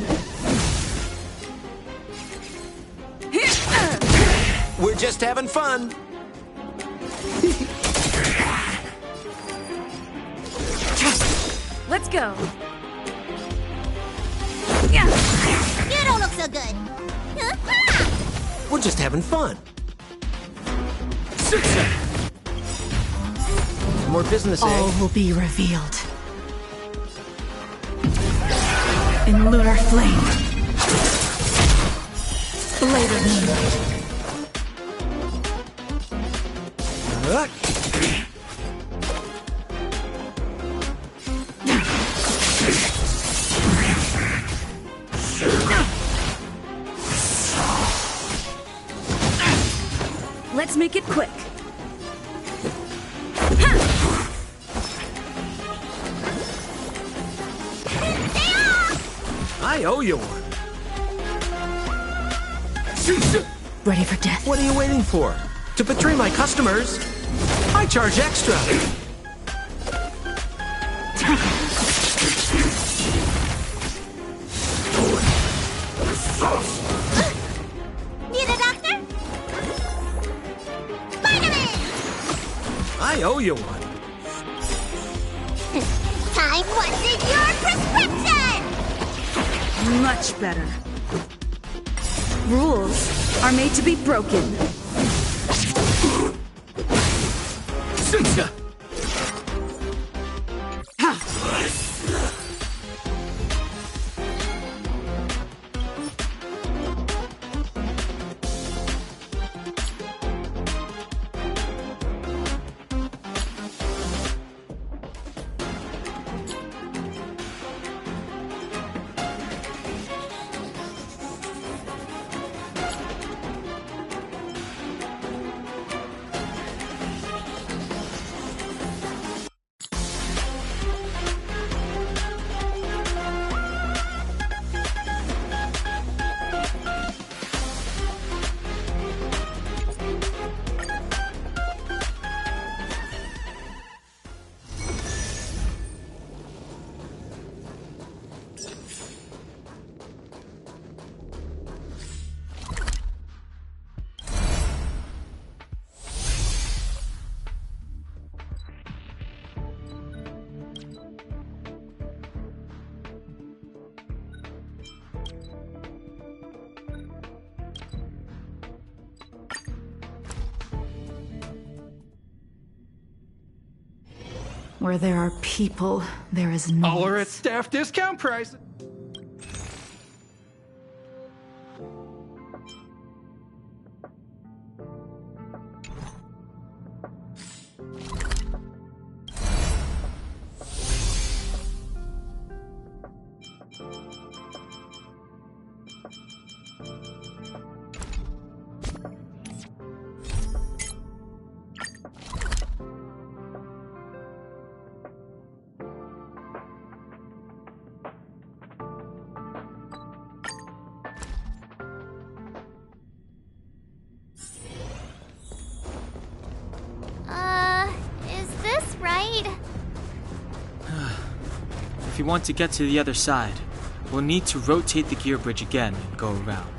Speaker 19: We're just having fun.
Speaker 20: Let's go.
Speaker 2: You don't look so good.
Speaker 19: We're just having fun. More business,
Speaker 1: All
Speaker 19: eh?
Speaker 1: will be revealed in lunar flame. Blade of Moonlight.
Speaker 20: Let's make it quick.
Speaker 19: I owe you one.
Speaker 1: Ready for death?
Speaker 19: What are you waiting for? To betray my customers, I charge extra.
Speaker 2: Need a doctor? Vitamin!
Speaker 19: I owe you one.
Speaker 2: Time, what's in your prescription?
Speaker 20: Much better. Rules are made to be broken.
Speaker 1: Where there are people, there is noise.
Speaker 15: All are at staff discount price.
Speaker 2: Is this right?
Speaker 7: If you want to get to the other side, we'll need to rotate the gear bridge again and go around.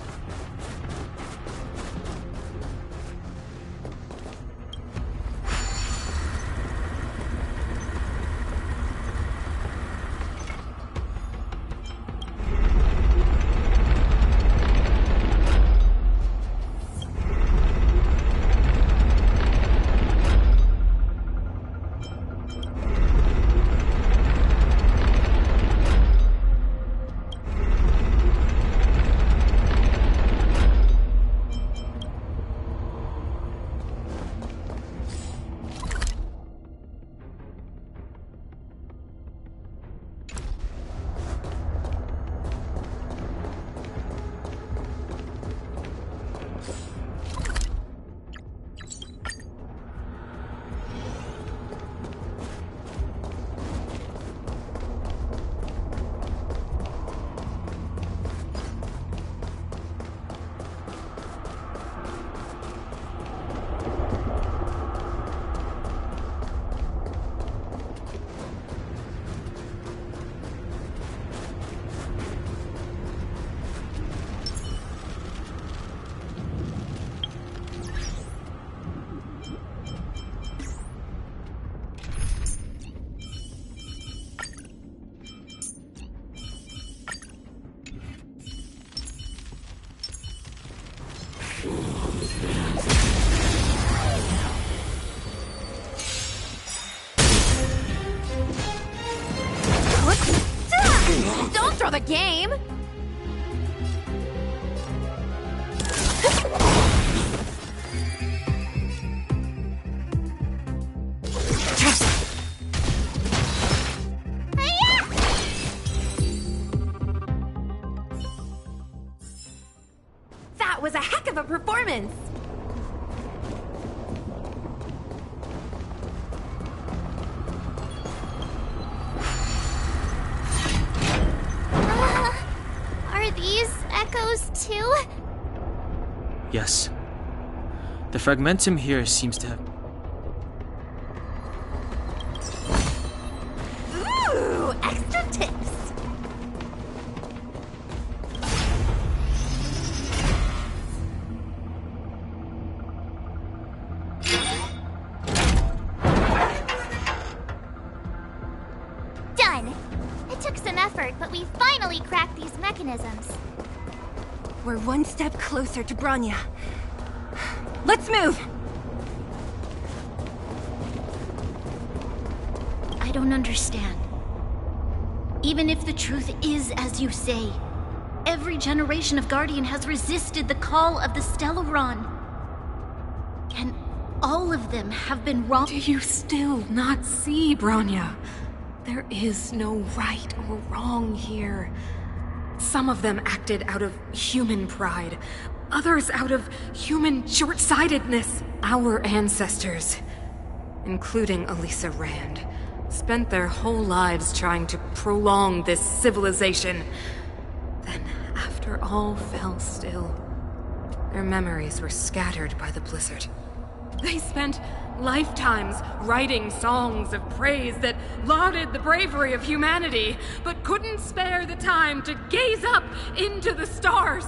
Speaker 2: Don't throw the game!
Speaker 6: That was a heck of a performance!
Speaker 2: Are these echoes too?
Speaker 7: Yes. The fragmentum here seems to have...
Speaker 2: Ooh, extra tips! Done! It took some effort, but we finally cracked these mechanisms.
Speaker 6: We're one step closer to Broniya. Let's move!
Speaker 4: I don't understand. Even if the truth is as you say, every generation of Guardian has resisted the call of the Stellaron. Can all of them have been wrong?
Speaker 5: Do you still not see, Broniya? There is no right or wrong here. Some of them acted out of human pride, others out of human short-sightedness. Our ancestors, including Elisa Rand, spent their whole lives trying to prolong this civilization. Then, after all fell still, their memories were scattered by the blizzard. They spent lifetimes writing songs of praise that lauded the bravery of humanity, but couldn't spare the time to gaze up into the stars.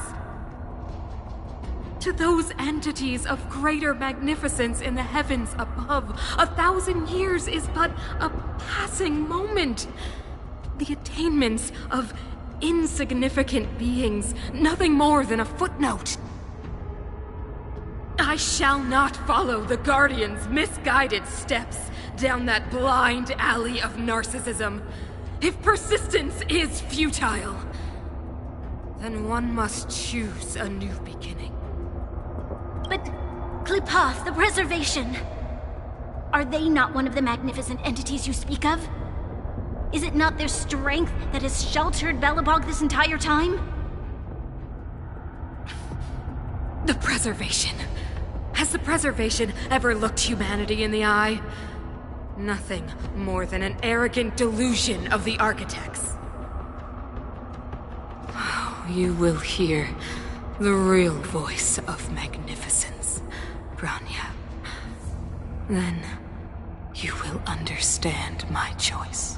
Speaker 5: To those entities of greater magnificence in the heavens above, 1,000 years is but a passing moment. The attainments of insignificant beings, nothing more than a footnote. I I shall not follow the Guardian's misguided steps down that blind alley of narcissism. If persistence is futile, then one must choose a new beginning.
Speaker 4: But Qlipoth, the Preservation, are they not one of the magnificent entities you speak of? Is it not their strength that has sheltered Belobog this entire time?
Speaker 5: The Preservation. Has the Preservation ever looked humanity in the eye? Nothing more than an arrogant delusion of the Architects. You will hear the real voice of magnificence, Bronya. Then you will understand my choice.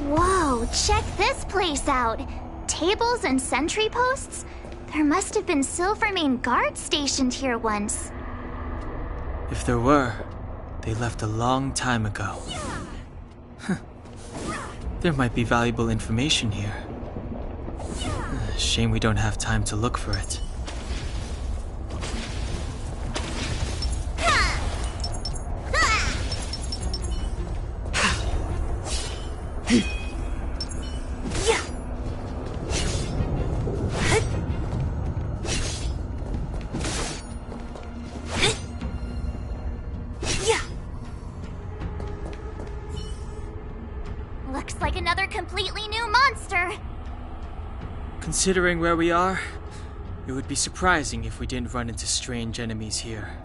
Speaker 2: Whoa, check this place out. Tables and sentry posts? There must have been Silvermane guards stationed here once.
Speaker 7: If there were, they left a long time ago. There might be valuable information here. Shame we don't have time to look for it.
Speaker 2: Looks like another completely new monster.
Speaker 7: Considering where we are, it would be surprising if we didn't run into strange enemies here.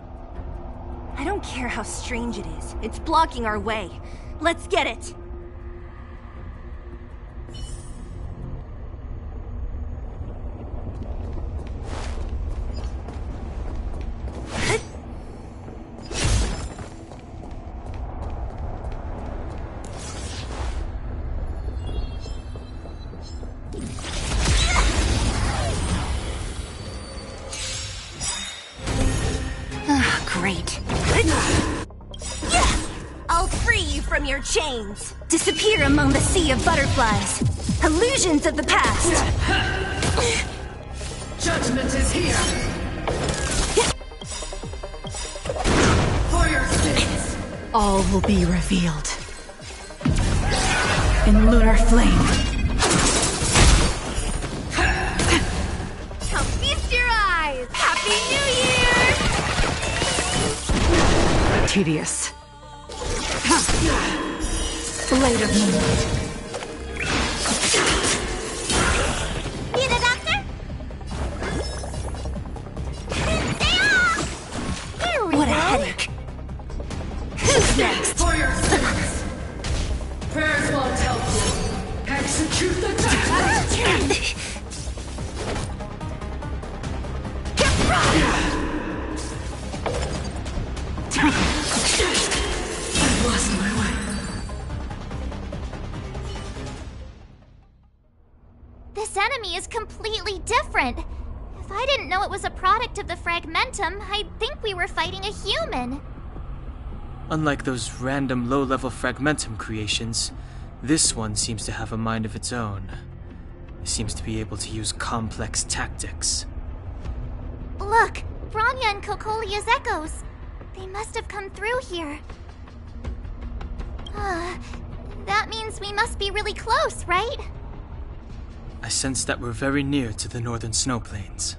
Speaker 6: I don't care how strange it is. It's blocking our way. Let's get it! Great. I'll free you from your chains. Disappear among the sea of butterflies. Illusions of the past.
Speaker 5: Judgment is here. For your sins.
Speaker 1: All will be revealed. In lunar flame.
Speaker 6: Come feast your eyes. Happy New Year!
Speaker 1: Tedious. Blade of Moon.
Speaker 2: Be the doctor? Stay off! Here we
Speaker 6: What
Speaker 2: go.
Speaker 6: a headache. Who's next?
Speaker 5: For your sins. Prayers won't help you. Execute the task. I've lost my way.
Speaker 2: This enemy is completely different. If I didn't know it was a product of the Fragmentum, I'd think we were fighting a human.
Speaker 7: Unlike those random low-level Fragmentum creations, this one seems to have a mind of its own. It seems to be able to use complex tactics.
Speaker 2: Look, Bronya and COCOLIA's echoes. They must have come through here. That means we must be really close, right?
Speaker 7: I sense that we're very near to the northern snow plains.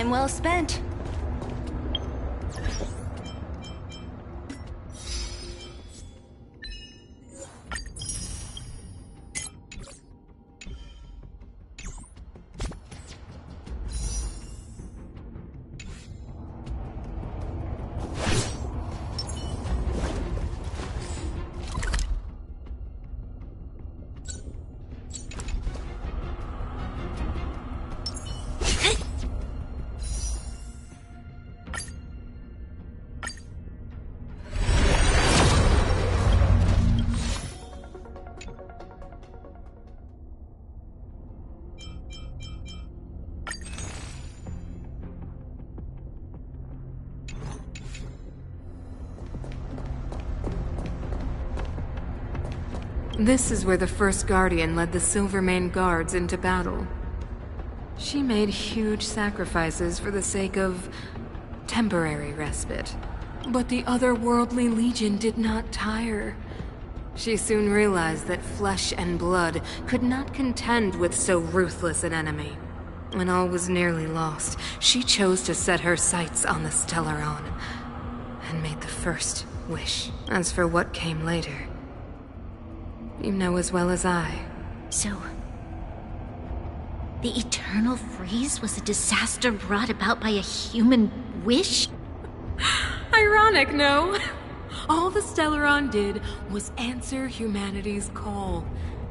Speaker 6: Time well spent.
Speaker 5: This is where the first Guardian led the Silvermane Guards into battle. She made huge sacrifices for the sake of temporary respite. But the otherworldly Legion did not tire. She soon realized that flesh and blood could not contend with so ruthless an enemy. When all was nearly lost, she chose to set her sights on the Stellaron and made the first wish. As for what came later, you know as well as I.
Speaker 4: So, the Eternal Freeze was a disaster brought about by a human wish?
Speaker 5: Ironic, no? All the Stellaron did was answer humanity's call.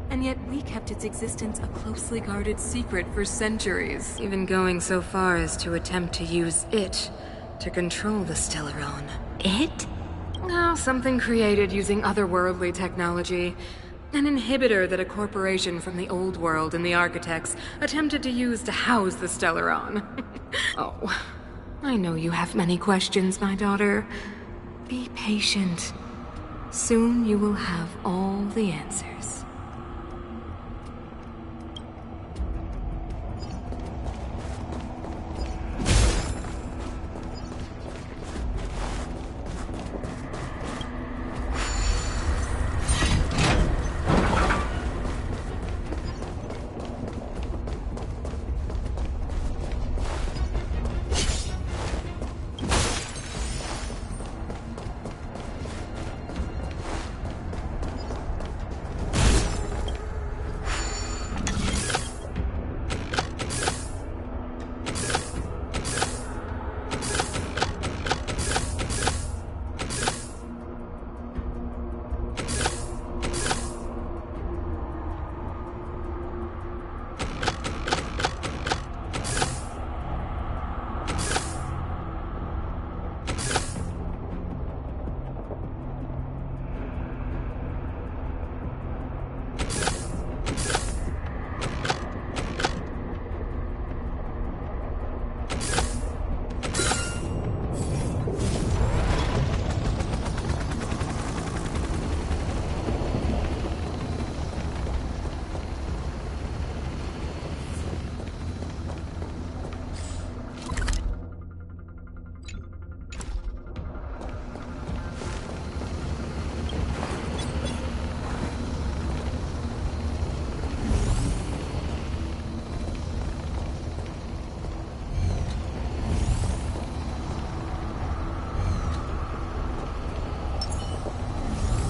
Speaker 5: And yet we kept its existence a closely guarded secret for centuries, even going so far as to attempt to use it to control the Stellaron.
Speaker 4: It?
Speaker 5: Oh, something created using otherworldly technology. An inhibitor that a corporation from the old world and the architects attempted to use to house the Stellaron. Oh, I know you have many questions, my daughter. Be patient. Soon you will have all the answers.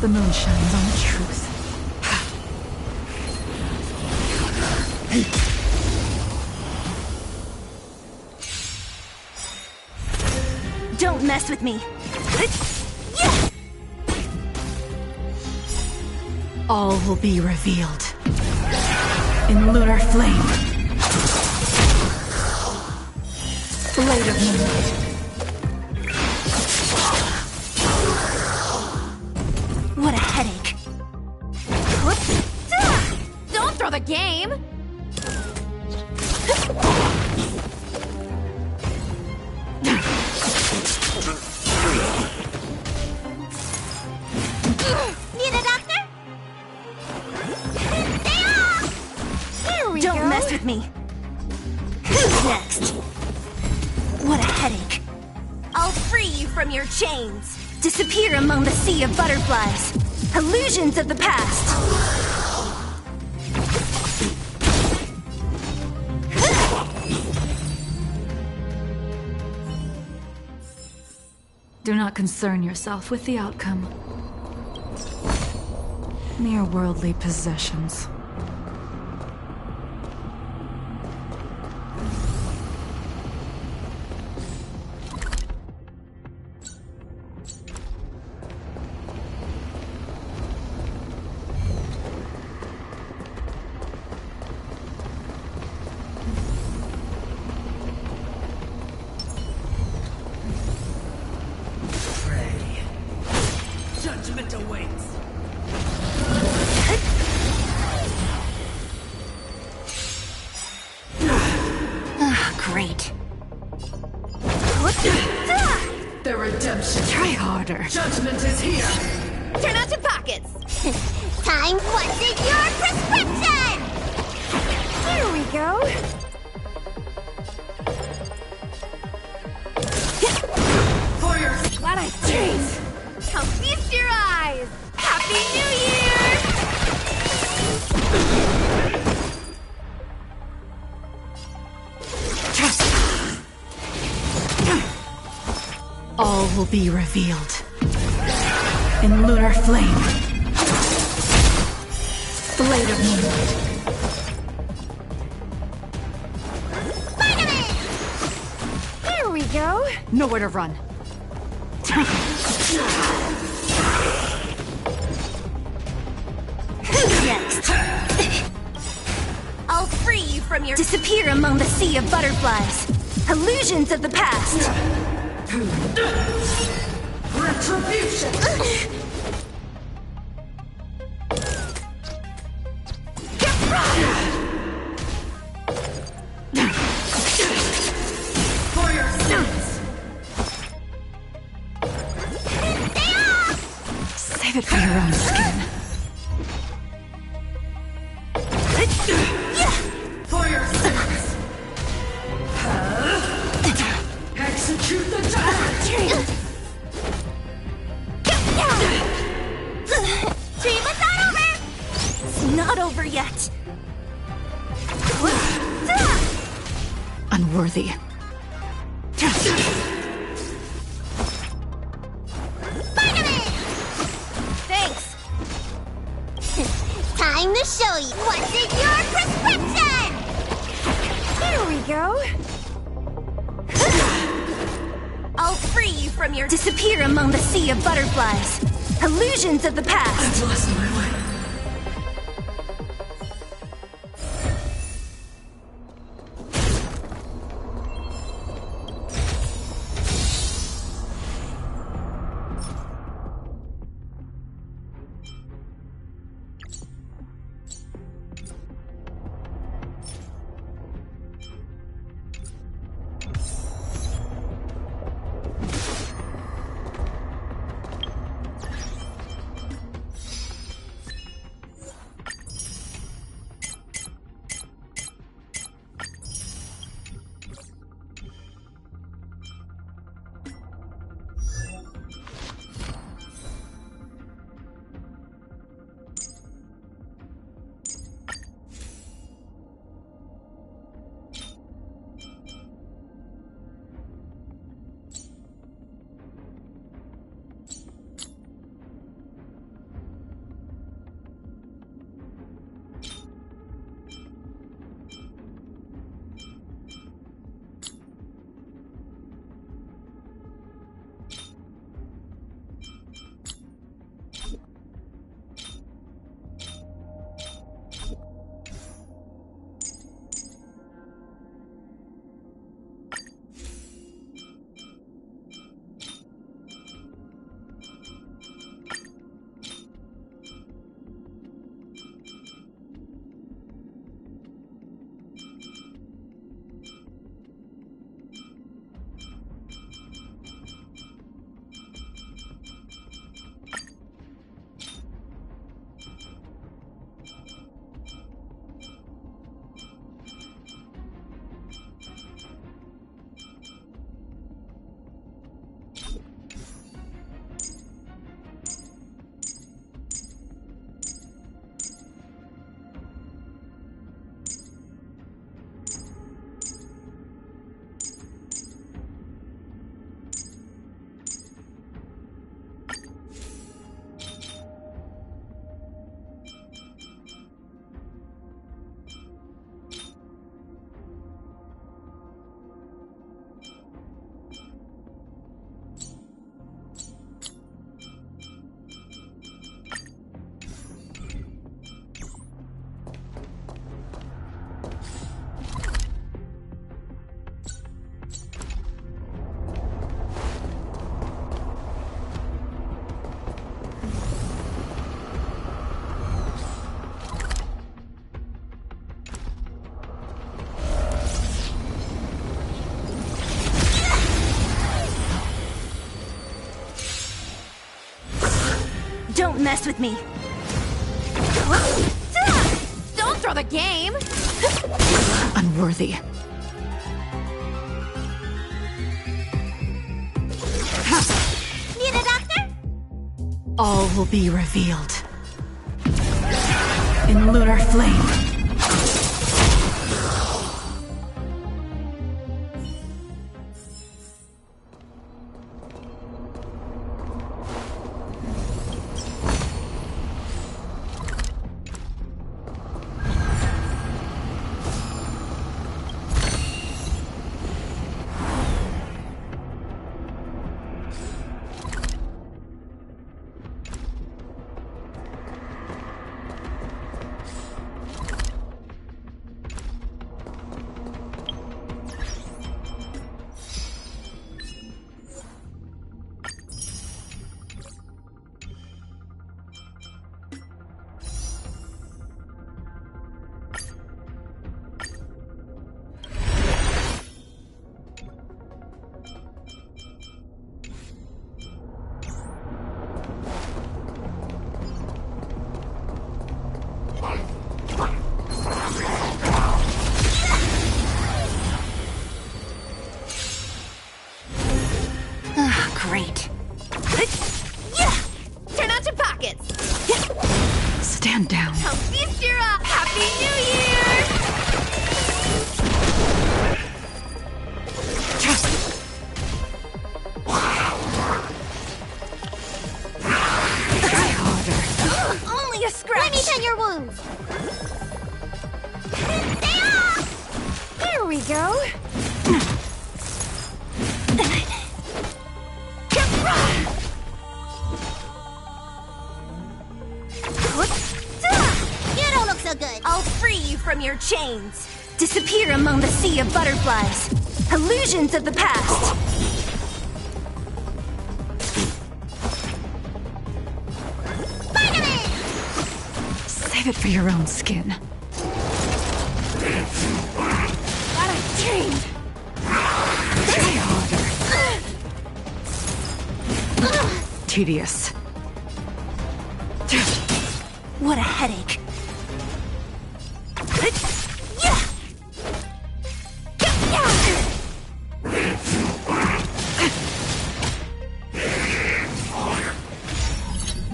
Speaker 1: The moon shines on the truth.
Speaker 6: Don't mess with me.
Speaker 1: All will be revealed in lunar flame. Blade of moonlight.
Speaker 6: What a headache.
Speaker 2: Don't throw the game! Need a doctor? Stay off! There we go.
Speaker 6: Don't mess with me. Who's next? What a headache. I'll free you from your chains. Disappear among the sea of butterflies. Illusions of the past.
Speaker 1: Do not concern yourself with the outcome. Mere worldly possessions.
Speaker 20: Judgment awaits.
Speaker 4: Great.
Speaker 20: The redemption.
Speaker 1: Try harder.
Speaker 20: Judgment is here.
Speaker 2: Turn out your pockets. Time. What's in your prescription?
Speaker 6: Here we go.
Speaker 20: For your
Speaker 2: What a treat! Come feast your eyes! Happy New
Speaker 1: All will be revealed. In lunar flame. Blade of moonlight.
Speaker 6: Here we go.
Speaker 1: Nowhere to run.
Speaker 6: Who's next? I'll free you from your disappear among the sea of butterflies. Illusions of the past.
Speaker 20: retribution. For your sins.
Speaker 1: Save it for your own skin.
Speaker 20: For your sins. Execute the target.
Speaker 2: Dream is not over!
Speaker 6: It's not over yet.
Speaker 1: Unworthy.
Speaker 2: Thanks. Time to show you what's in your prescription!
Speaker 6: Here we go. I'll free you from your disappear among the sea of butterflies. Illusions of the past.
Speaker 20: I've lost my way.
Speaker 6: Don't mess with me.
Speaker 2: Don't throw the game!
Speaker 1: Unworthy.
Speaker 2: Need a doctor?
Speaker 1: All will be revealed. In lunar flame.
Speaker 6: Great.
Speaker 2: Turn out your pockets!
Speaker 1: Stand down.
Speaker 2: Come feast your up! Happy New Year!
Speaker 1: Try harder.
Speaker 2: Only a scratch! Let me tend your wounds! Stay off! Here we go! You don't look so good!
Speaker 6: I'll free you from your chains. Disappear among the sea of butterflies. Illusions of the past.
Speaker 1: Save it for your own skin.
Speaker 2: What a dream!
Speaker 1: Try harder. Tedious.
Speaker 6: What a headache.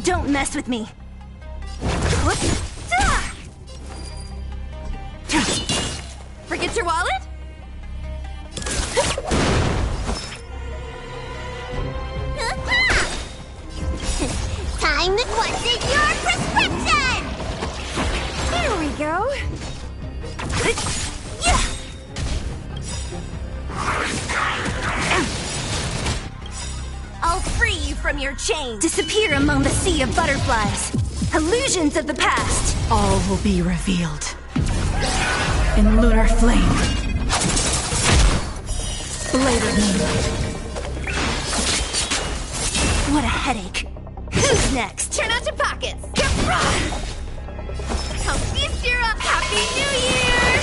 Speaker 6: Don't mess with me.
Speaker 2: Forget your wallet? Time to question your prescription! There we go.
Speaker 6: I'll free you from your chains. Disappear among the sea of butterflies. Illusions of the past.
Speaker 1: All will be revealed. In lunar flame. Blade of moonlight.
Speaker 6: What a headache. Who's next?
Speaker 2: Turn out your pockets! Come feast your up! Happy New Year!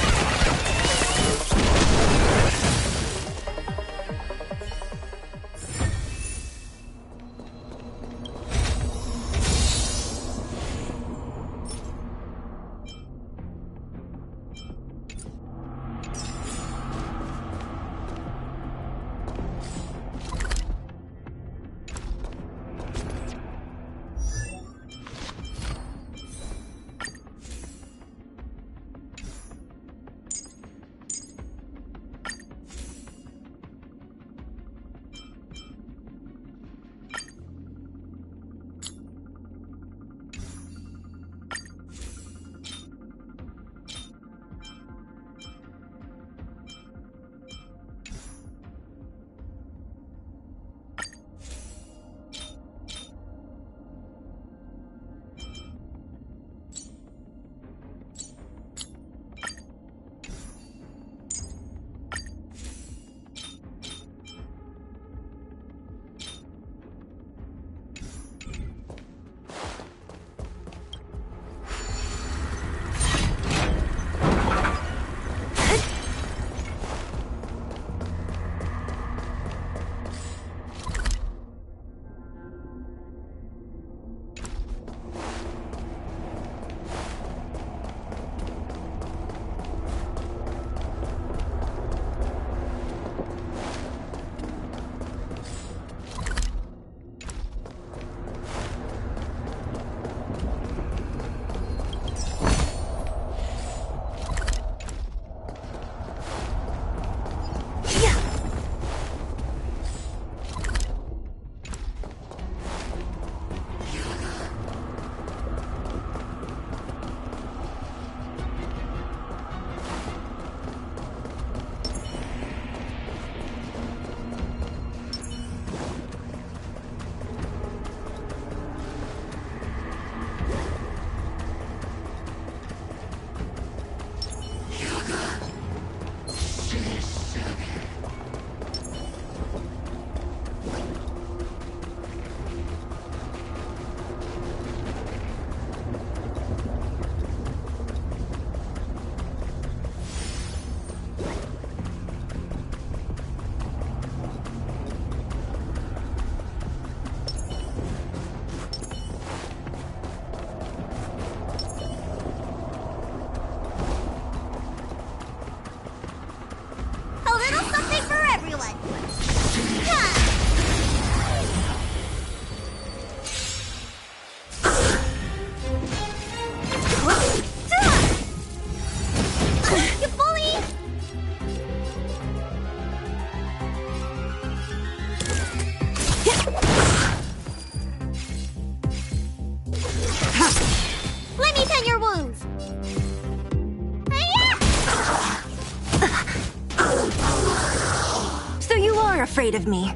Speaker 6: afraid of me.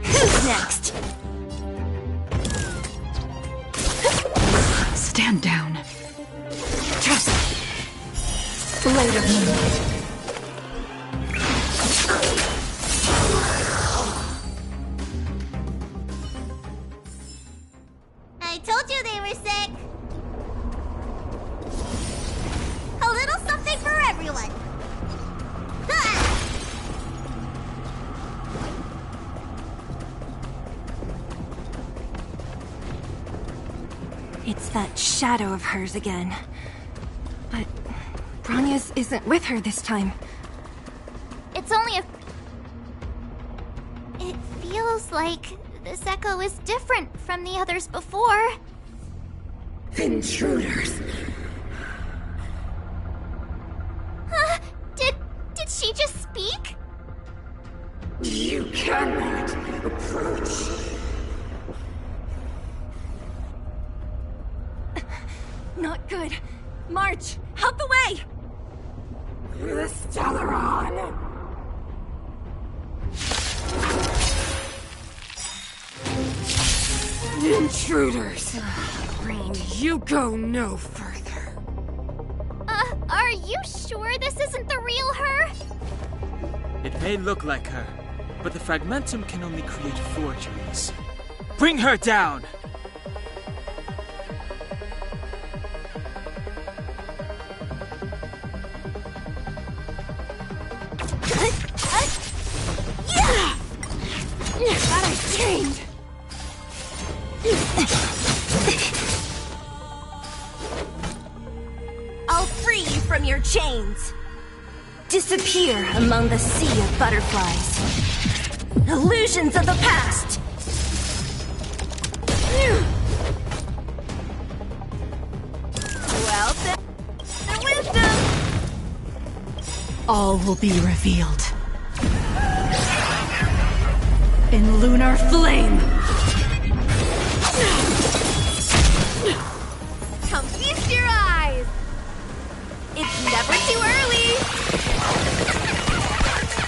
Speaker 6: Who's next?
Speaker 20: Stand down. Trust me. Blade of Moonlight.
Speaker 2: I told you they were sick. A little something for everyone.
Speaker 6: It's that shadow of hers again. But Bronya's isn't with her this time.
Speaker 2: It's only a... It feels like this echo is different from the others before.
Speaker 5: Intruders.
Speaker 2: Did she just speak?
Speaker 5: You cannot approach.
Speaker 6: Not good. March, out the way!
Speaker 5: The Stellaron. Intruders. You go no further.
Speaker 2: Are you sure this isn't the real her?
Speaker 7: It may look like her, but the fragmentum can only create forgeries. Bring her down!
Speaker 6: That I chained! I'll free you from your chains. Disappear among the sea of butterflies. Illusions of the past. Well, the wisdom.
Speaker 1: All will be revealed. In lunar flame!
Speaker 6: Come feast your eyes! It's never too early!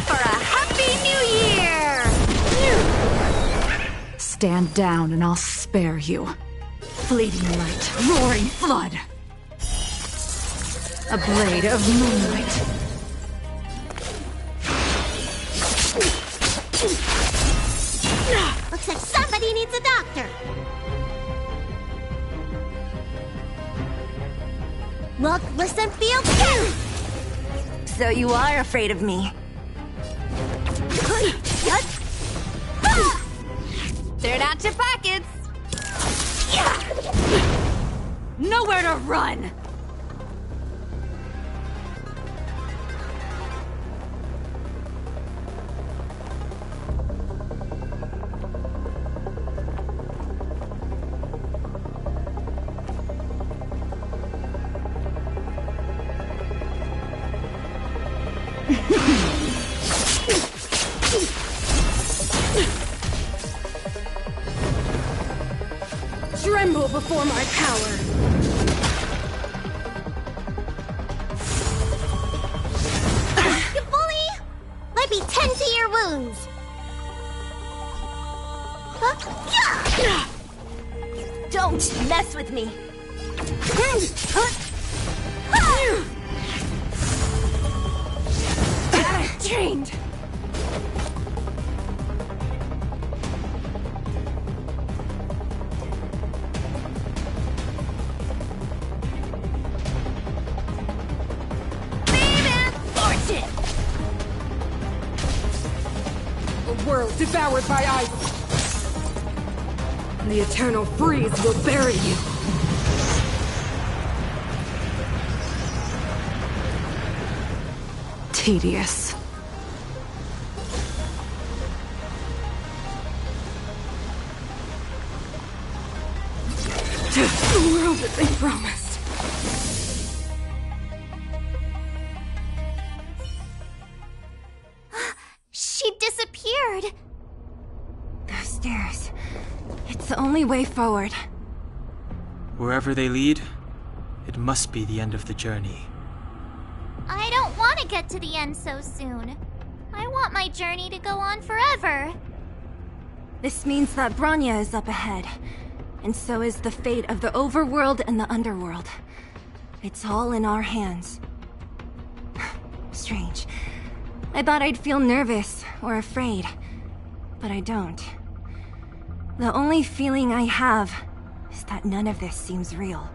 Speaker 6: For a happy new year!
Speaker 20: Stand down and I'll spare you. Fleeting light, roaring flood. A blade of moonlight.
Speaker 2: Looks like somebody needs a doctor. Look, listen, feel, kill!
Speaker 6: So you are afraid of me.
Speaker 20: They're not your pockets. Nowhere to run.
Speaker 5: Tremble before my power.
Speaker 2: Bully! Let me tend to your wounds.
Speaker 6: Don't mess with me.
Speaker 5: Chained. A world devoured by ice. The eternal freeze will bury you.
Speaker 20: Tedious.
Speaker 5: The world that they promised.
Speaker 2: She disappeared.
Speaker 6: Those stairs. It's the only way forward.
Speaker 7: Wherever they lead, it must be the end of the journey.
Speaker 2: I don't want to get to the end so soon. I want my journey to go on forever.
Speaker 6: This means that Bronya is up ahead, and so is the fate of the overworld and the underworld. It's all in our hands. Strange. I thought I'd feel nervous or afraid, but I don't. The only feeling I have is that none of this seems real.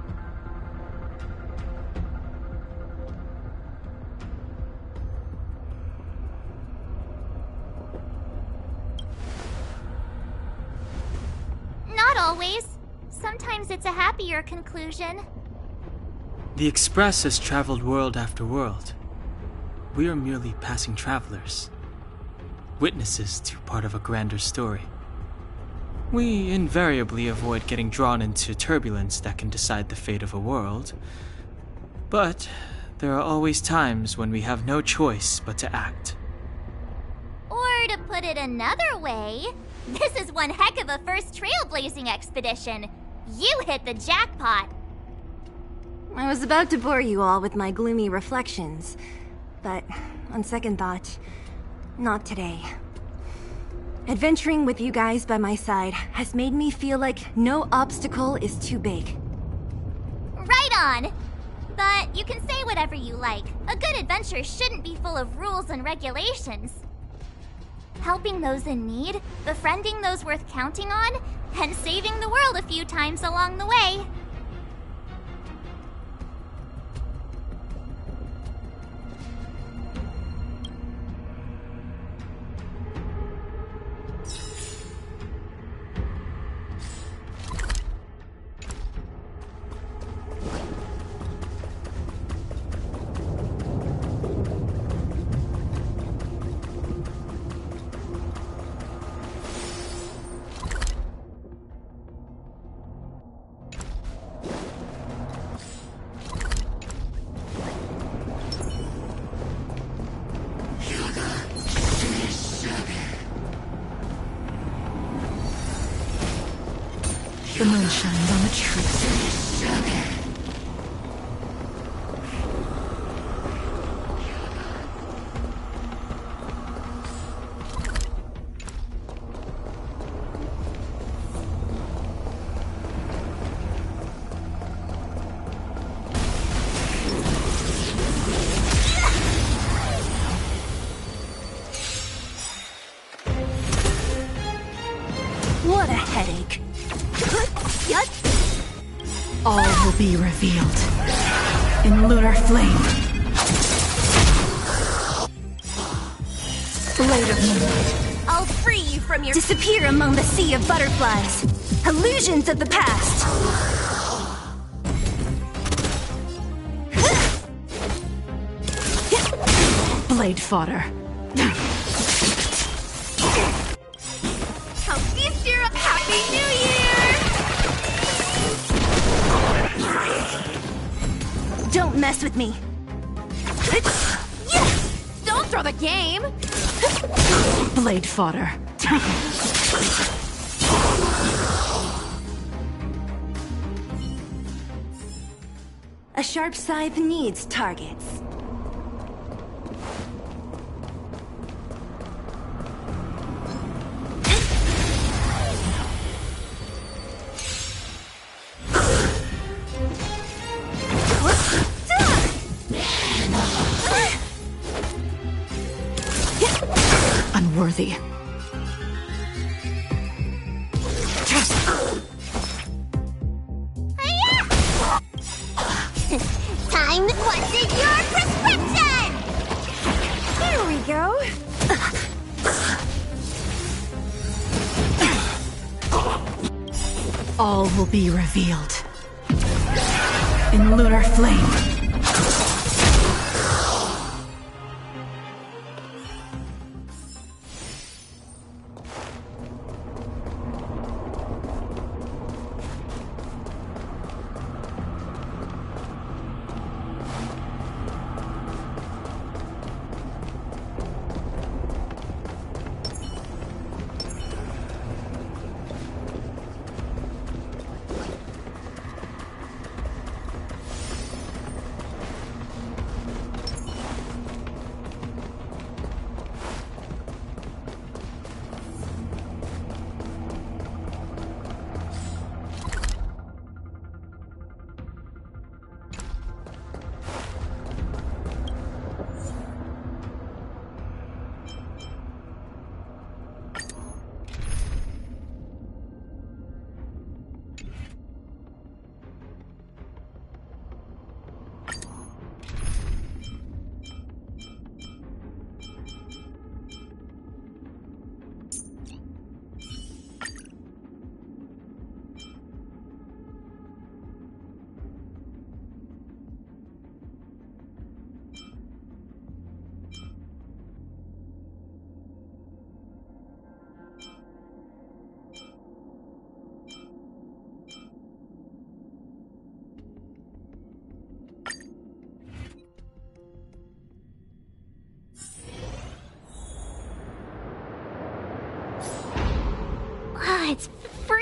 Speaker 2: Not always. Sometimes it's a happier conclusion.
Speaker 7: The Express has traveled world after world. We are merely passing travelers, witnesses to part of a grander story. We invariably avoid getting drawn into turbulence that can decide the fate of a world, but there are always times when we have no choice but to act.
Speaker 2: Or to put it another way, this is one heck of a first trailblazing expedition. You hit the jackpot.
Speaker 6: I was about to bore you all with my gloomy reflections, but on second thought, not today. Adventuring with you guys by my side has made me feel like no obstacle is too big.
Speaker 2: Right on! But you can say whatever you like. A good adventure shouldn't be full of rules and regulations. Helping those in need, befriending those worth counting on, and saving the world a few times along the way.
Speaker 20: The moon shines on the truth.
Speaker 6: What a headache.
Speaker 1: All will be revealed in lunar flame. Blade of moonlight.
Speaker 6: I'll free you from your— disappear among the sea of butterflies. Illusions of the past.
Speaker 1: Blade fodder.
Speaker 6: How feast your Happy New Year! Don't mess with me.
Speaker 9: Don't throw the game!
Speaker 1: Blade fodder.
Speaker 6: A sharp scythe needs targets.
Speaker 1: Unworthy.
Speaker 2: Time to question your prescription!
Speaker 6: Here we go.
Speaker 1: All will be revealed in lunar flame.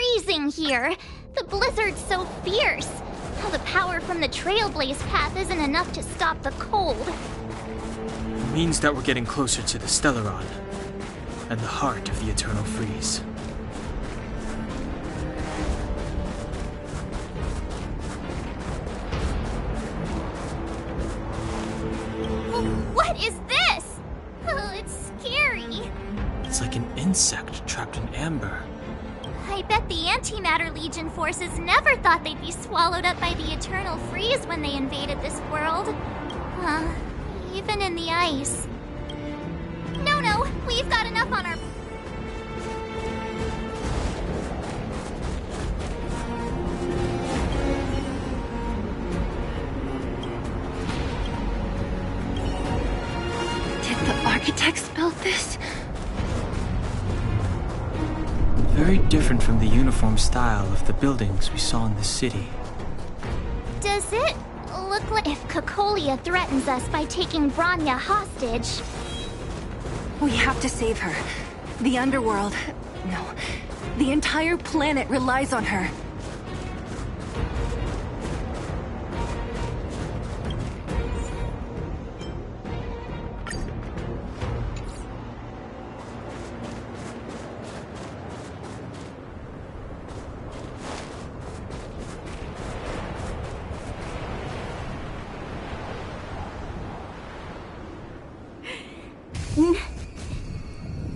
Speaker 2: freezing here. The blizzard's so fierce. How the power from the Trailblaze path isn't enough to stop the cold.
Speaker 7: It means that we're getting closer to the Stellaron, and the heart of the Eternal Freeze.
Speaker 2: What is this? Oh, it's scary.
Speaker 7: It's like an insect trapped in amber.
Speaker 2: I bet the Antimatter Legion forces never thought they'd be swallowed up by the Eternal Freeze when they invaded this world. Even in the ice. No, we've got enough on our...
Speaker 6: Did the architects build this?
Speaker 7: Very different from the uniform style of the buildings we saw in the city.
Speaker 2: Does it look like if COCOLIA threatens us by taking Bronya hostage?
Speaker 6: We have to save her. The underworld... No. The entire planet relies on her.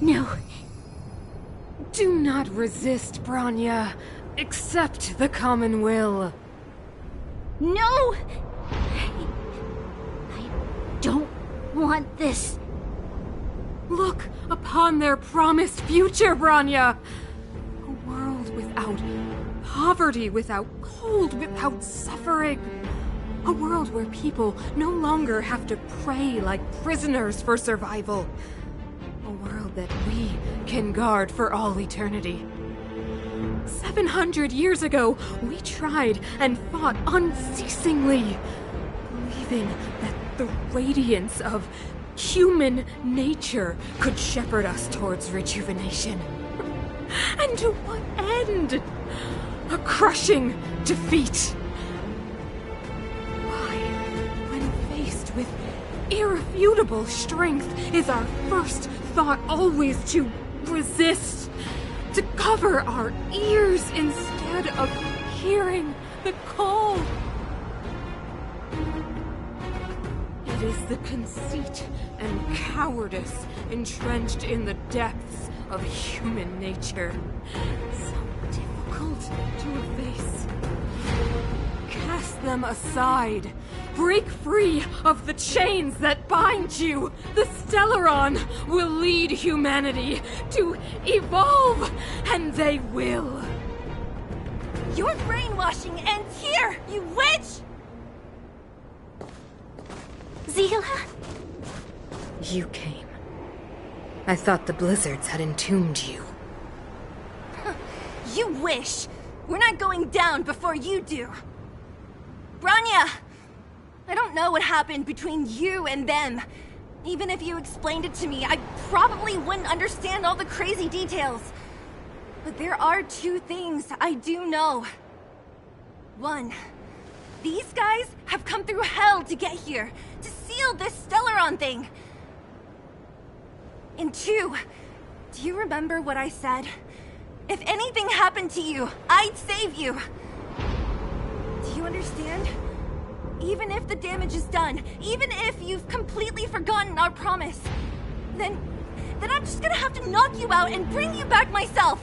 Speaker 2: No.
Speaker 5: Do not resist, Bronya. Accept the common will.
Speaker 2: No! I don't want this.
Speaker 5: Look upon their promised future, Bronya! A world without poverty, without cold, without suffering. A world where people no longer have to pray like prisoners for survival. A world that we can guard for all eternity. 700 years ago, we tried and fought unceasingly, believing that the radiance of human nature could shepherd us towards rejuvenation. And to what end? A crushing defeat. Why, when faced with irrefutable strength, is our first thought always to resist? To cover our ears instead of hearing the call? It is the conceit and cowardice entrenched in the depths of human nature, so difficult to efface. Cast them aside. Break free of the chains that bind you. The Stellaron will lead humanity to evolve, and they will.
Speaker 6: Your brainwashing ends here, you witch!
Speaker 2: Zila?
Speaker 5: You came. I thought the blizzards had entombed you.
Speaker 6: You wish! We're not going down before you do. Bronya! I don't know what happened between you and them. Even if you explained it to me, I probably wouldn't understand all the crazy details. But there are two things I do know. One, these guys have come through hell to get here, to seal this Stellaron thing. And two, do you remember what I said? If anything happened to you, I'd save you. Do you understand? Even if the damage is done, even if you've completely forgotten our promise, then I'm just gonna have to knock you out and bring you back myself.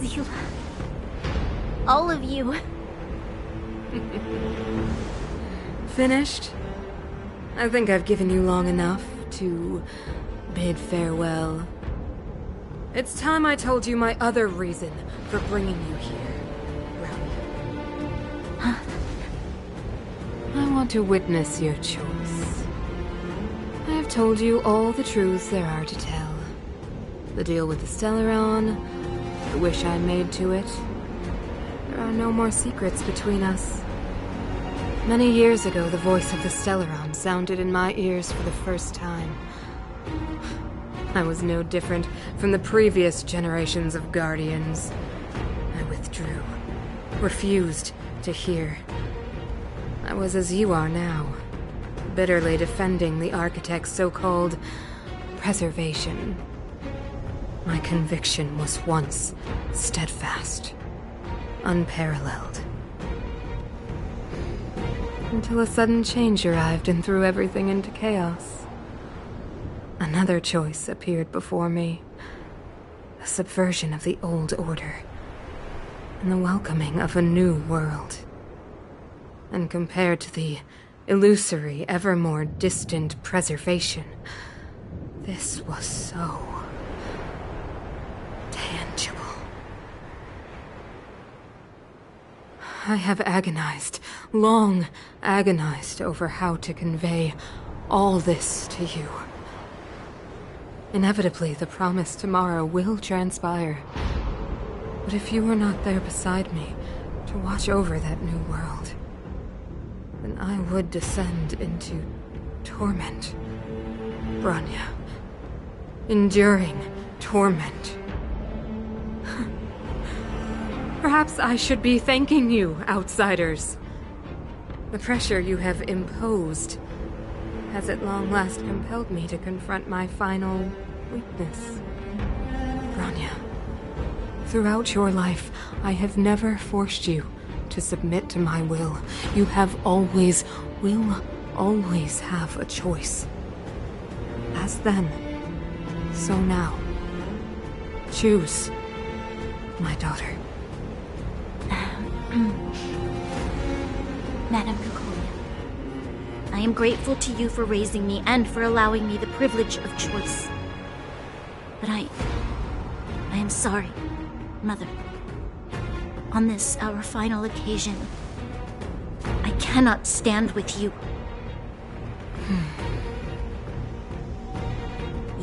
Speaker 2: Zila. All of you.
Speaker 5: Finished? I think I've given you long enough to bid farewell. It's time I told you my other reason for bringing you here, Bronya. I want to witness your choice. I have told you all the truths there are to tell. The deal with the Stellaron, the wish I made to it. There are no more secrets between us. Many years ago, the voice of the Stellaron sounded in my ears for the first time. I was no different from the previous generations of Guardians. I withdrew, refused to hear. I was as you are now, bitterly defending the Architect's so-called preservation. My conviction was once steadfast, unparalleled. Until a sudden change arrived and threw everything into chaos. Another choice appeared before me. The subversion of the old order. And the welcoming of a new world. And compared to the illusory, ever more distant preservation, this was so tangible. I have agonized, long agonized over how to convey all this to you. Inevitably, the promised tomorrow will transpire. But if you were not there beside me to watch over that new world, then I would descend into torment, Bronya. Enduring torment. Perhaps I should be thanking you, outsiders. The pressure you have imposed has at long last compelled me to confront my final weakness. Bronya, throughout your life, I have never forced you to submit to my will. You have always, will always have a choice. As then, so now. Choose, my daughter.
Speaker 4: Madame COCOLIA, I am grateful to you for raising me and for allowing me the privilege of choice. But I am sorry, Mother. On this, our final occasion, I cannot stand with you.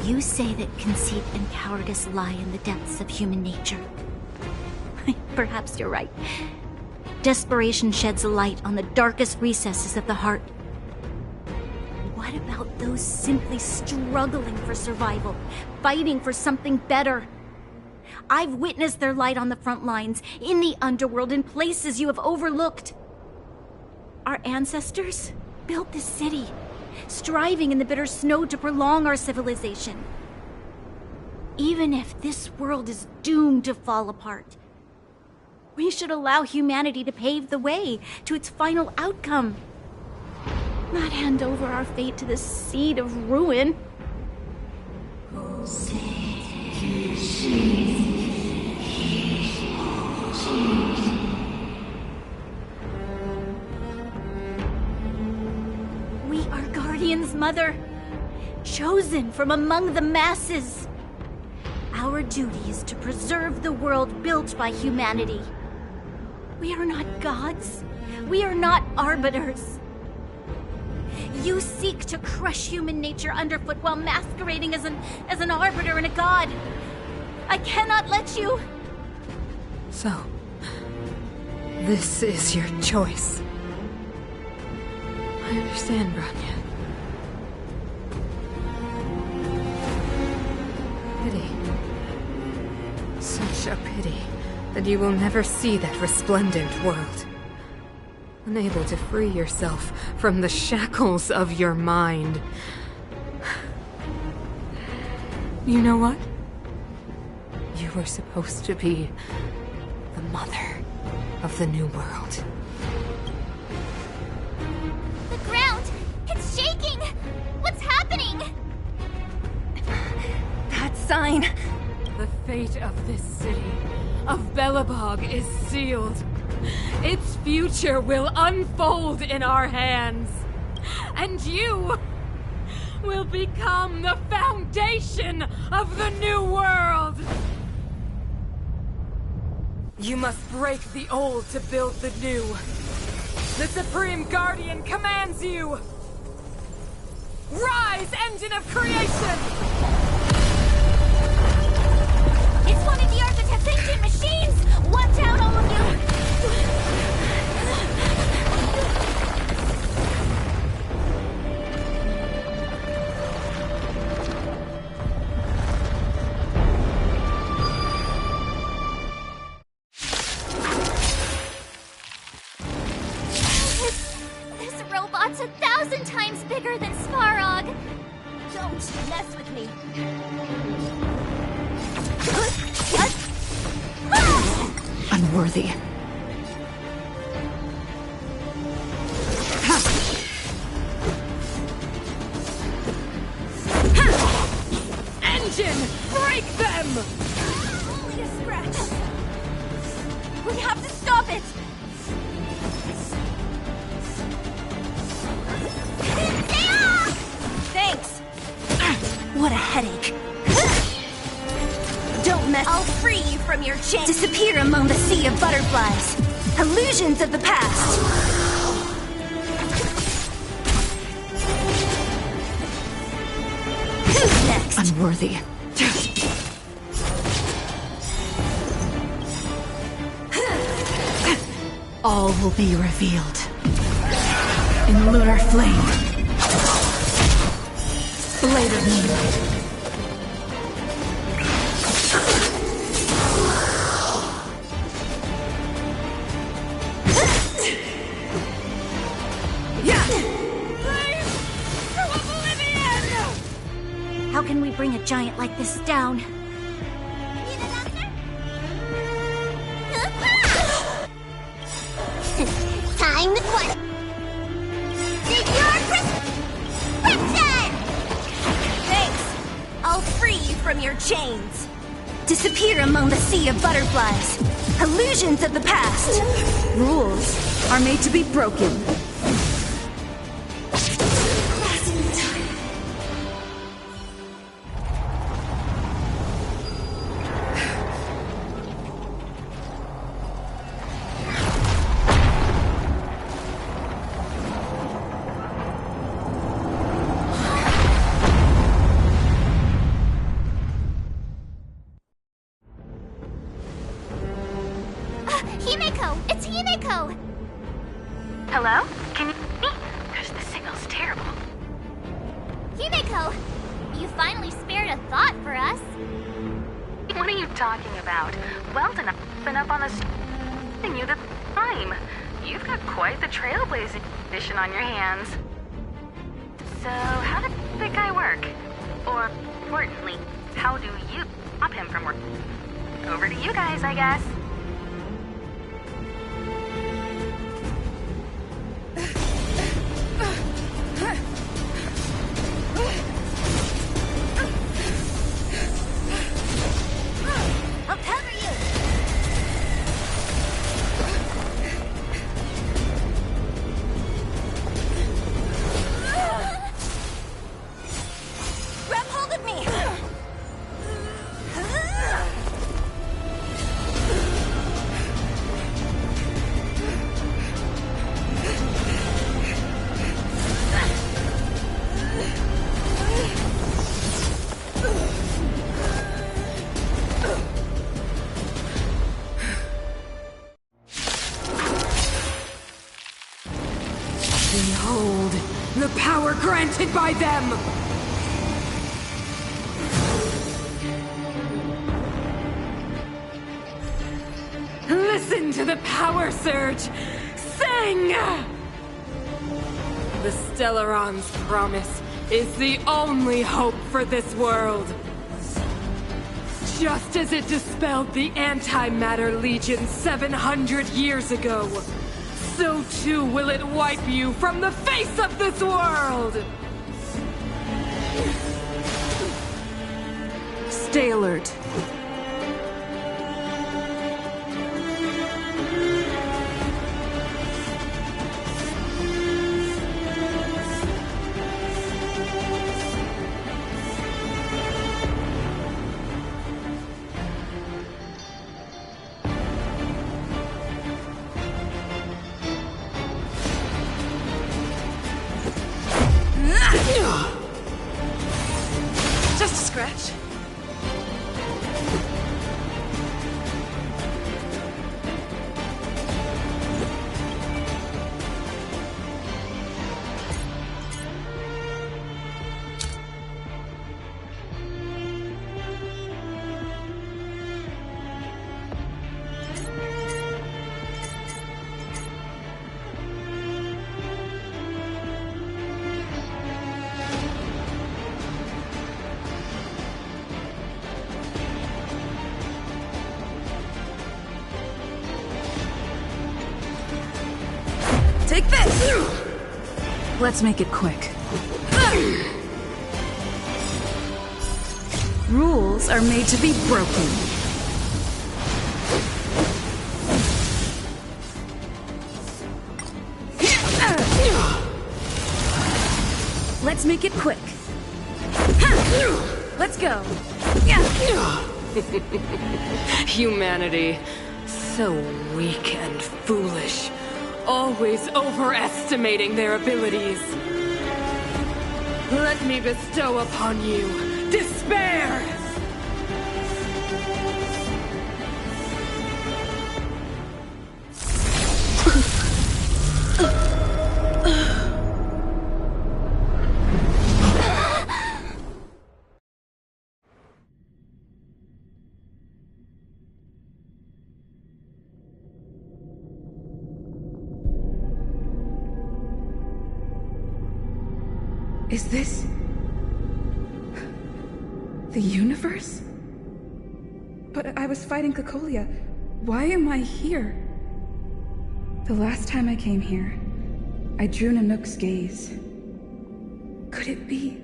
Speaker 4: You say that conceit and cowardice lie in the depths of human nature. Perhaps you're right. Desperation sheds a light on the darkest recesses of the heart. What about those simply struggling for survival, fighting for something better? I've witnessed their light on the front lines, in the underworld, in places you have overlooked. Our ancestors built this city, striving in the bitter snow to prolong our civilization. Even if this world is doomed to fall apart, we should allow humanity to pave the way to its final outcome. Not hand over our fate to the seed of ruin. We are Guardians, Mother. Chosen from among the masses. Our duty is to preserve the world built by humanity. We are not gods. We are not arbiters. You seek to crush human nature underfoot while masquerading as an arbiter and a god. I cannot let you.
Speaker 5: So, this is your choice. I understand, Bronya. Pity. Such a pity that you will never see that resplendent world. Unable to free yourself from the shackles of your mind. You know what? You were supposed to be the mother of the new world.
Speaker 2: The ground! It's shaking! What's happening?
Speaker 6: That sign!
Speaker 5: The fate of this city, of Belobog, is sealed. Its future will unfold in our hands. And you will become the foundation of the new world. You must break the old to build the new. The Supreme Guardian commands you. Rise, engine of creation!
Speaker 2: It's one of the Architect's ancient machines! Watch out, all of you!
Speaker 6: Don't mess with me.
Speaker 20: Unworthy.
Speaker 5: Engine! Break them!
Speaker 6: Only a scratch. We have to stop it! Stay off! Thanks. What a headache. Don't mess. I'll free you from your chain. Disappear among the sea of butterflies. Illusions of the past. Who's next?
Speaker 20: Unworthy. All will be revealed in lunar flame. Blade of moonlight.
Speaker 4: How can we bring a giant like this down?
Speaker 2: Time to quit. Secure prescription!
Speaker 6: Thanks. I'll free you from your chains. Disappear among the sea of butterflies. Illusions of the past.
Speaker 20: Rules are made to be broken.
Speaker 2: Himeko! It's Himeko!
Speaker 21: Hello? Can you hear me? Because the signal's terrible.
Speaker 2: Himeko! You finally spared a thought for us.
Speaker 21: What are you talking about? Weldon, I've been up on the and you the time. You've got quite the trailblazing mission on your hands. So, how did that guy work? Or, importantly, how do you stop him from working? Over to you guys, I guess.
Speaker 6: I'll cover you! Grab hold of me!
Speaker 5: Behold, the power granted by them! Listen to the power surge! Sing! The Stellaron's promise is the only hope for this world. Just as it dispelled the Antimatter Legion 700 years ago, so too will it wipe you from the face of this world! Stay alert.
Speaker 9: Just a scratch.
Speaker 20: Take this! Let's make it quick. Rules are made to be broken. Let's make it quick. Let's go.
Speaker 5: Humanity. So weak and foolish. Always overestimating their abilities. Let me bestow upon you despair!
Speaker 20: Is this the universe? But I was fighting COCOLIA. Why am I here? The last time I came here, I drew Nanook's gaze. Could it be?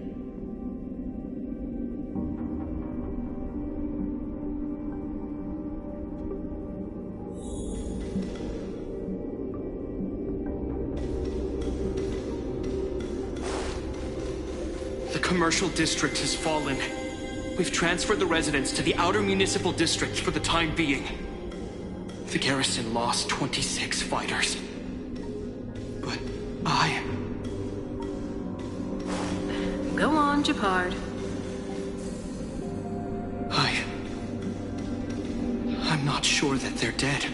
Speaker 11: The commercial district has fallen. We've transferred the residents to the outer municipal district for the time being. The garrison lost 26 fighters. But
Speaker 5: Go on, Japard.
Speaker 11: I'm not sure that they're dead.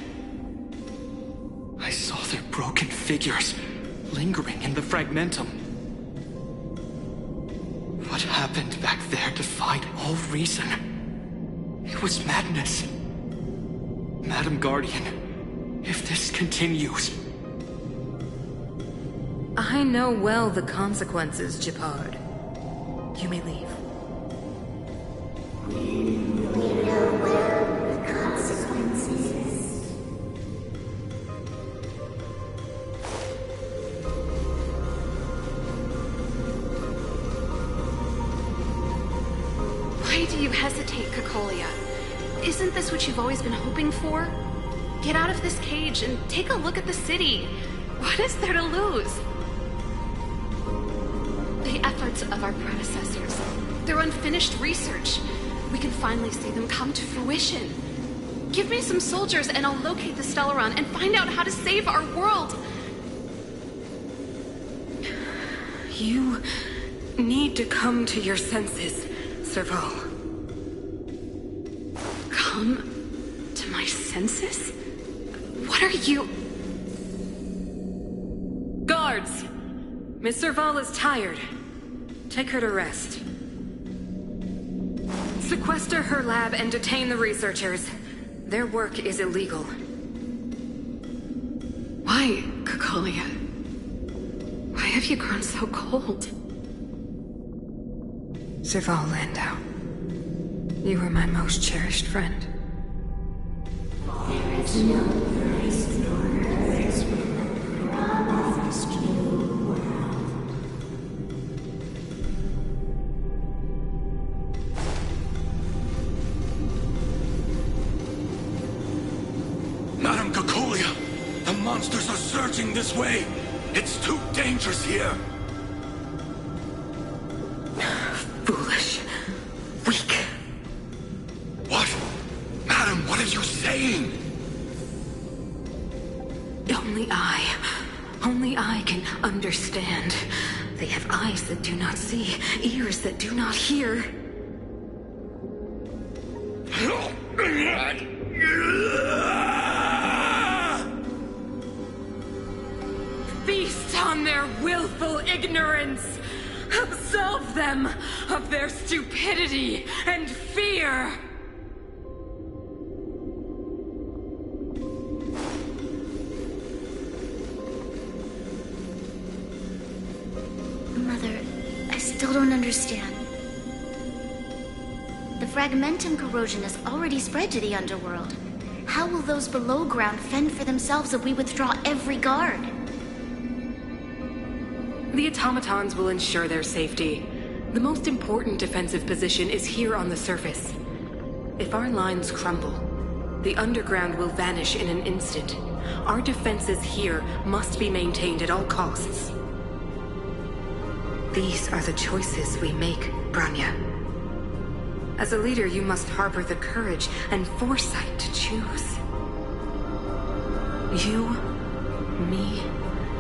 Speaker 11: I saw their broken figures lingering in the fragmentum. What happened back there defied all reason. It was madness. Madam Guardian, if this continues...
Speaker 5: I know well the consequences, Japard. You may leave.
Speaker 10: Why do you hesitate, COCOLIA? Isn't this what you've always been hoping for? Get out of this cage and take a look at the city. What is there to lose? The efforts of our predecessors, their unfinished research. We can finally see them come to fruition. Give me some soldiers and I'll locate the Stellaron and find out how to save our world.
Speaker 5: You need to come to your senses, Serval.
Speaker 10: Come to my senses? What are you...
Speaker 5: Guards! Miss Serval is tired. Take her to rest. Sequester her lab and detain the researchers. Their work is illegal.
Speaker 10: Why, COCOLIA? Why have you grown so cold?
Speaker 5: Serval Landau. You were my most cherished friend.
Speaker 4: There is no Christ nor earth promised you world.
Speaker 14: Madam COCOLIA, the monsters are surging this way. It's too dangerous here.
Speaker 5: Foolish. Weak.
Speaker 14: What? Madam, what are you saying?
Speaker 5: Only I can understand. They have eyes that do not see, ears that do not hear. Feast on their willful ignorance! Absolve them of their stupidity and fear!
Speaker 4: Mother, I still don't understand. The fragmentum corrosion has already spread to the underworld. How will those below ground fend for themselves if we withdraw every guard?
Speaker 5: The automatons will ensure their safety. The most important defensive position is here on the surface. If our lines crumble, the underground will vanish in an instant. Our defenses here must be maintained at all costs. These are the choices we make, Bronya. As a leader, you must harbor the courage and foresight to choose. You, me,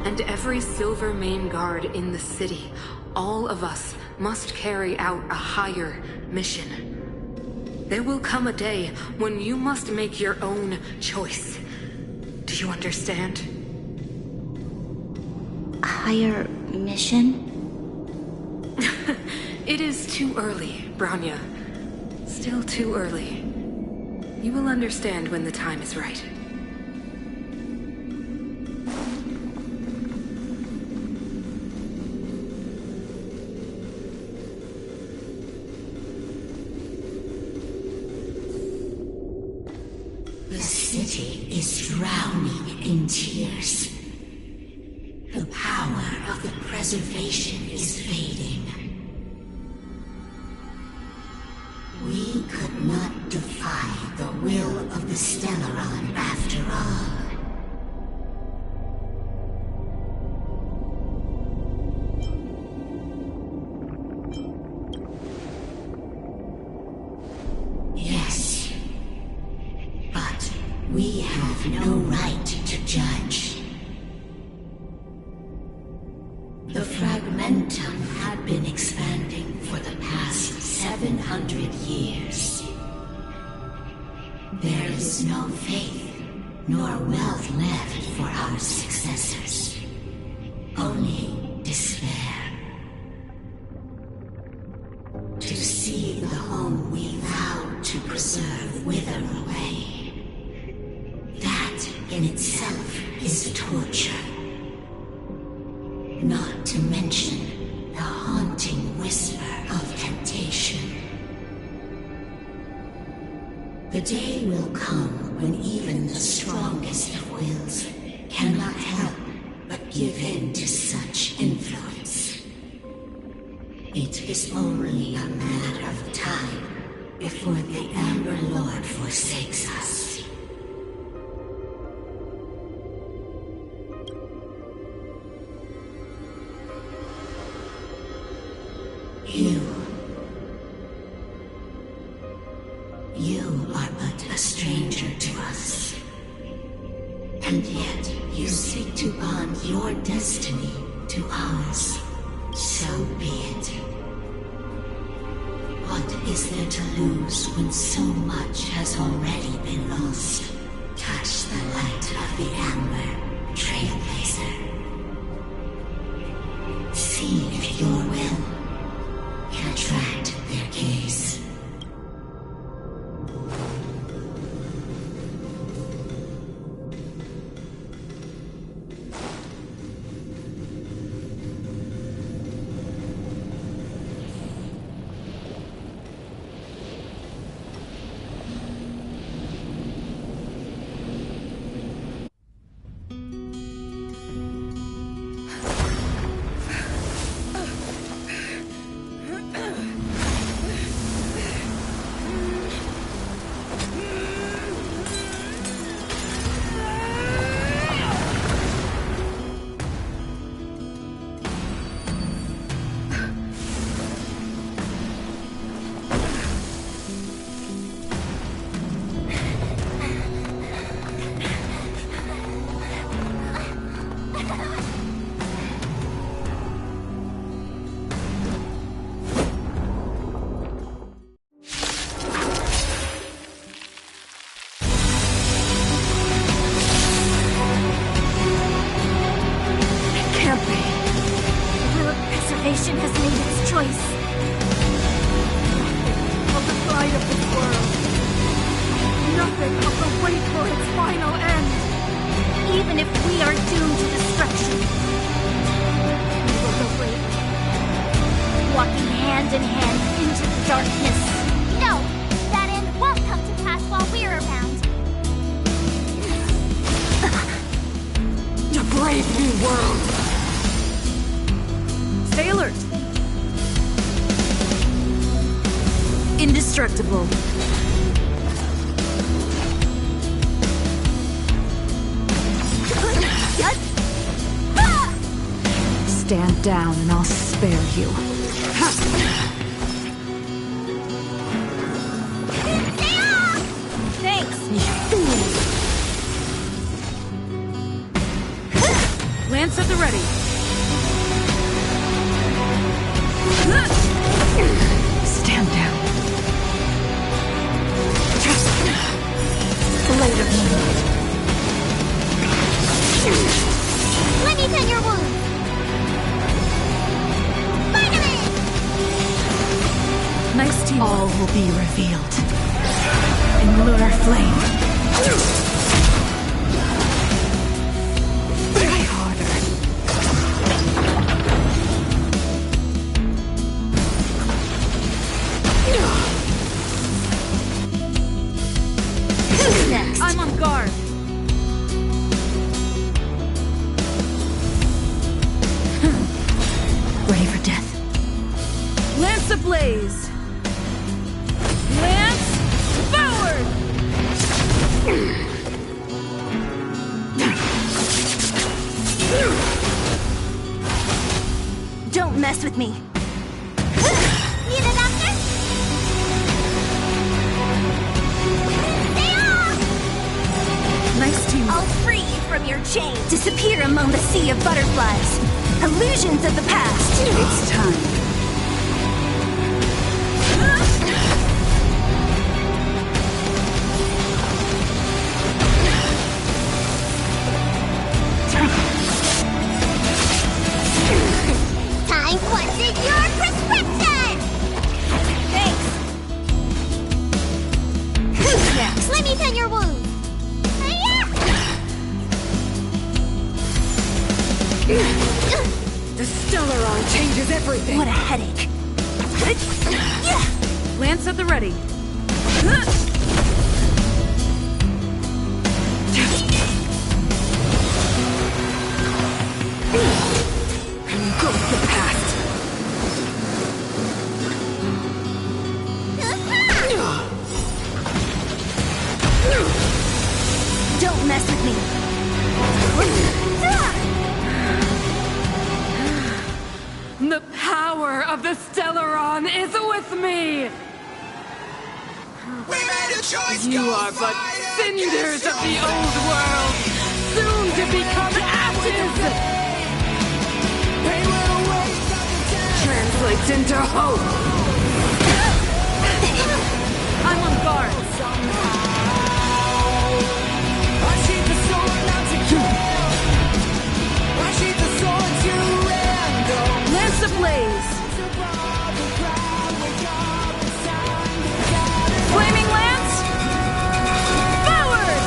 Speaker 5: and every Silvermane guard in the city, all of us must carry out a higher mission. There will come a day when you must make your own choice. Do you understand?
Speaker 4: A higher mission?
Speaker 5: It is too early, Bronya. Still too early. You will understand when the time is right.
Speaker 8: The city is drowning in tears. The power of the preservation is fading. We could not defy the will of the Stellaron after all. Yes, but we have no right to judge. The Fragmentum had been expanding for the past 700 years. There is no faith nor wealth left for our successors. Only despair. To see the home we vowed to preserve wither away. That in itself is torture. Not to mention the haunting whisper of temptation. The day will come when even the strongest of wills cannot help but give in to such influence. It is only a matter of time before the Amber Lord forsakes us. You are but a stranger to us. And yet you seek to bond your destiny to ours. So be it. What is there to lose when so much has already been lost? Touch the light of the Amber, Trailblazer. See if your will can attract their gaze.
Speaker 1: Indestructible. Stand down and I'll spare you.
Speaker 6: Thanks.
Speaker 1: Lance at the ready. Stand down. Blade of moonlight.
Speaker 2: Let me tend your wound.
Speaker 1: Nice team. All will be revealed in lunar flame. Try harder.
Speaker 6: Who's next?
Speaker 1: I'm on guard. Ready for death. Lance ablaze. Lance forward!
Speaker 6: Don't mess with me.
Speaker 2: Need a doctor? Stay off!
Speaker 1: Nice team.
Speaker 6: I'll free you from your chain. Disappear among the sea of butterflies. Illusions of the past.
Speaker 1: It's time.
Speaker 2: Time wasted your prescription!
Speaker 6: Thanks. Who's next?
Speaker 2: Let me tend your wound.
Speaker 1: The Stellaron changes everything.
Speaker 6: What a headache.
Speaker 1: Lance at the ready. Go with the past.
Speaker 6: Don't mess with me.
Speaker 5: The power of the Stellaron is with me! You are but cinders of the old world, soon to become ashes! Translates into hope!
Speaker 1: I'm on guard. Lance ablaze. Flaming lance. Forward.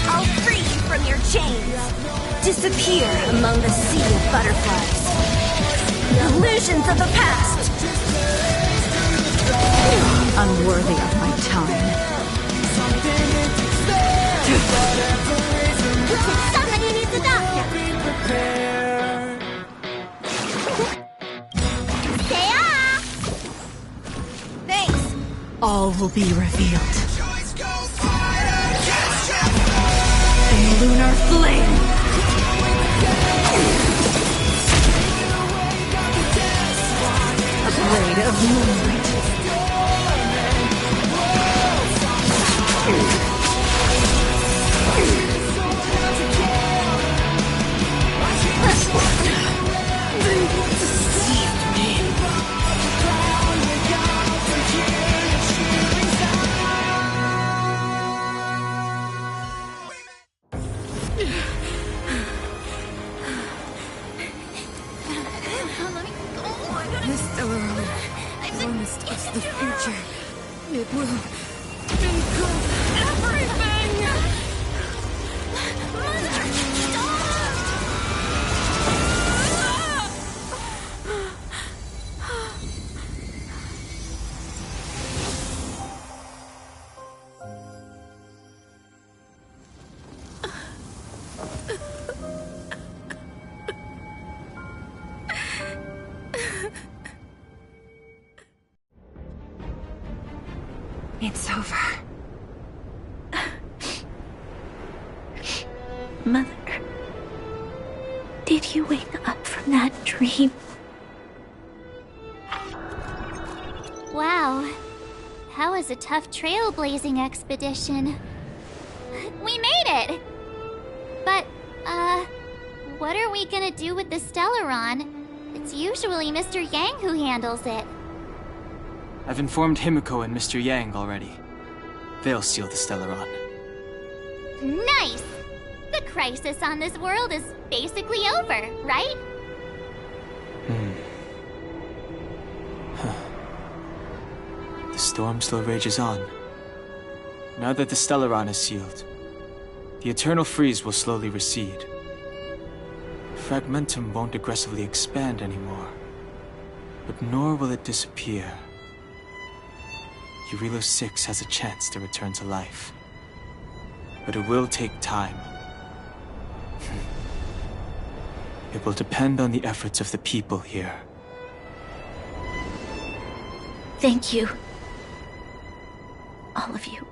Speaker 6: I'll free you from your chains. Disappear among the sea of butterflies. Illusions of the past.
Speaker 1: Unworthy of my time.
Speaker 2: Somebody needs a doctor. Stay off!
Speaker 6: Thanks.
Speaker 1: All will be revealed in lunar flame. A blade of moonlight.
Speaker 5: This Stellaron promised us the future. It will improve everything!
Speaker 6: It's over.
Speaker 4: Mother, did you wake up from that dream?
Speaker 2: Wow. That was a tough trailblazing expedition. We made it! But, what are we gonna do with the Stellaron? It's usually Mr. Yang who handles it.
Speaker 7: I've informed Himiko and Mr. Yang already. They'll seal the Stellaron.
Speaker 2: Nice! The crisis on this world is basically over, right?
Speaker 7: The storm still rages on. Now that the Stellaron is sealed, the eternal freeze will slowly recede. Fragmentum won't aggressively expand anymore, but nor will it disappear. Eurilo 6 has a chance to return to life, but it will take time. It will depend on the efforts of the people here.
Speaker 4: Thank you. All of you.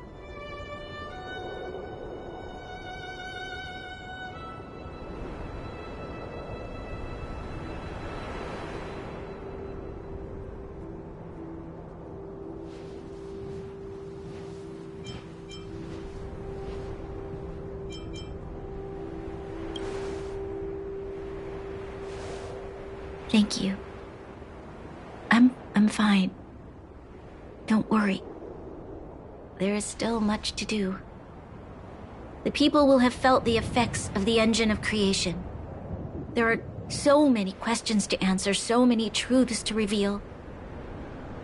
Speaker 4: Thank you. I'm fine. Don't worry. There is still much to do. The people will have felt the effects of the engine of creation. There are so many questions to answer, so many truths to reveal.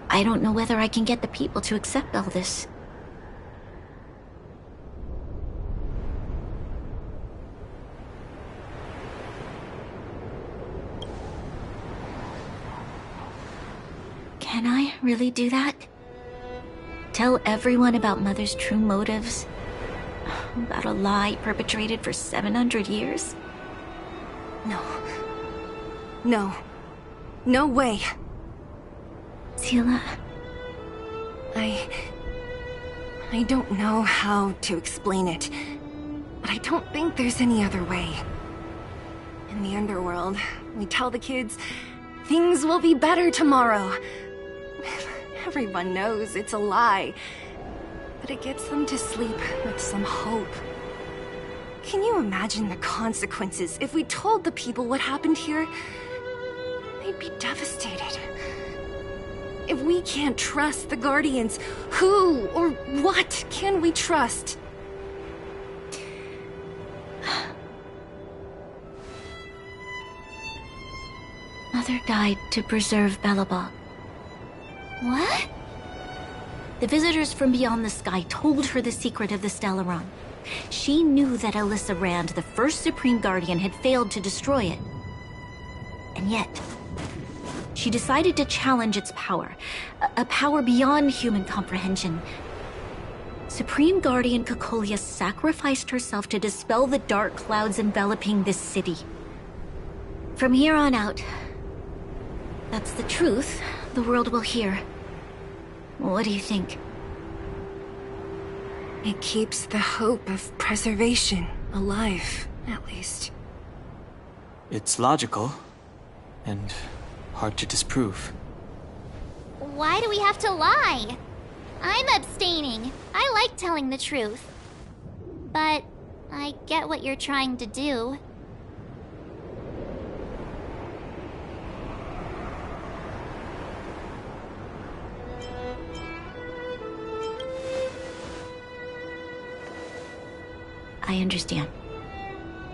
Speaker 4: I don't know whether I can get the people to accept all this. Can I really do that? Tell everyone about Mother's true motives? About a lie perpetrated for 700 years?
Speaker 6: No. No. No way.
Speaker 4: Seele.
Speaker 6: I don't know how to explain it, but I don't think there's any other way. In the underworld, we tell the kids, things will be better tomorrow. Everyone knows it's a lie, but it gets them to sleep with some hope. Can you imagine the consequences if we told the people what happened here? They'd be devastated. If we can't trust the Guardians, who or what can we trust?
Speaker 4: Mother died to preserve Belobog.
Speaker 2: What?
Speaker 4: The visitors from beyond the sky told her the secret of the Stellaron. She knew that Alyssa Rand, the first Supreme Guardian, had failed to destroy it. And yet, she decided to challenge its power. A power beyond human comprehension. Supreme Guardian COCOLIA sacrificed herself to dispel the dark clouds enveloping this city. From here on out, that's the truth the world will hear. What do you think?
Speaker 6: It keeps the hope of preservation alive, at least.
Speaker 7: It's logical, and hard to disprove.
Speaker 2: Why do we have to lie? I'm abstaining. I like telling the truth. But I get what you're trying to do.
Speaker 4: I understand.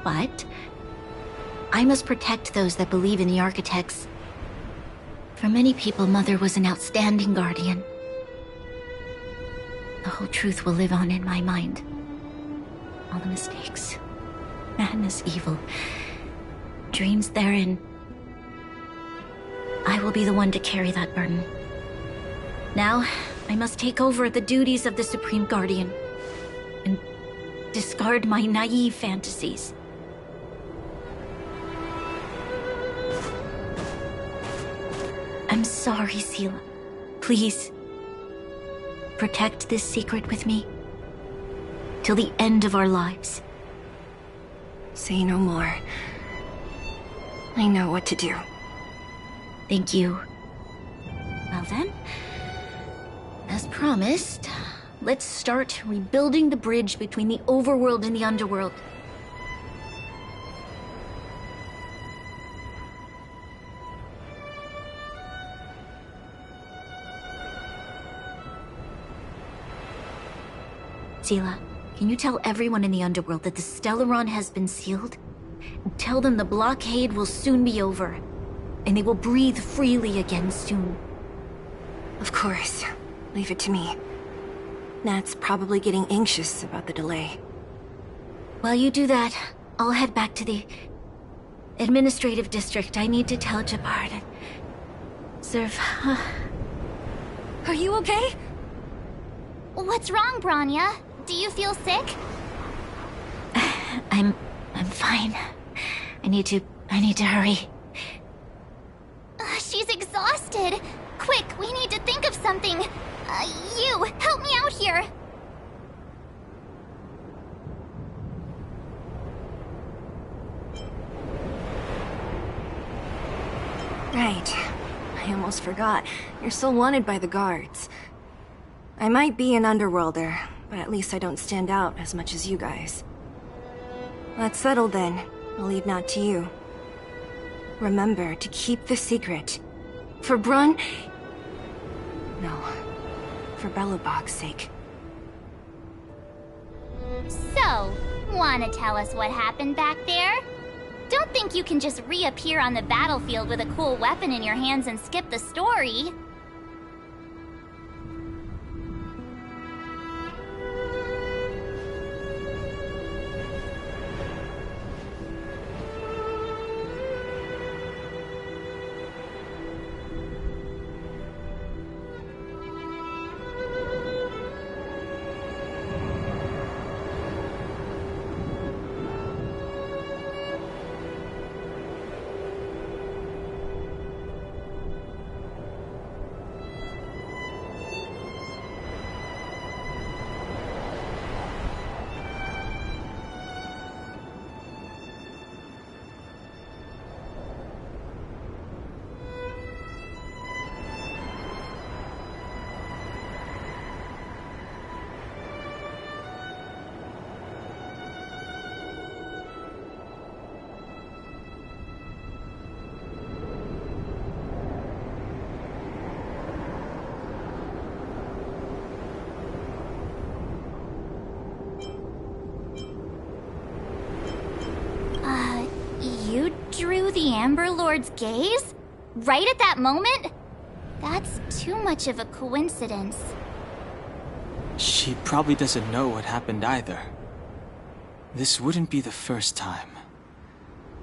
Speaker 4: But I must protect those that believe in the architects. For many people, Mother was an outstanding guardian. The whole truth will live on in my mind. All the mistakes, madness, evil, dreams therein. I will be the one to carry that burden. Now, I must take over the duties of the Supreme Guardian and discard my naive fantasies. I'm sorry, Seele. Please. protect this secret with me? Till the end of our lives.
Speaker 6: Say no more. I know what to do.
Speaker 4: Thank you. Well then, as promised, let's start rebuilding the bridge between the overworld and the underworld. Selah, can you tell everyone in the underworld that the Stellaron has been sealed? And tell them the blockade will soon be over, and they will breathe freely again soon.
Speaker 6: Of course. Leave it to me. Nat's probably getting anxious about the delay.
Speaker 4: While you do that, I'll head back to the administrative district. I need to tell Jabbar to serve.
Speaker 2: Are you okay? What's wrong, Bronya? Do you feel sick?
Speaker 4: I'm fine. I need to hurry.
Speaker 2: She's exhausted. Quick, we need to think of something. You, help me out here.
Speaker 6: Right. I almost forgot. You're still wanted by the guards. I might be an underworlder, but at least I don't stand out as much as you guys. That's settled then. I'll leave Nat to you. Remember to keep the secret. For Brun... No. For Belobog's sake.
Speaker 2: So, wanna tell us what happened back there? Don't think you can just reappear on the battlefield with a cool weapon in your hands and skip the story. You drew the Amber Lord's gaze? Right at that moment? That's too much of a coincidence.
Speaker 7: She probably doesn't know what happened either. This wouldn't be the first time.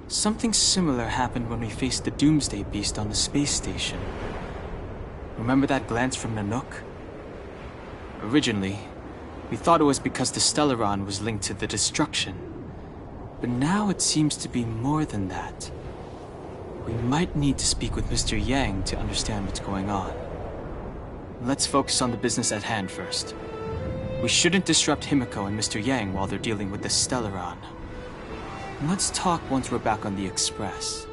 Speaker 7: Something similar happened when we faced the Doomsday Beast on the space station. Remember that glance from Nanook? Originally, we thought it was because the Stellaron was linked to the destruction. But now it seems to be more than that. We might need to speak with Mr. Yang to understand what's going on. Let's focus on the business at hand first. We shouldn't disrupt Himiko and Mr. Yang while they're dealing with the Stellaron. Let's talk once we're back on the Express.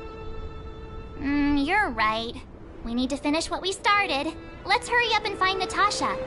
Speaker 2: You're right. We need to finish what we started. Let's hurry up and find Natasha.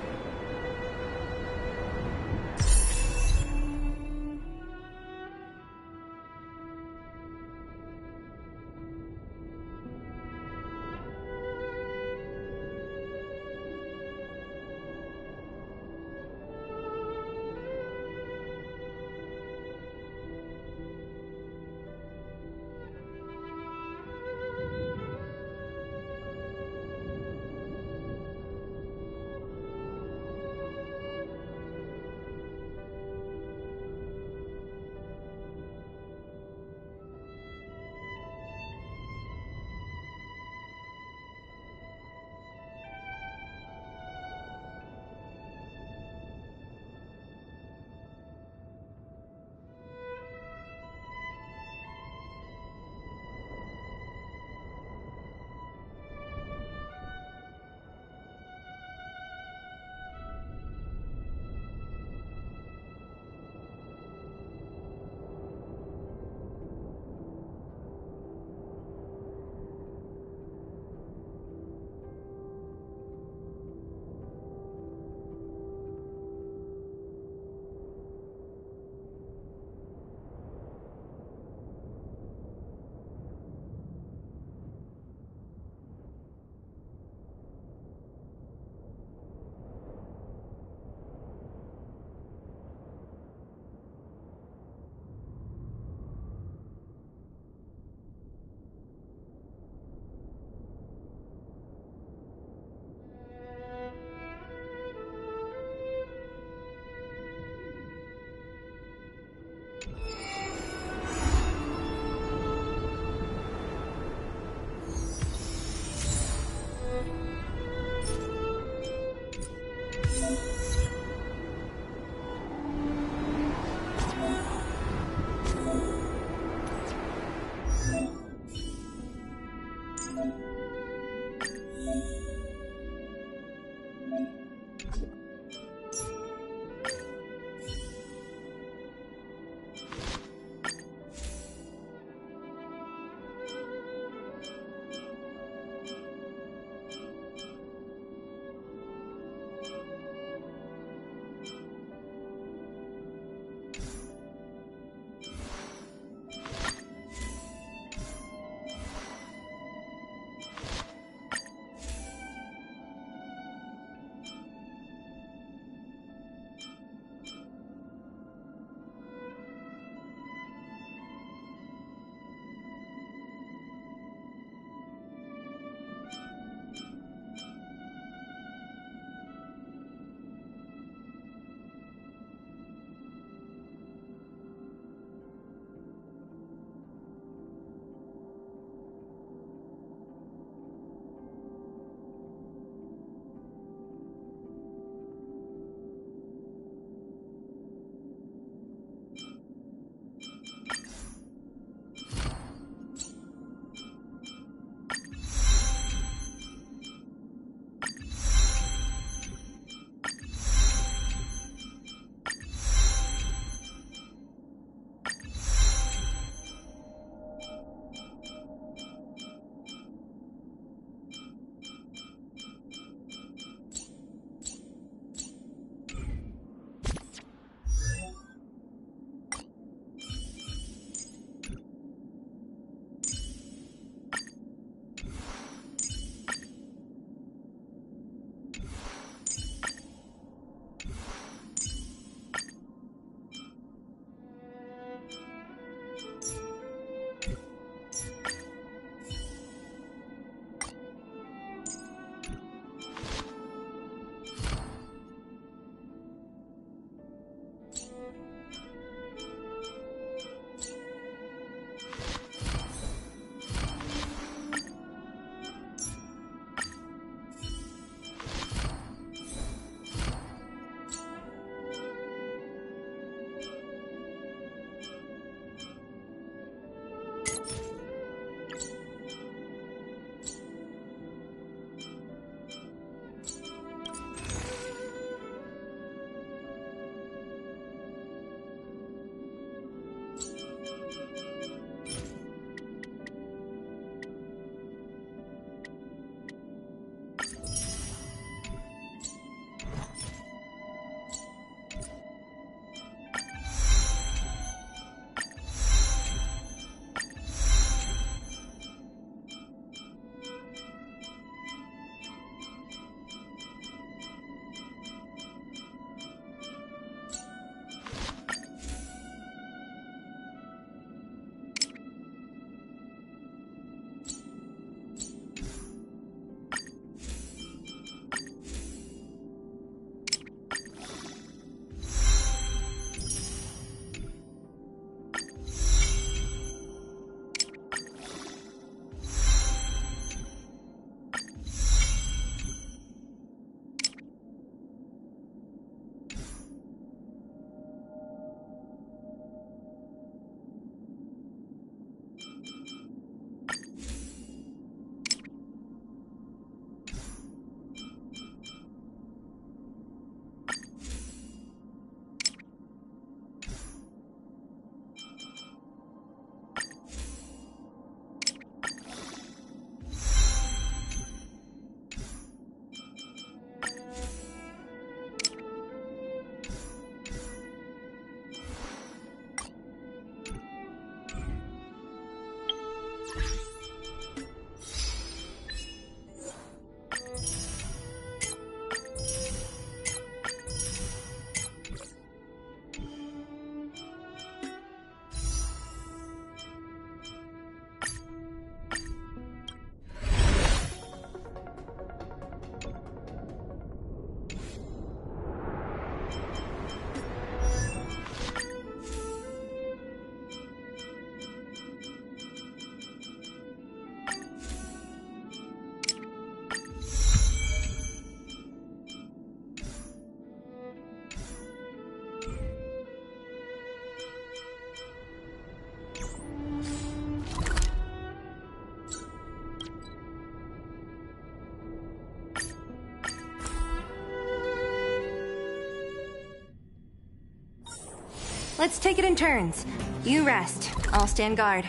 Speaker 6: Let's take it in turns. You rest. I'll stand guard.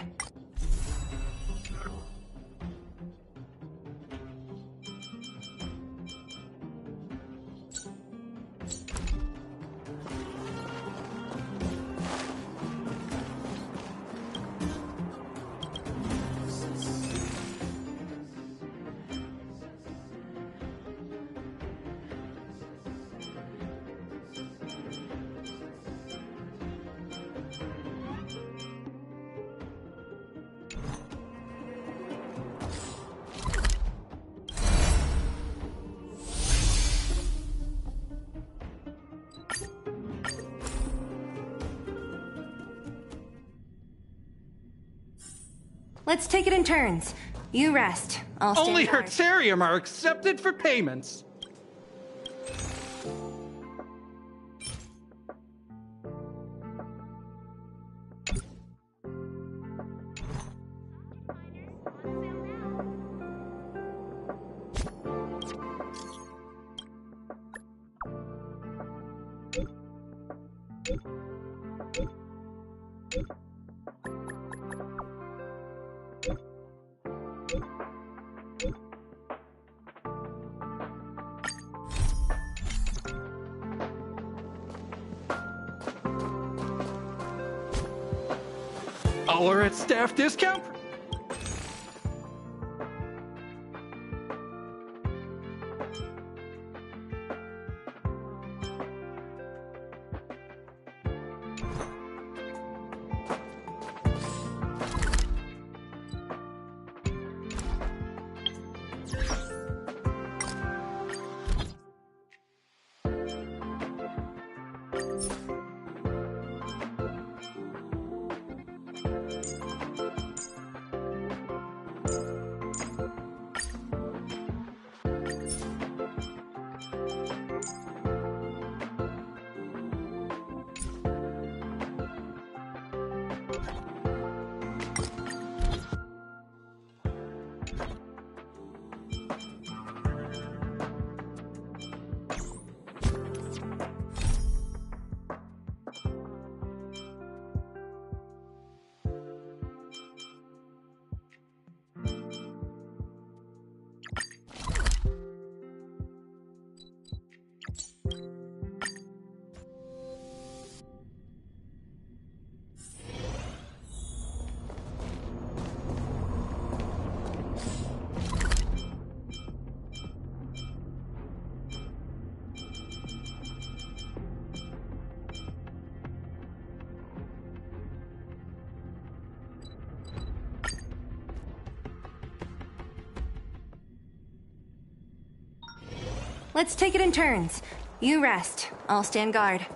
Speaker 6: Let's take it in turns. You rest. I'll stand
Speaker 13: Only
Speaker 6: guard.
Speaker 13: Hertzarium are accepted for payments. All are at staff discount.
Speaker 6: Let's take it in turns. You rest. I'll stand guard.